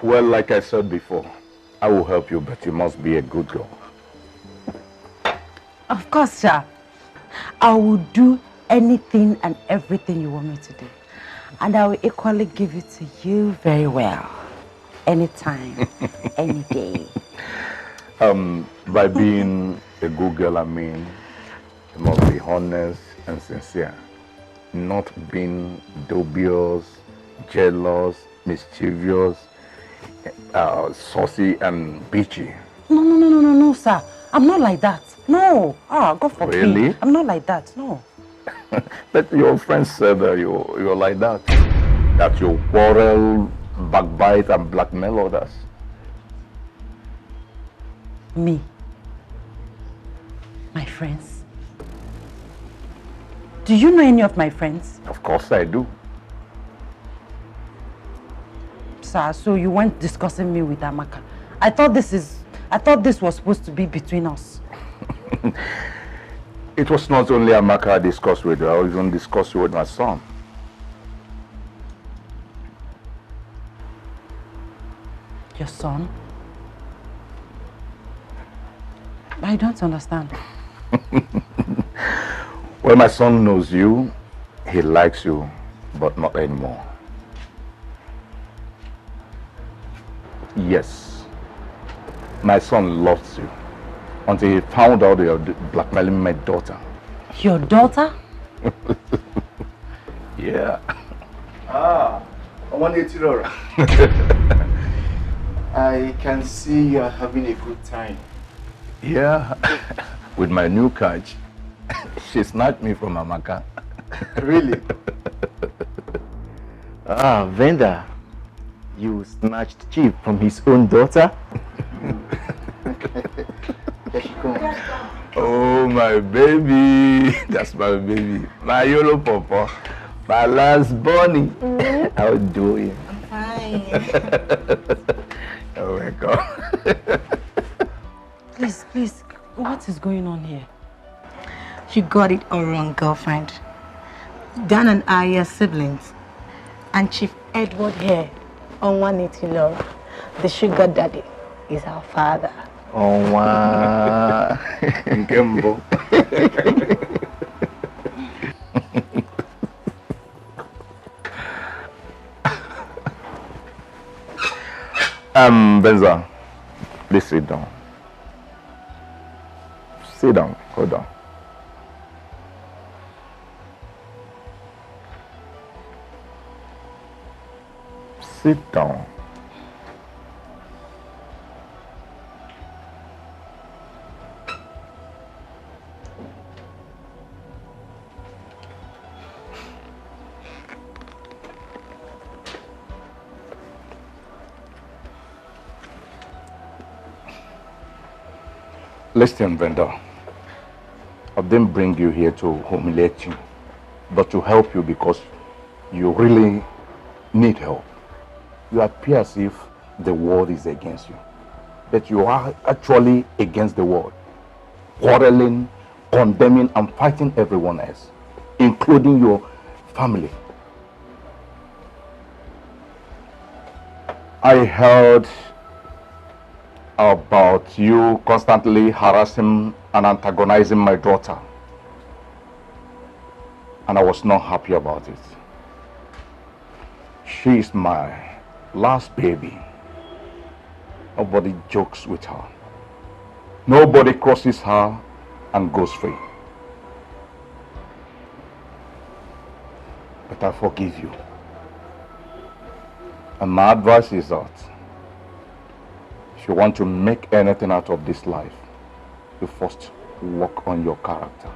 Well, like I said before, I will help you, but you must be a good girl. Of course, sir. I will do anything and everything you want me to do. And I will equally give it to you very well. Anytime, any day. By being a good girl, I mean, you must be honest and sincere. Not being dubious, jealous, mischievous, saucy and bitchy. No, sir. I'm not like that. No. God forbid. Really? I'm not like that. No. But your friends said that you're like that. That you quarrel, backbite and blackmail others. Me? My friends? Do you know any of my friends? Of course I do. Sir, so you weren't discussing me with Amaka. I thought this was supposed to be between us. It was not only Amaka I discussed with her, I even discussed with my son. Your son? I don't understand. Well, my son knows you. He likes you, but not anymore. Yes. My son loves you until he found out you're blackmailing my daughter. Your daughter? Yeah. Ah, I want you to I can see you are having a good time. Yeah. With my new catch, she snatched me from Amaka. Really? Ah, Venda, you snatched Chief from his own daughter? Here she comes. Oh, my baby. That's my baby. My yellow papa. My last bunny. How do you? Fine. You're welcome. Please, what is going on here? You got it all wrong, girlfriend. Dan and I are siblings. And Chief Edward here, on 180 Laura, the sugar daddy, is our father. Oh, wow. Nkembo. Benza, please sit down. Sit down, hold on. Sit down. Listen, Venda, I didn't bring you here to humiliate you, but to help you because you really need help. You appear as if the world is against you, but you are actually against the world, quarreling, condemning, and fighting everyone else, including your family. I heard about you constantly harassing and antagonizing my daughter, and I was not happy about it. She is my last baby. Nobody jokes with her. Nobody crosses her and goes free. But I forgive you. And my advice is that if you want to make anything out of this life, you first work on your character.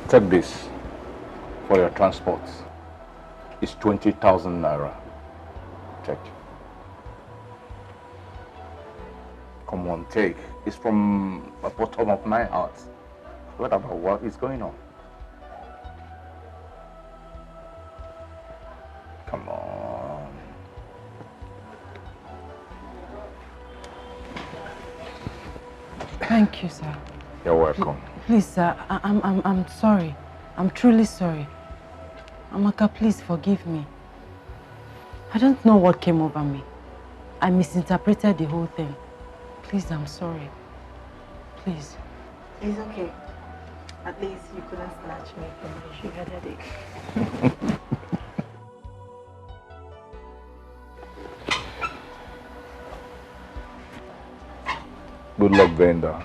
Take this for your transport. It's 20,000 naira. Take. Come on, take. It's from the bottom of my heart. What about what is going on? Come on. Thank you, sir. You're welcome. Please, sir, I'm sorry. I'm truly sorry. Amaka, please forgive me. I don't know what came over me. I misinterpreted the whole thing. Please, I'm sorry. Please. It's okay. At least you couldn't snatch me from my sugar daddy. Good luck, Brenda.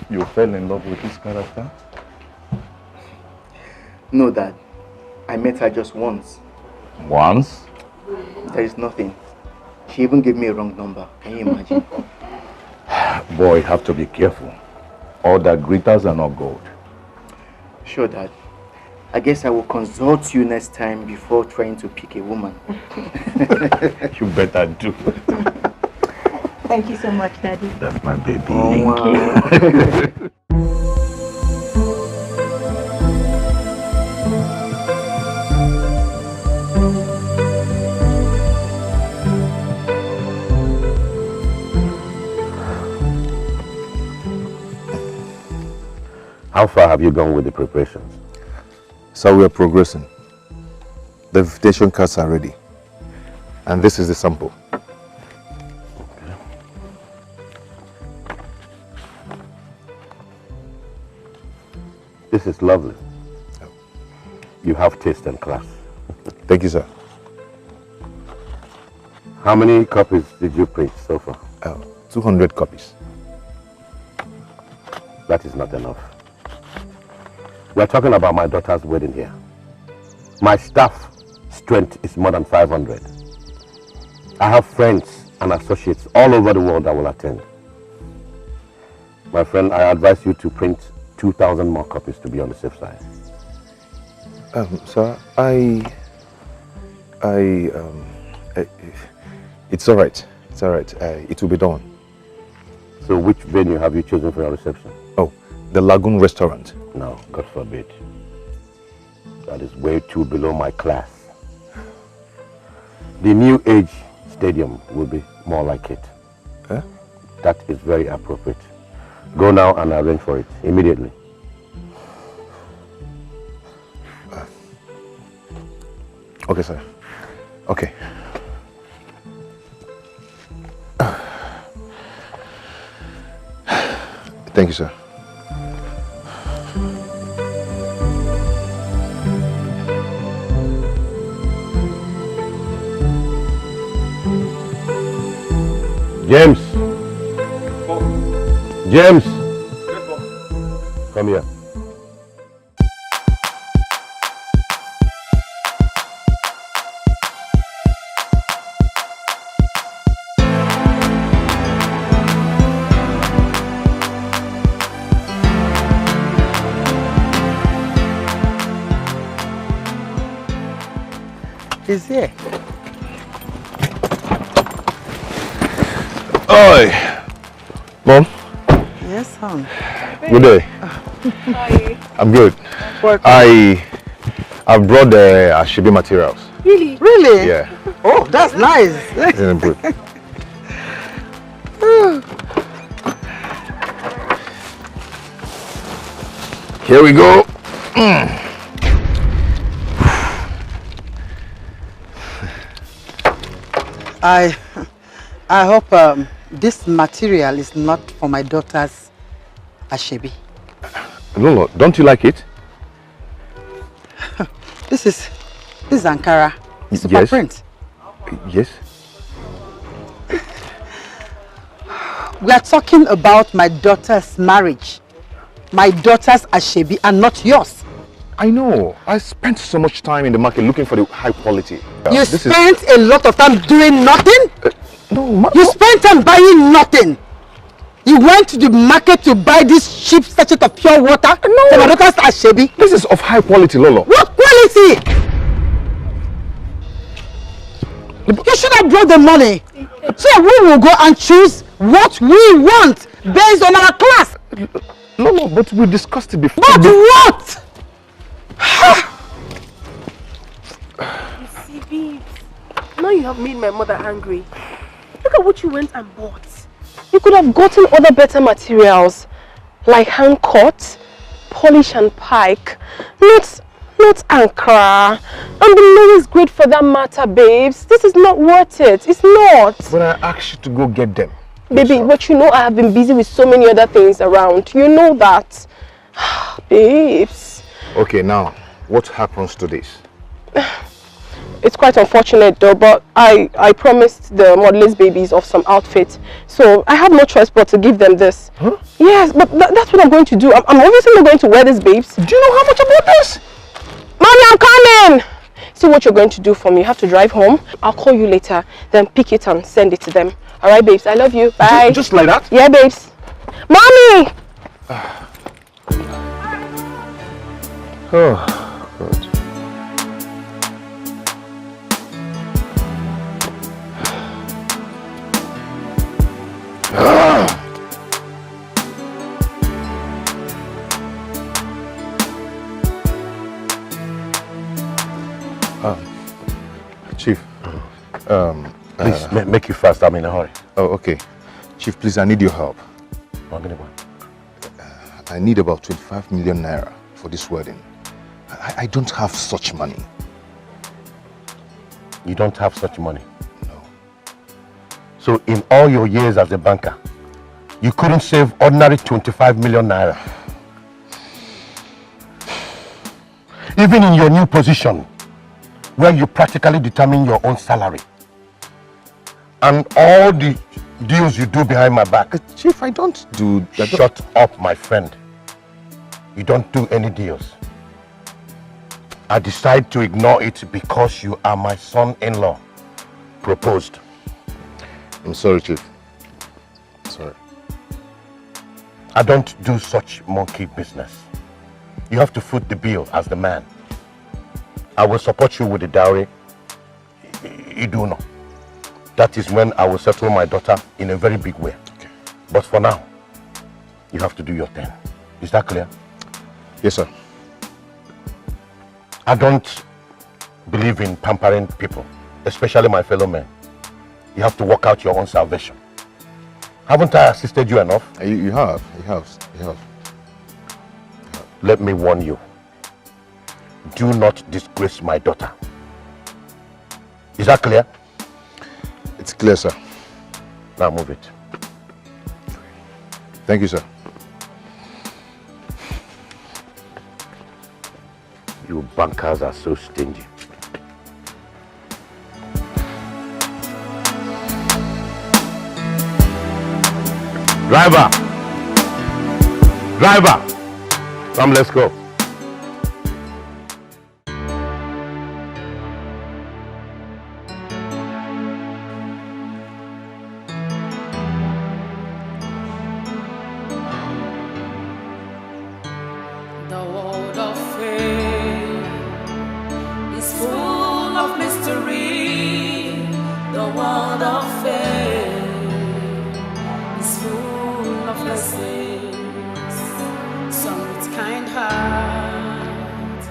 You fell in love with this character? No, Dad. I met her just once. Once? There is nothing. She even gave me a wrong number. Can you imagine? Boy, you have to be careful. All that glitters are not gold. Sure, Dad. I guess I will consult you next time before trying to pick a woman. You better do. Thank you so much, Daddy. That's my baby. Oh, Thank wow. you. How far have you gone with the preparations? So we are progressing. The invitation cards are ready. And this is the sample. This is lovely. You have taste and class. Thank you, sir. How many copies did you print so far? 200 copies. That is not enough. We are talking about my daughter's wedding here. My staff strength is more than 500. I have friends and associates all over the world that will attend. My friend, I advise you to print 2,000 more copies to be on the safe side. Sir, it's all right. It's all right. It will be done. So which venue have you chosen for your reception? Oh, the Lagoon Restaurant. No, God forbid. That is way too below my class. The New Age Stadium will be more like it. Huh? That is very appropriate. Go now and arrange for it immediately. Okay, sir. Okay. Thank you, sir. James! James! Come here. He's here. Oi! Mom? Yes, son. Good day. How are you? I'm good. I've brought the Ashibi materials. Really? Really? Yeah. Oh, that's nice. Isn't it good? Here we go. I hope this material is not for my daughter's Ashebi. Lolo, don't you like it? This is Ankara. Super Yes. print. Yes. We are talking about my daughter's marriage. My daughter's Ashebi and not yours. I know. I spent so much time in the market looking for the high quality. You spent a lot of time doing nothing? No, you spent time buying nothing. You went to the market to buy this cheap sachet of pure water for my daughter's Ashebi. This is of high quality, Lolo. What quality? You should have brought the money. So we will go and choose what we want based on our class. Lolo, but we discussed it before. But what? You see, babes, now you have made my mother angry. Look at what you went and bought. You could have gotten other better materials, like hand cut, polish and pike. Not Ankara. And the lowest grade for that matter, babes. This is not worth it. It's not. But I asked you to go get them. Baby, but you know I have been busy with so many other things around. You know that. Babes. Okay, now, what happens to this? It's quite unfortunate though, but I promised the modelers babies of some outfits. So I have no choice but to give them this. Huh? Yes, but that's what I'm going to do. I'm obviously not going to wear this, babes. Do you know how much I bought this? Mommy, I'm coming! See what you're going to do for me. You have to drive home. I'll call you later, then pick it and send it to them. Alright, babes, I love you. Bye. Just like that? Yeah, babes. Mommy! Oh, God. Chief, please make it fast. I'm in a hurry. Oh, okay. Chief, please, I need your help. I need about 25 million naira for this wedding. I don't have such money. You don't have such money? No. So in all your years as a banker, you couldn't save ordinary 25 million naira? Even in your new position, where you practically determine your own salary, and all the deals you do behind my back. Chief, I don't do that. Shut up, my friend. You don't do any deals. I decide to ignore it because you are my son-in-law. Proposed. I'm sorry, Chief. Sorry. I don't do such monkey business. You have to foot the bill as the man. I will support you with the dowry. You do know. That is when I will settle my daughter in a very big way. Okay. But for now, you have to do your thing. Is that clear? Yes, sir. I don't believe in pampering people, especially my fellow men. You have to work out your own salvation. Haven't I assisted you enough? You have. Let me warn you. Do not disgrace my daughter. Is that clear? It's clear, sir. Now move it. Thank you, sir. You bankers are so stingy. Driver! Come, let's go. The world of faith is full of mystery. The world of faith is full of blessings. Some with kind heart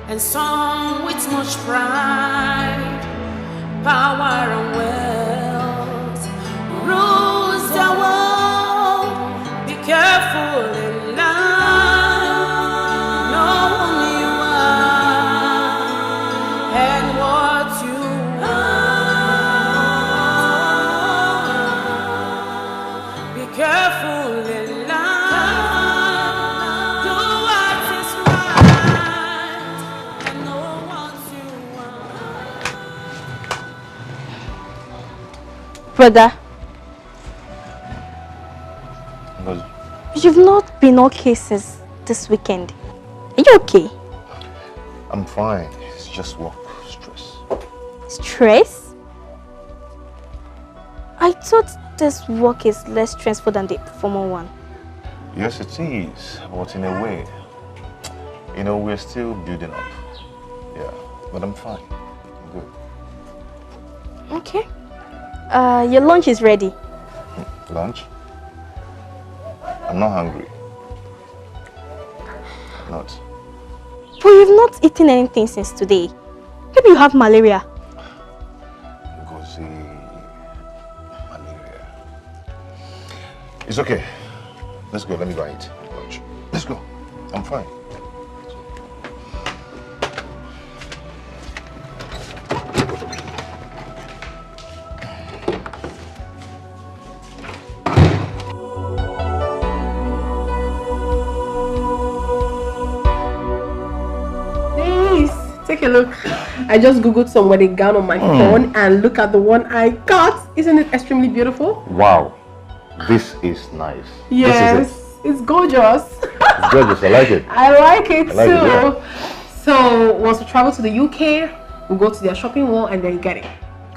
and some with much pride. Power and wealth rules the world. Be careful in life. Know who you are and what you are. Be careful in life. Do what is right and know what you are. Brother, you've not been okay since this weekend. Are you okay? I'm fine. It's just work stress. Stress? I thought this work is less stressful than the former one. Yes, it is. But in a way, we're still building up. Yeah, but I'm fine. I'm good. Okay. Your lunch is ready. Lunch? I'm not hungry. I'm not. But you've not eaten anything since today. Maybe you have malaria. Malaria. It's okay. Let's go. Let me go eat lunch. Let's go. I'm fine. Take a look. I just googled some wedding gown on my phone and look at the one I got. Isn't it extremely beautiful? Wow. This is nice. Yes, it's gorgeous. It's gorgeous. I like it. I like it too. Yeah. So once we travel to the UK, we'll go to their shopping mall and then get it.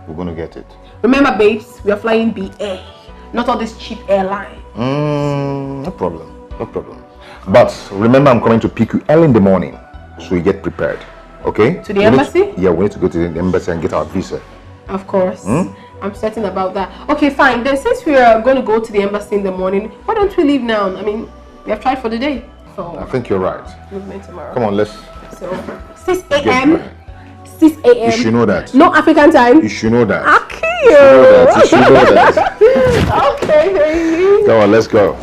We're going to get it. Remember, babes, we are flying BA, not all this cheap airline. No problem. No problem. But remember, I'm coming to pick you early in the morning, so you get prepared. Okay? To the embassy? Yeah, we need to go to the embassy and get our visa. Of course. I'm certain about that. Okay, fine. Then since we are going to go to the embassy in the morning, why don't we leave now? I mean, we have tried for the day. So I think you're right. movement tomorrow. Come on, let's... So 6 a.m. 6 a.m. You should know that. No African time. You should know that. Okay. You should know that. Okay, thank you. Come on, let's go.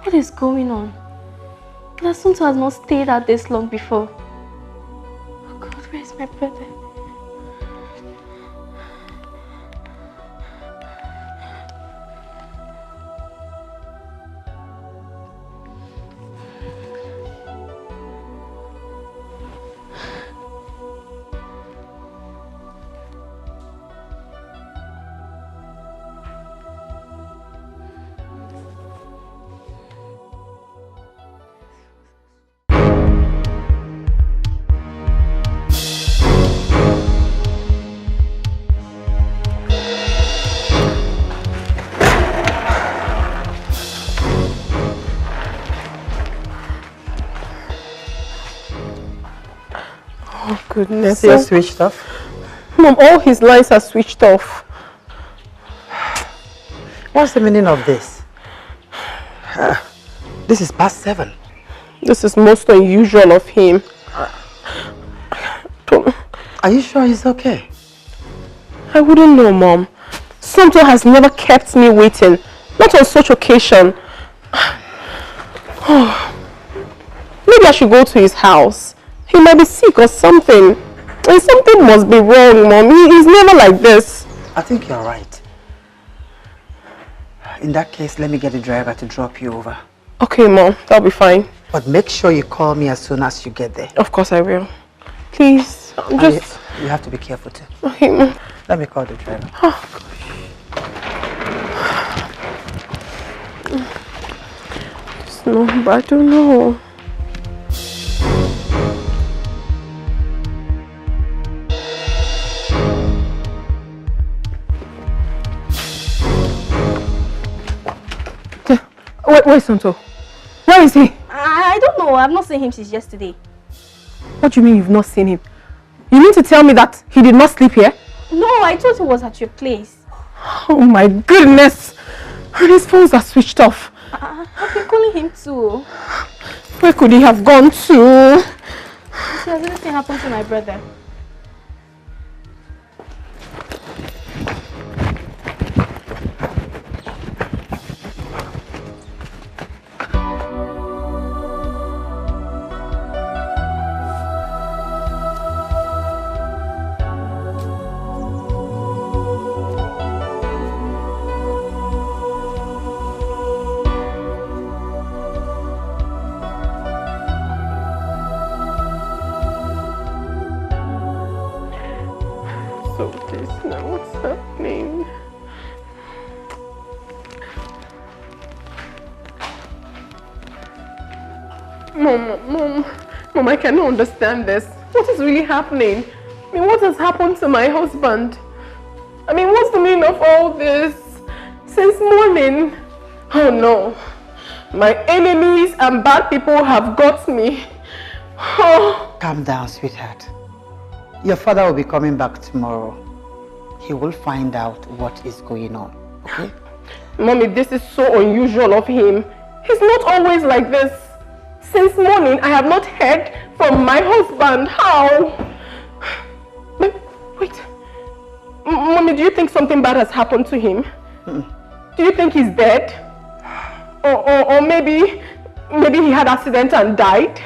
What is going on? Lasunto has not stayed out this long before. Oh God, where is my brother? Goodness. Is he switched off? Mom, all his lines are switched off. What's the meaning of this? This is past 7. This is most unusual of him. Are you sure he's okay? I wouldn't know, Mom. Santo has never kept me waiting. Not on such occasion. Maybe I should go to his house. He might be sick or something. And something must be wrong, Mom. He's never like this. I think you're right. In that case, let me get the driver to drop you over. Okay, Mom. That'll be fine. But make sure you call me as soon as you get there. Of course I will. Please, just... You have to be careful too. Okay, Mom. Let me call the driver. Oh, gosh. No, but I don't know. Where's Santo? Where is he? I don't know. I've not seen him since yesterday. What do you mean you've not seen him? You mean to tell me that he did not sleep here? No, I thought he was at your place. Oh my goodness! And his phones are switched off. I've been calling him too. Where could he have gone to? Has anything happened to my brother? Mom, I cannot understand this. What is really happening? I mean, what has happened to my husband? I mean, what's the meaning of all this? Since morning. Oh no. My enemies and bad people have got me. Oh. Calm down, sweetheart. Your father will be coming back tomorrow. He will find out what is going on, okay? Mommy, this is so unusual of him. He's not always like this. Since morning, I have not heard from my husband. How? Wait. Mommy, do you think something bad has happened to him? Do you think he's dead? Or maybe he had an accident and died?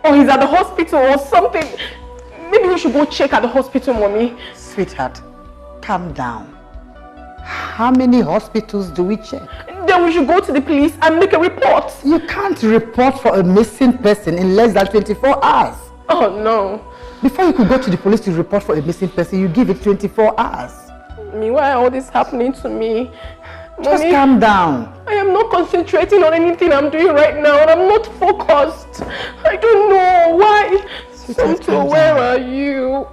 Or he's at the hospital or something? Maybe we should go check at the hospital, Mommy. Sweetheart, calm down. How many hospitals do we check? Then we should go to the police and make a report. You can't report for a missing person in less than 24 hours. Oh no. Before you could go to the police to report for a missing person, you give it 24 hours. Why all this happening to me? Just Mommy, calm down. I am not concentrating on anything I'm doing right now and I'm not focused. I don't know why. Santo, where are you?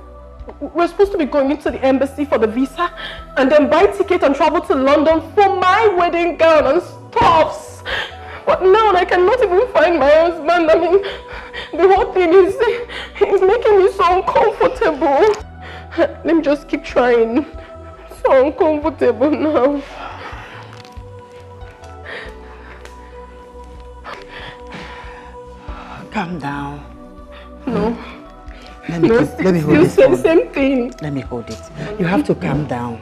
We're supposed to be going into the embassy for the visa and then buy ticket and travel to London for my wedding gown and stuffs. But now I cannot even find my husband. I mean, the whole thing is making me so uncomfortable. Let me just keep trying. So uncomfortable now. Calm down. No. Let me hold this phone. Same thing. Let me hold it. You have to calm down.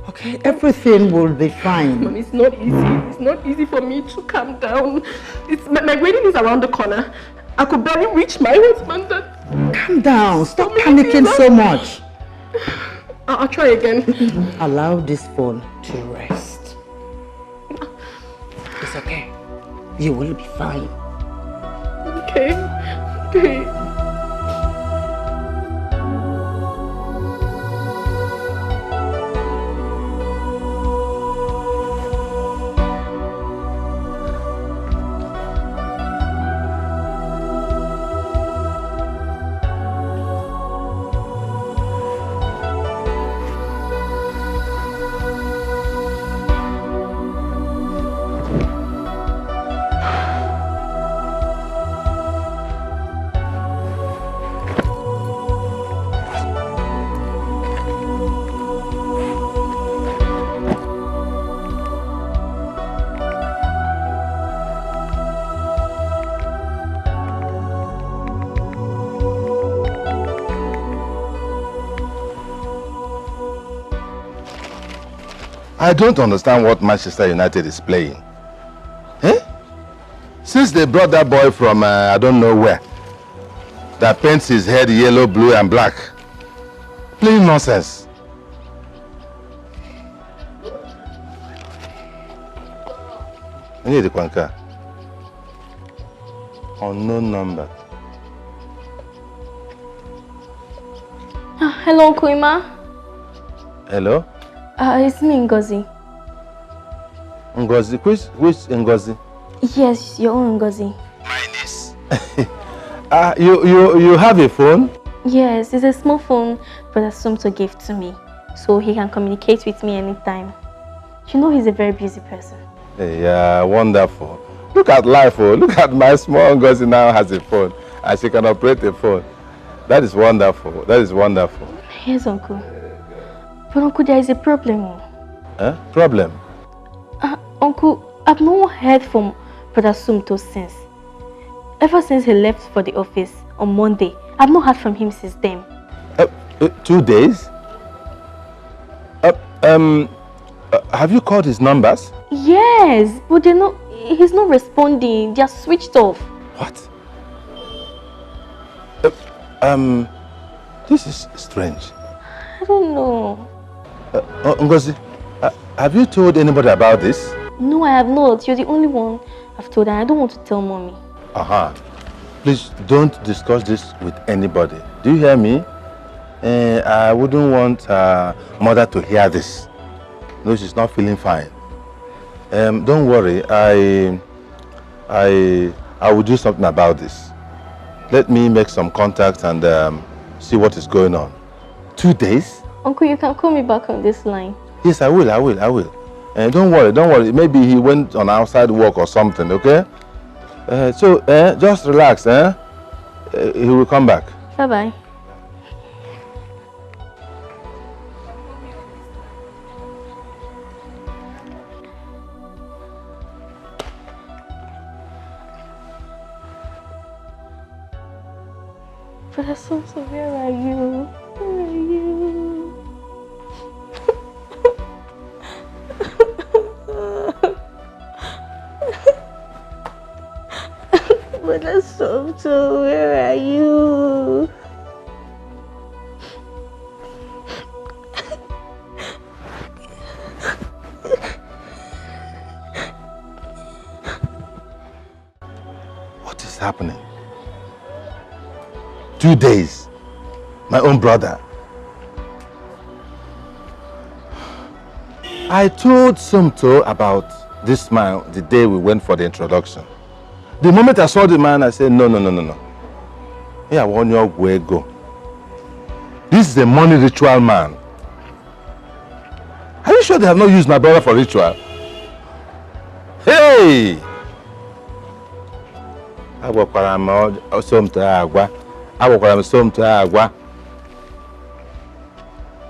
Okay, everything will be fine. Mom, it's not easy. It's not easy for me to calm down. My wedding is around the corner. I could barely reach my husband. Calm down. Stop panicking so much. I'll try again. Allow this phone to rest. It's okay. You will be fine. Okay. Okay. I don't understand what Manchester United is playing. Eh? Since they brought that boy from I don't know where, that paints his head yellow, blue and black. Playing nonsense. I need the Kwanka. Unknown number. Hello, Uncle Ima. Hello? It's me, Ngozi. Ngozi? Which Ngozi? Yes, your own Ngozi. You have a phone? Yes, it's a small phone Brother Sumto gave to me, so he can communicate with me anytime. You know he's a very busy person. Yeah, wonderful. Look at life, oh. Look at my small Ngozi now has a phone, and she can operate a phone. That is wonderful. That is wonderful. Yes, Uncle. But Uncle, there is a problem. Huh? Problem? Uncle, I've not heard from Brother Sumto since. Ever since he left for the office on Monday, I've not heard from him since then. 2 days? Have you called his numbers? Yes, but he's not responding. They are switched off. What? This is strange. I don't know. Ngozi, have you told anybody about this? No, I have not. You're the only one I've told, and I don't want to tell Mommy. Please don't discuss this with anybody. Do you hear me? I wouldn't want mother to hear this. No, she's not feeling fine. Don't worry. I will do something about this. Let me make some contacts and see what is going on. 2 days? Uncle, you can call me back on this line. Yes, I will. Don't worry. Maybe he went on outside work or something, okay? Just relax, he will come back. Bye-bye. Brother Sumto, where are you? Where are you? Brother Sumto, where are you? What is happening? 2 days. My own brother. I told Sumto about this man the day we went for the introduction. The moment I saw the man, I said, no. Here, I want your way go. This is a money ritual man. Are you sure they have not used my brother for ritual? Hey!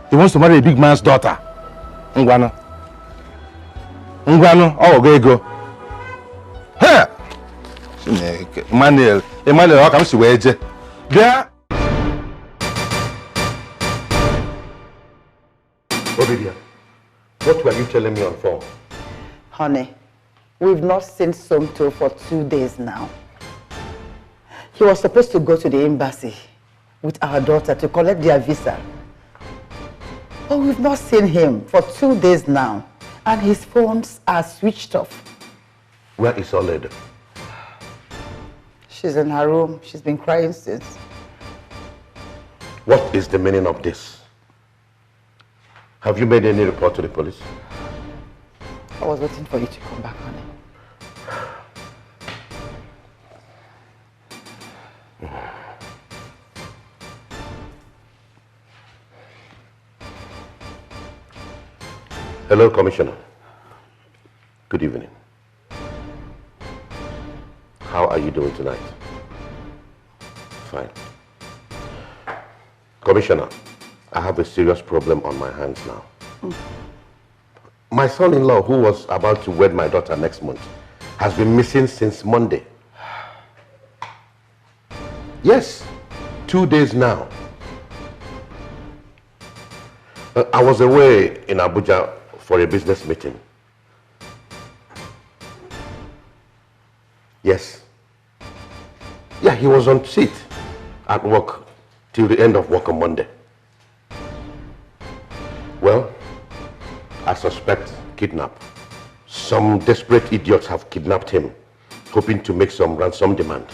He wants to marry a big man's daughter. Ngwano, go. Hey! Emmanuel, how come she wage? There. Obidia, What were you telling me on phone? Honey, we've not seen Somto for 2 days now. He was supposed to go to the embassy with our daughter to collect their visa. But we've not seen him for 2 days now, and his phones are switched off. Where is Oledo? She's in her room. She's been crying since. What is the meaning of this? Have you made any report to the police? I was waiting for you to come back, honey. Hello, Commissioner. Good evening. How are you doing tonight? Fine. Commissioner, I have a serious problem on my hands now. My son-in-law, who was about to wed my daughter next month, has been missing since Monday. Yes, 2 days now. I was away in Abuja for a business meeting. Yes. Yeah, he was on seat at work till the end of work on Monday. Well, I suspect kidnap. Some desperate idiots have kidnapped him, hoping to make some ransom demand.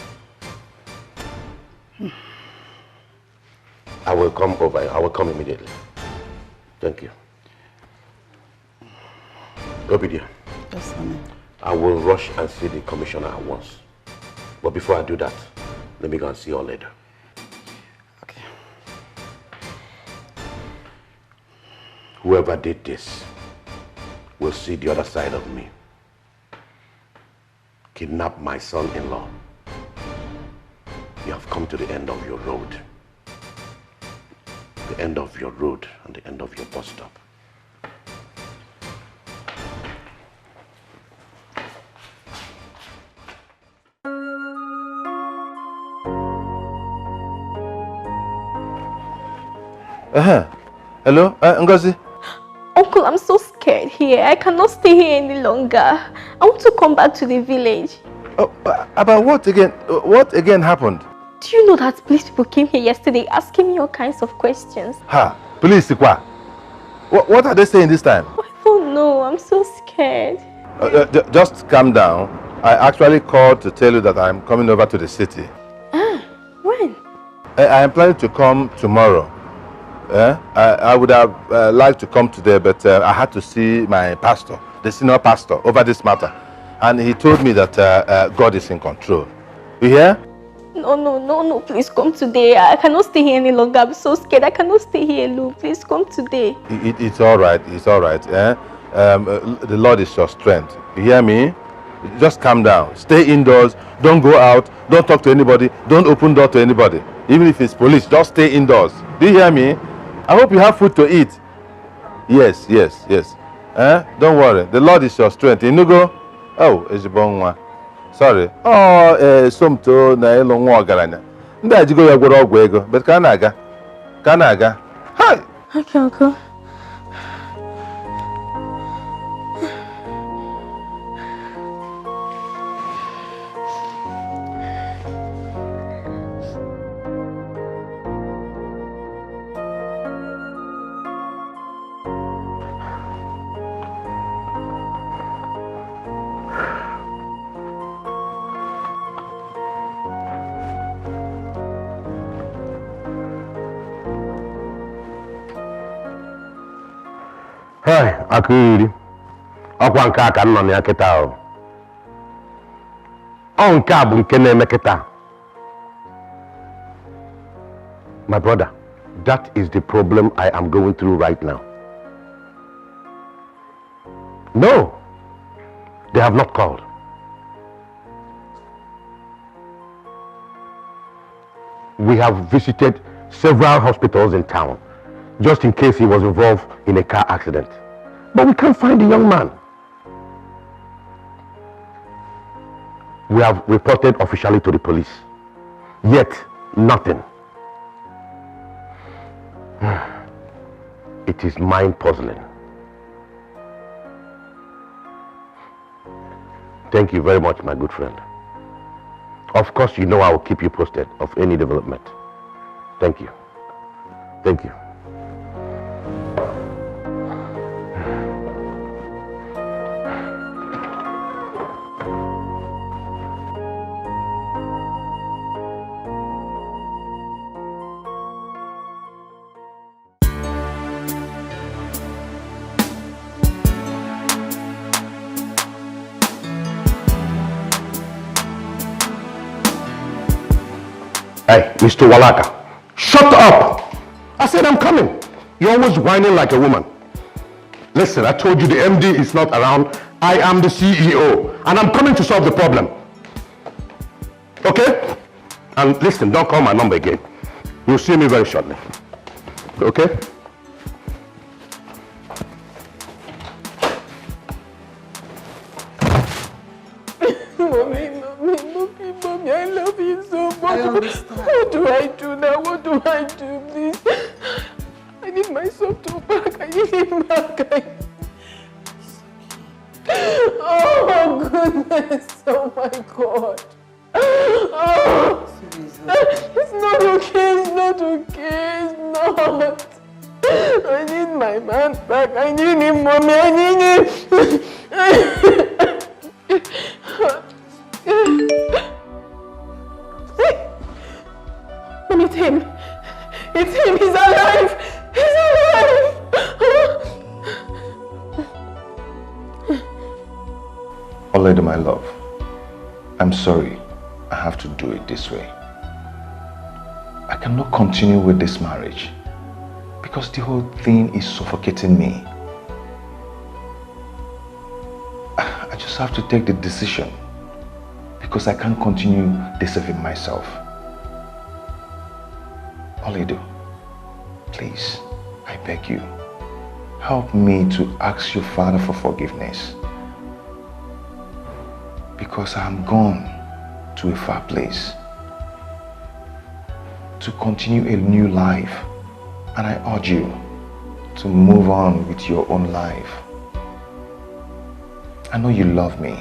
I will come over. I will come immediately. Thank you. Obidia. Yes, honey. I will rush and see the commissioner at once. But before I do that, let me go and see you all later. Okay. Whoever did this will see the other side of me. Kidnap my son-in-law. You have come to the end of your road. The end of your road and the end of your bus stop. Hello, Ngozi? Uncle, I'm so scared here. I cannot stay here any longer. I want to come back to the village. Oh, about what again? What again happened? Do you know that police people came here yesterday asking me all kinds of questions? Ha! Police, what are they saying this time? I don't know. I'm so scared. Just calm down. I actually called to tell you that I'm coming over to the city. Ah, when? I am planning to come tomorrow. I would have liked to come today, but I had to see my pastor, the senior pastor, over this matter. And he told me that God is in control. You hear? No, please come today. I cannot stay here any longer. I'm so scared. I cannot stay here alone. Please come today. It's all right. It's all right. The Lord is your strength. You hear me? Just calm down. Stay indoors. Don't go out. Don't talk to anybody. Don't open door to anybody. Even if it's police, just stay indoors. Do you hear me? I hope you have food to eat. Yes. Don't worry. The Lord is your strength. Inugo? Oh, Ezibonwa. Sorry. Oh, Somto na elo nwa ogaranya. Ndị ajigo ya gwọrọ ọgwụ ego. But ka na-aga. Hi! Okay, uncle. Hey, Akiri. Ọkwa nke a ka nọ na ya kịta ahụ. Ọ nke a bụ nke na-eme kịta. My brother, that is the problem I am going through right now. No, they have not called. We have visited several hospitals in town, just in case he was involved in a car accident. But we can't find the young man. We have reported officially to the police. Yet, nothing. It is mind-puzzling. Thank you very much, my good friend. Of course, you know I will keep you posted of any development. Thank you. Thank you. Hey, Mr. Walaka, shut up! I said I'm coming. You're always whining like a woman. Listen, I told you the MD is not around. I am the CEO, and I'm coming to solve the problem. Okay? And listen, don't call my number again. You'll see me very shortly. Okay? Mommy, I love you so much. What do I do now? What do I do, please? I need my son to back. I need him back. Oh, goodness. Oh, my God. Oh, it's not okay. It's not okay. It's not. I need my man back. I need him, Mommy. I need him. Mommy, it's him. It's him. He's alive. He's alive. Olede, my love, I'm sorry. I have to do it this way. I cannot continue with this marriage because the whole thing is suffocating me. I just have to take the decision because I can't continue deceiving myself. Olede, please, I beg you, help me to ask your father for forgiveness because I'm gone to a far place to continue a new life, and I urge you to move on with your own life. I know you love me,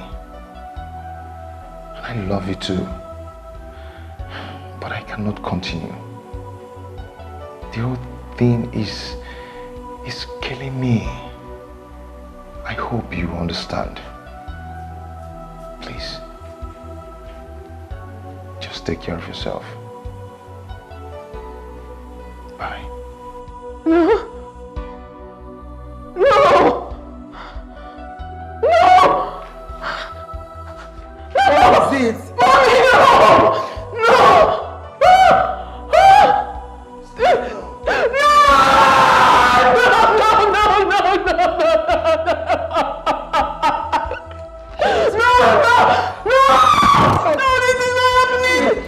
and I love you too, but I cannot continue. The whole thing is killing me. I hope you understand. Please, just take care of yourself. Bye. No! No! No! What is it? Mommy, no! No!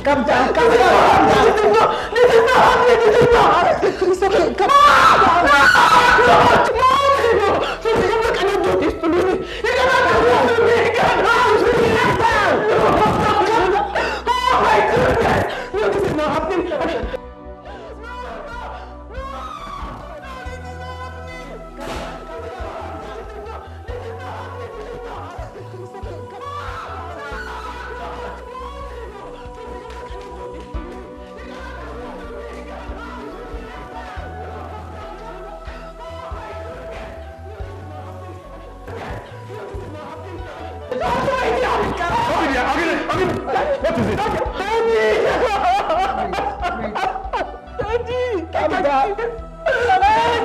Calm down, calm down. This is not happening. This is not happening. It's okay. Come on. No. You cannot do this to me. You cannot do this to me. You cannot do this. Oh my goodness. No, this is not happening. What is it? Daddy! Calm down. I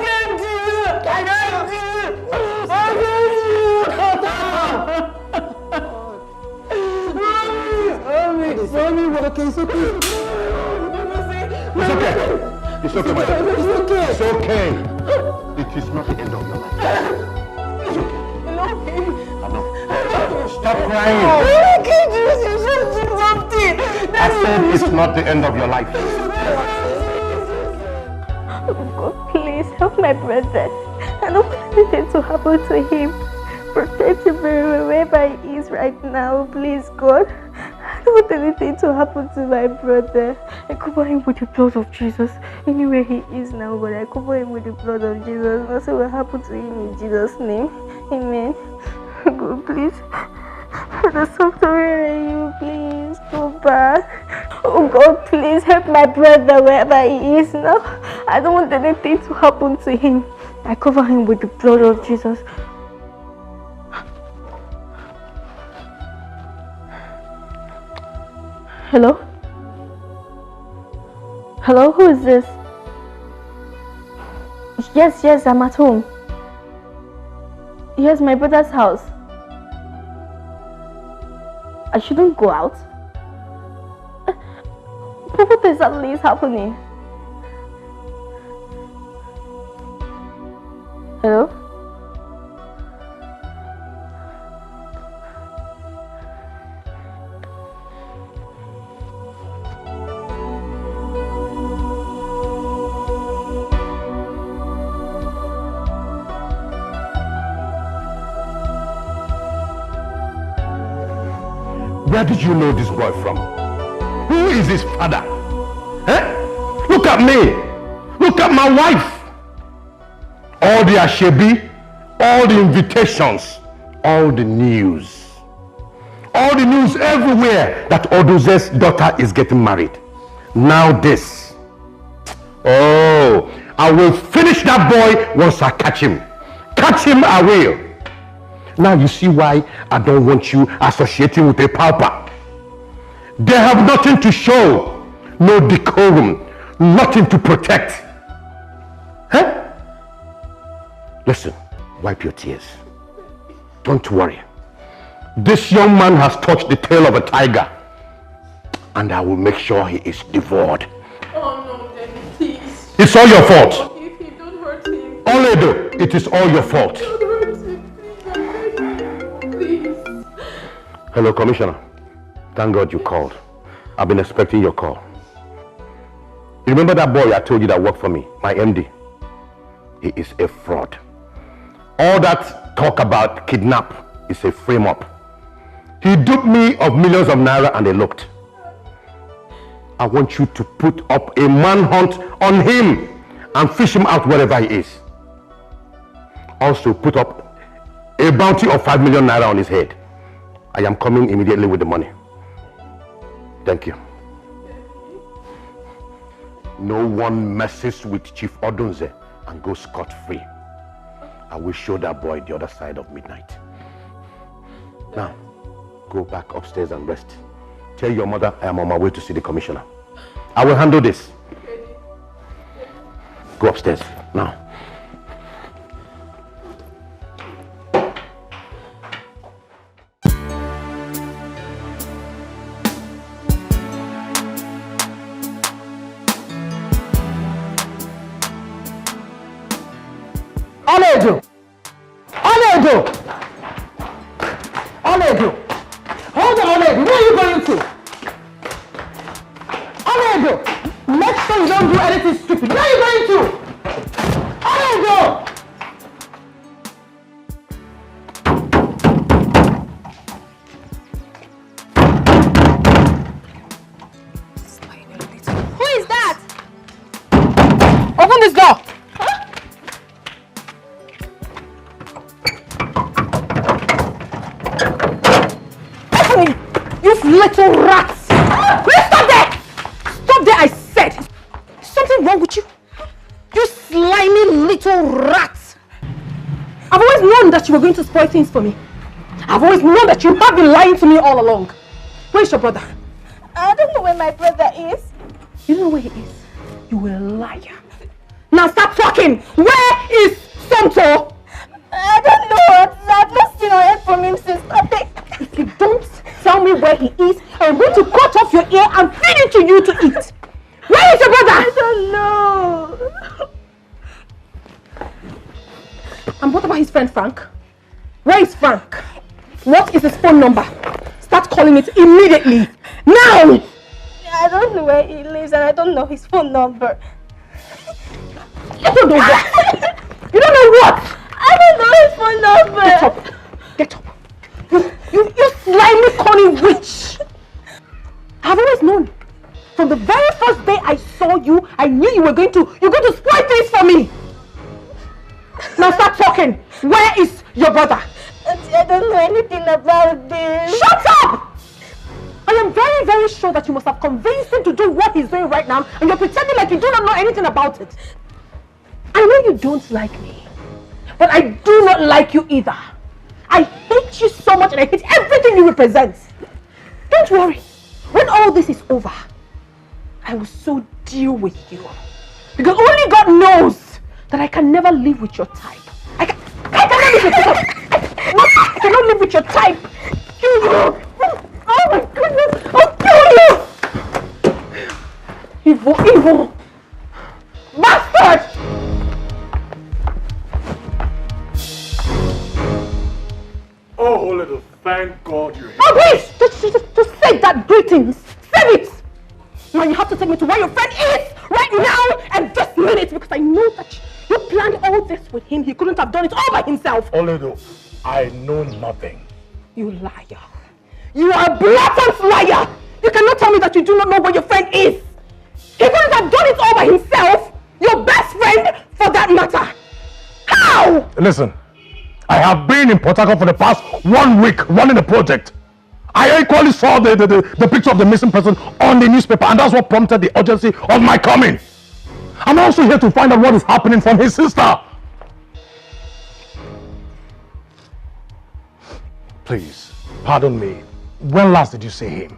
can't do it. I can't do it. I can't do it. Mommy, what okay? It's okay. It's okay. It's okay, my dear. It's okay. It's okay. It is not the end of your life. It's okay. I love him. I know. Stop crying. I can't do this. You should do something. I said it's not the end of your life. God, please help my brother. I don't want anything to happen to him. Protect him wherever he is right now, please, God. I don't want anything to happen to my brother. I cover him with the blood of Jesus. Anywhere he is now, but I cover him with the blood of Jesus. Nothing will happen to him in Jesus' name. Amen. God, please. Brother Sumter, where are you? Please go back. Oh God, please help my brother wherever he is now. I don't want anything to happen to him. I cover him with the blood of Jesus. Hello? Hello, who is this? Yes, I'm at home. Here's my brother's house. I shouldn't go out. But what exactly is happening? Hello? Where did you know this boy from? Who is his father? Eh? Look at me. Look at my wife. All the ashebi, all the invitations, all the news. All the news everywhere that Oduze's daughter is getting married. Now this. Oh, I will finish that boy once I catch him. Catch him, I will. Now you see why I don't want you associating with a pauper. They have nothing to show, no decorum, nothing to protect. Huh? Listen, wipe your tears. Don't worry. This young man has touched the tail of a tiger, and I will make sure he is devoured. Oh no, Daddy, please. It's all your fault. If you don't hurt him. Oledo, it is all your fault. Don't hurt him, please. Hello, Commissioner. Thank God you called. I've been expecting your call. You remember that boy I told you that worked for me, my MD? He is a fraud. All that talk about kidnap is a frame-up. He duped me of millions of naira and they looked. I want you to put up a manhunt on him and fish him out wherever he is. Also put up a bounty of 5 million naira on his head. I am coming immediately with the money. Thank you. No one messes with Chief Odunze and goes scot-free. I will show that boy the other side of midnight. Now, go back upstairs and rest. Tell your mother I am on my way to see the commissioner. I will handle this. Go upstairs now. Oledo! Oledo! Oledo! Hold on, Oledo. Where are you going to? Oledo! Make sure you don't do anything stupid. Where are you going to? Oledo! Who is that? Open this door! You little rats! Will you stop there? Stop there, I said! Is something wrong with you? You slimy little rats! I've always known that you were going to spoil things for me. I've always known that you have been lying to me all along. Where's your brother? I don't know where my brother is. You don't know where he is? You a liar. Now stop talking! Where is Somto? I don't know. I've not seen or heard from him since Monday. If you don't tell me where he is, I'm going to cut off your ear and feed it to you to eat. Where is your brother? I don't know. And what about his friend Frank? Where is Frank? What is his phone number? Start calling it immediately. Now! I don't know where he lives and I don't know his phone number. You don't know what? You don't know what? I don't know his phone number. Get up. Get up. You slimy, cunning witch! I've always known. From the very first day I saw you, I knew you were going to spoil things for me. Now start talking. Where is your brother? Auntie, I don't know anything about this. Shut up! I am very, very sure that you must have convinced him to do what he's doing right now, and you're pretending like you do not know anything about it. I know you don't like me, but I do not like you either. I hate you so much and I hate everything you represent. Don't worry. When all this is over, I will so deal with you. Because only God knows that I can never live with your type. I cannot live with your type. I cannot live with your type. You. Oh my goodness! I'll kill you! Evil, evil! Bastard! Oh, little, thank God you're here. Oh, please! Just say that greetings! Save it! Now you have to take me to where your friend is right now and this minute because I know that you planned all this with him. He couldn't have done it all by himself. Oledo, I know nothing. You liar. You are a blatant liar! You cannot tell me that you do not know where your friend is! He couldn't have done it all by himself! Your best friend, for that matter! How? Listen, I have been in Port Harcourt for the past 1 week running the project. I equally saw the picture of the missing person on the newspaper, and that's what prompted the urgency of my coming. I'm also here to find out what is happening from his sister. Please, pardon me. When last did you see him?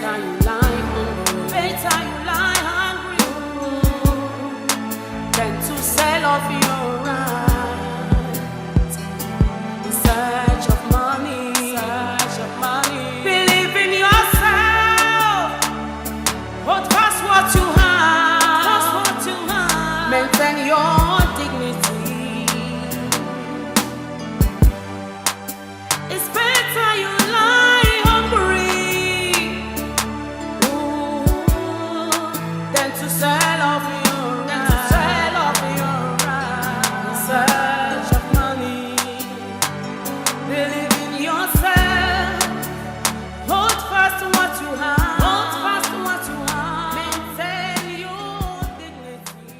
better you lie hungry. Better you lie hungry than to sell off your right. In search of money, believe in yourself. Hold fast what you have. Maintain your dignity. It's better you lie hungry than to sell off your right. In search of money, believe in yourself. Hold fast to what you have. Maintain your dignity.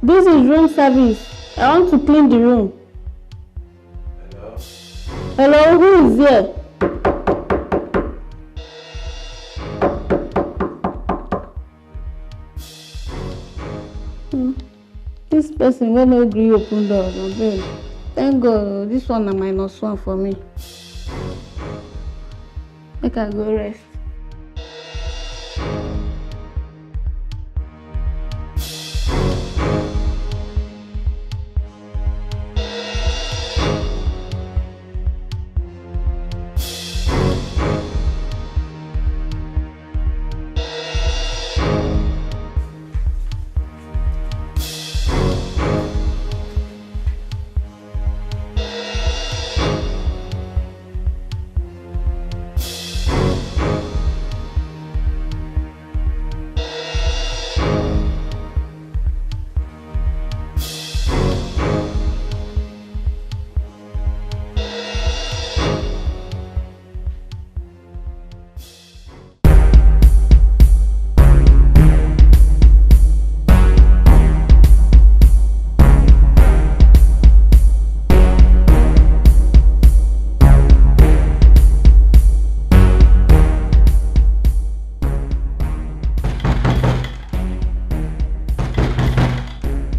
This is room service. I want to clean the room. Hello, who is there? This person will not agree open door. Thank God, this one is -1 for me. I can go rest.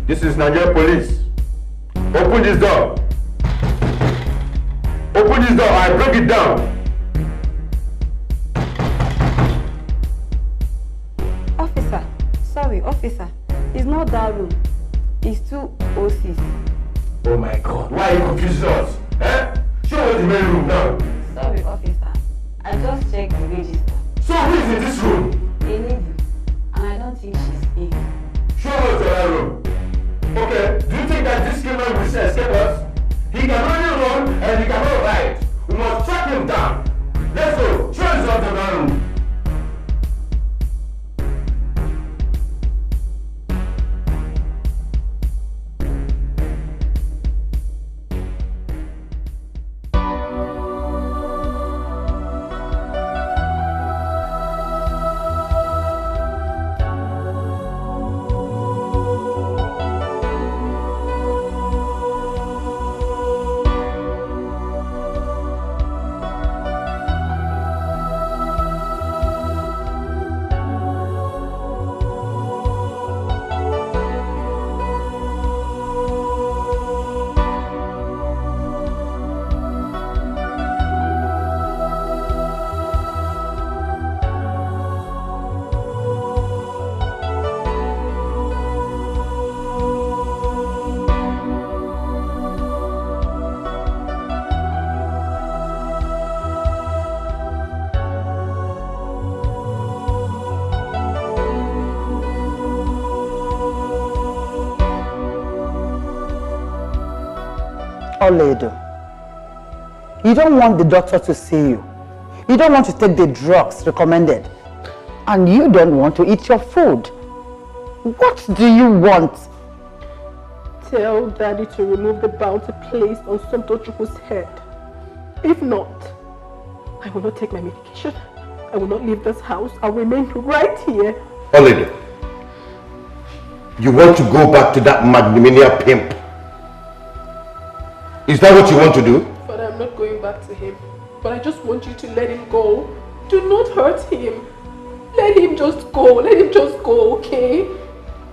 This is Nigerian police. Open this door. Open this door. I break it down. Officer, sorry, officer. It's not that room. It's 2 OCs. Oh my God. Why are you confusing us? Show us the main room now. Sorry, officer. I just checked the register. So who is in this room? A lady. And I don't think she's in. Show us the other room. Okay, do you think that this criminal will escape us? He can only run and he cannot ride. We must track him down. Let's go. Show us the other room. Oledo, you don't want the doctor to see you. You don't want to take the drugs recommended. And you don't want to eat your food. What do you want? Tell Daddy to remove the bounty placed on Somtochukwu's head. If not, I will not take my medication. I will not leave this house. I'll remain right here. Oledo, you want to go back to that magnanimous pimp Is that what you want to do? Father, I'm not going back to him. But I just want you to let him go. Do not hurt him. Let him just go. Let him just go, okay?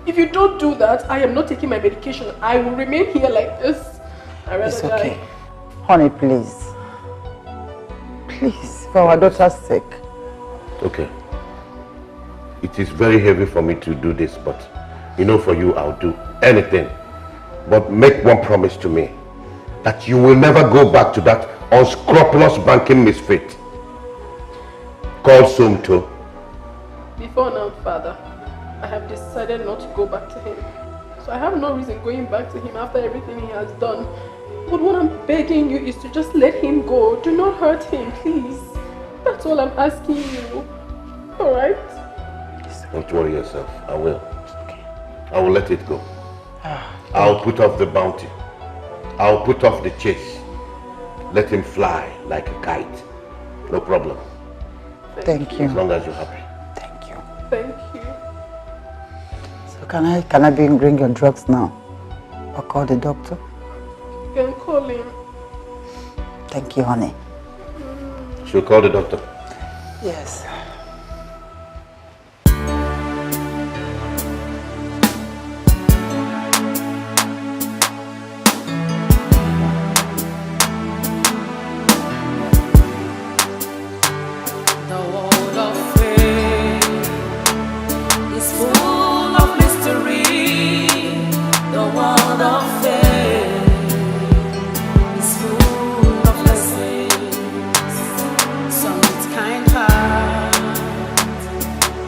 If you don't do that, I am not taking my medication. I will remain here like this. I'd rather It's okay. die. Honey, please. Please, for our daughter's sake. Okay. It is very heavy for me to do this, but you know, for you, I'll do anything. But make one promise to me, that you will never go back to that unscrupulous banking misfit called Sumto. Before now, Father, I have decided not to go back to him. So I have no reason going back to him after everything he has done. But what I'm begging you is to just let him go. Do not hurt him, please. That's all I'm asking you. Alright? Don't worry yourself. I will. I will let it go. I'll put off the bounty. I'll put off the chase. Let him fly like a kite. No problem. Thank you. As long as you're happy. Thank you. So can I bring your drugs now? Or call the doctor? You can call him. Thank you, honey. She'll call the doctor. Yes.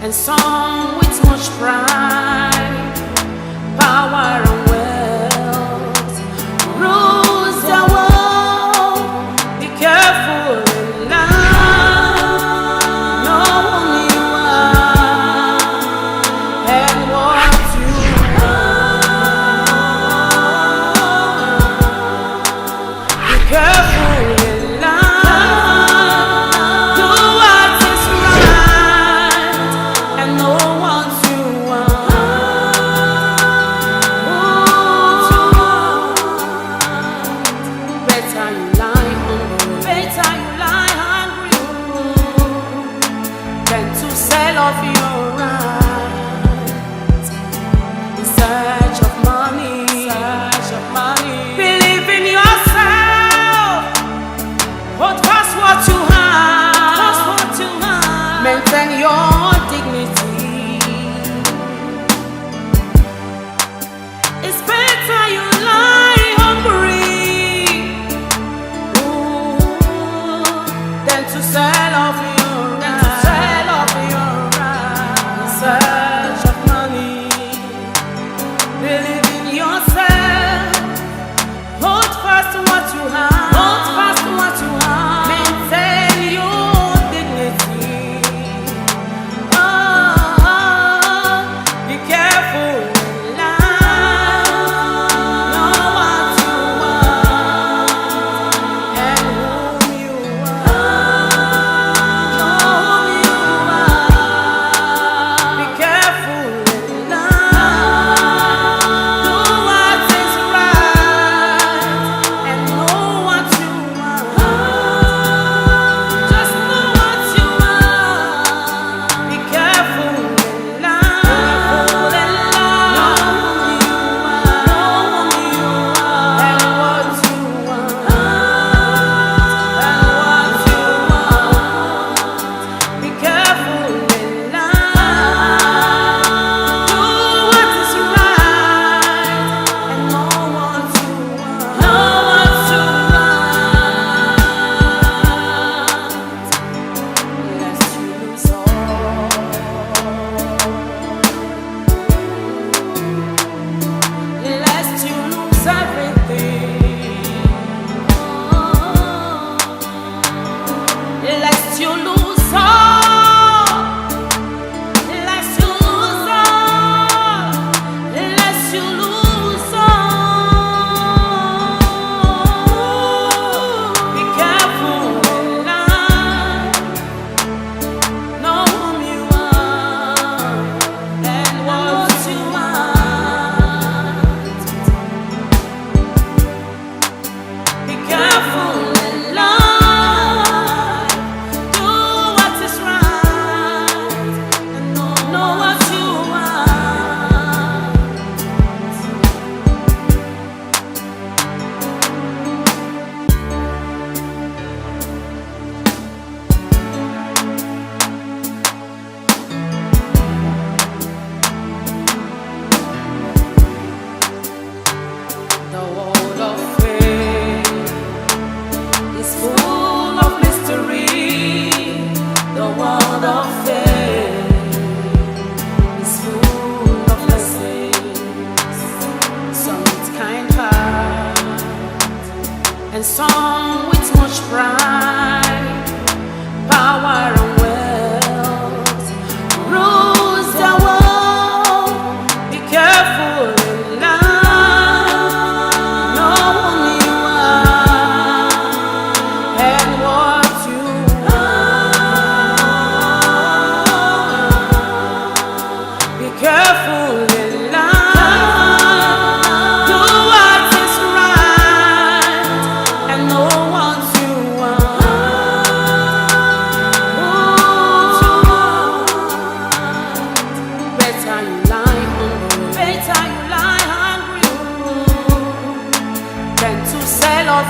And some with much pride, power and wealth rules the world. Be careful in life, know who you are and what you are. The world of faith is full of mystery. The world of faith is full of lessons. Some with kind heart and some with much pride, power and wealth rules the world. Be careful in life, know who you are and what you want. Be careful in life, do what is right and know what you want. Better you lie hungry than to sell off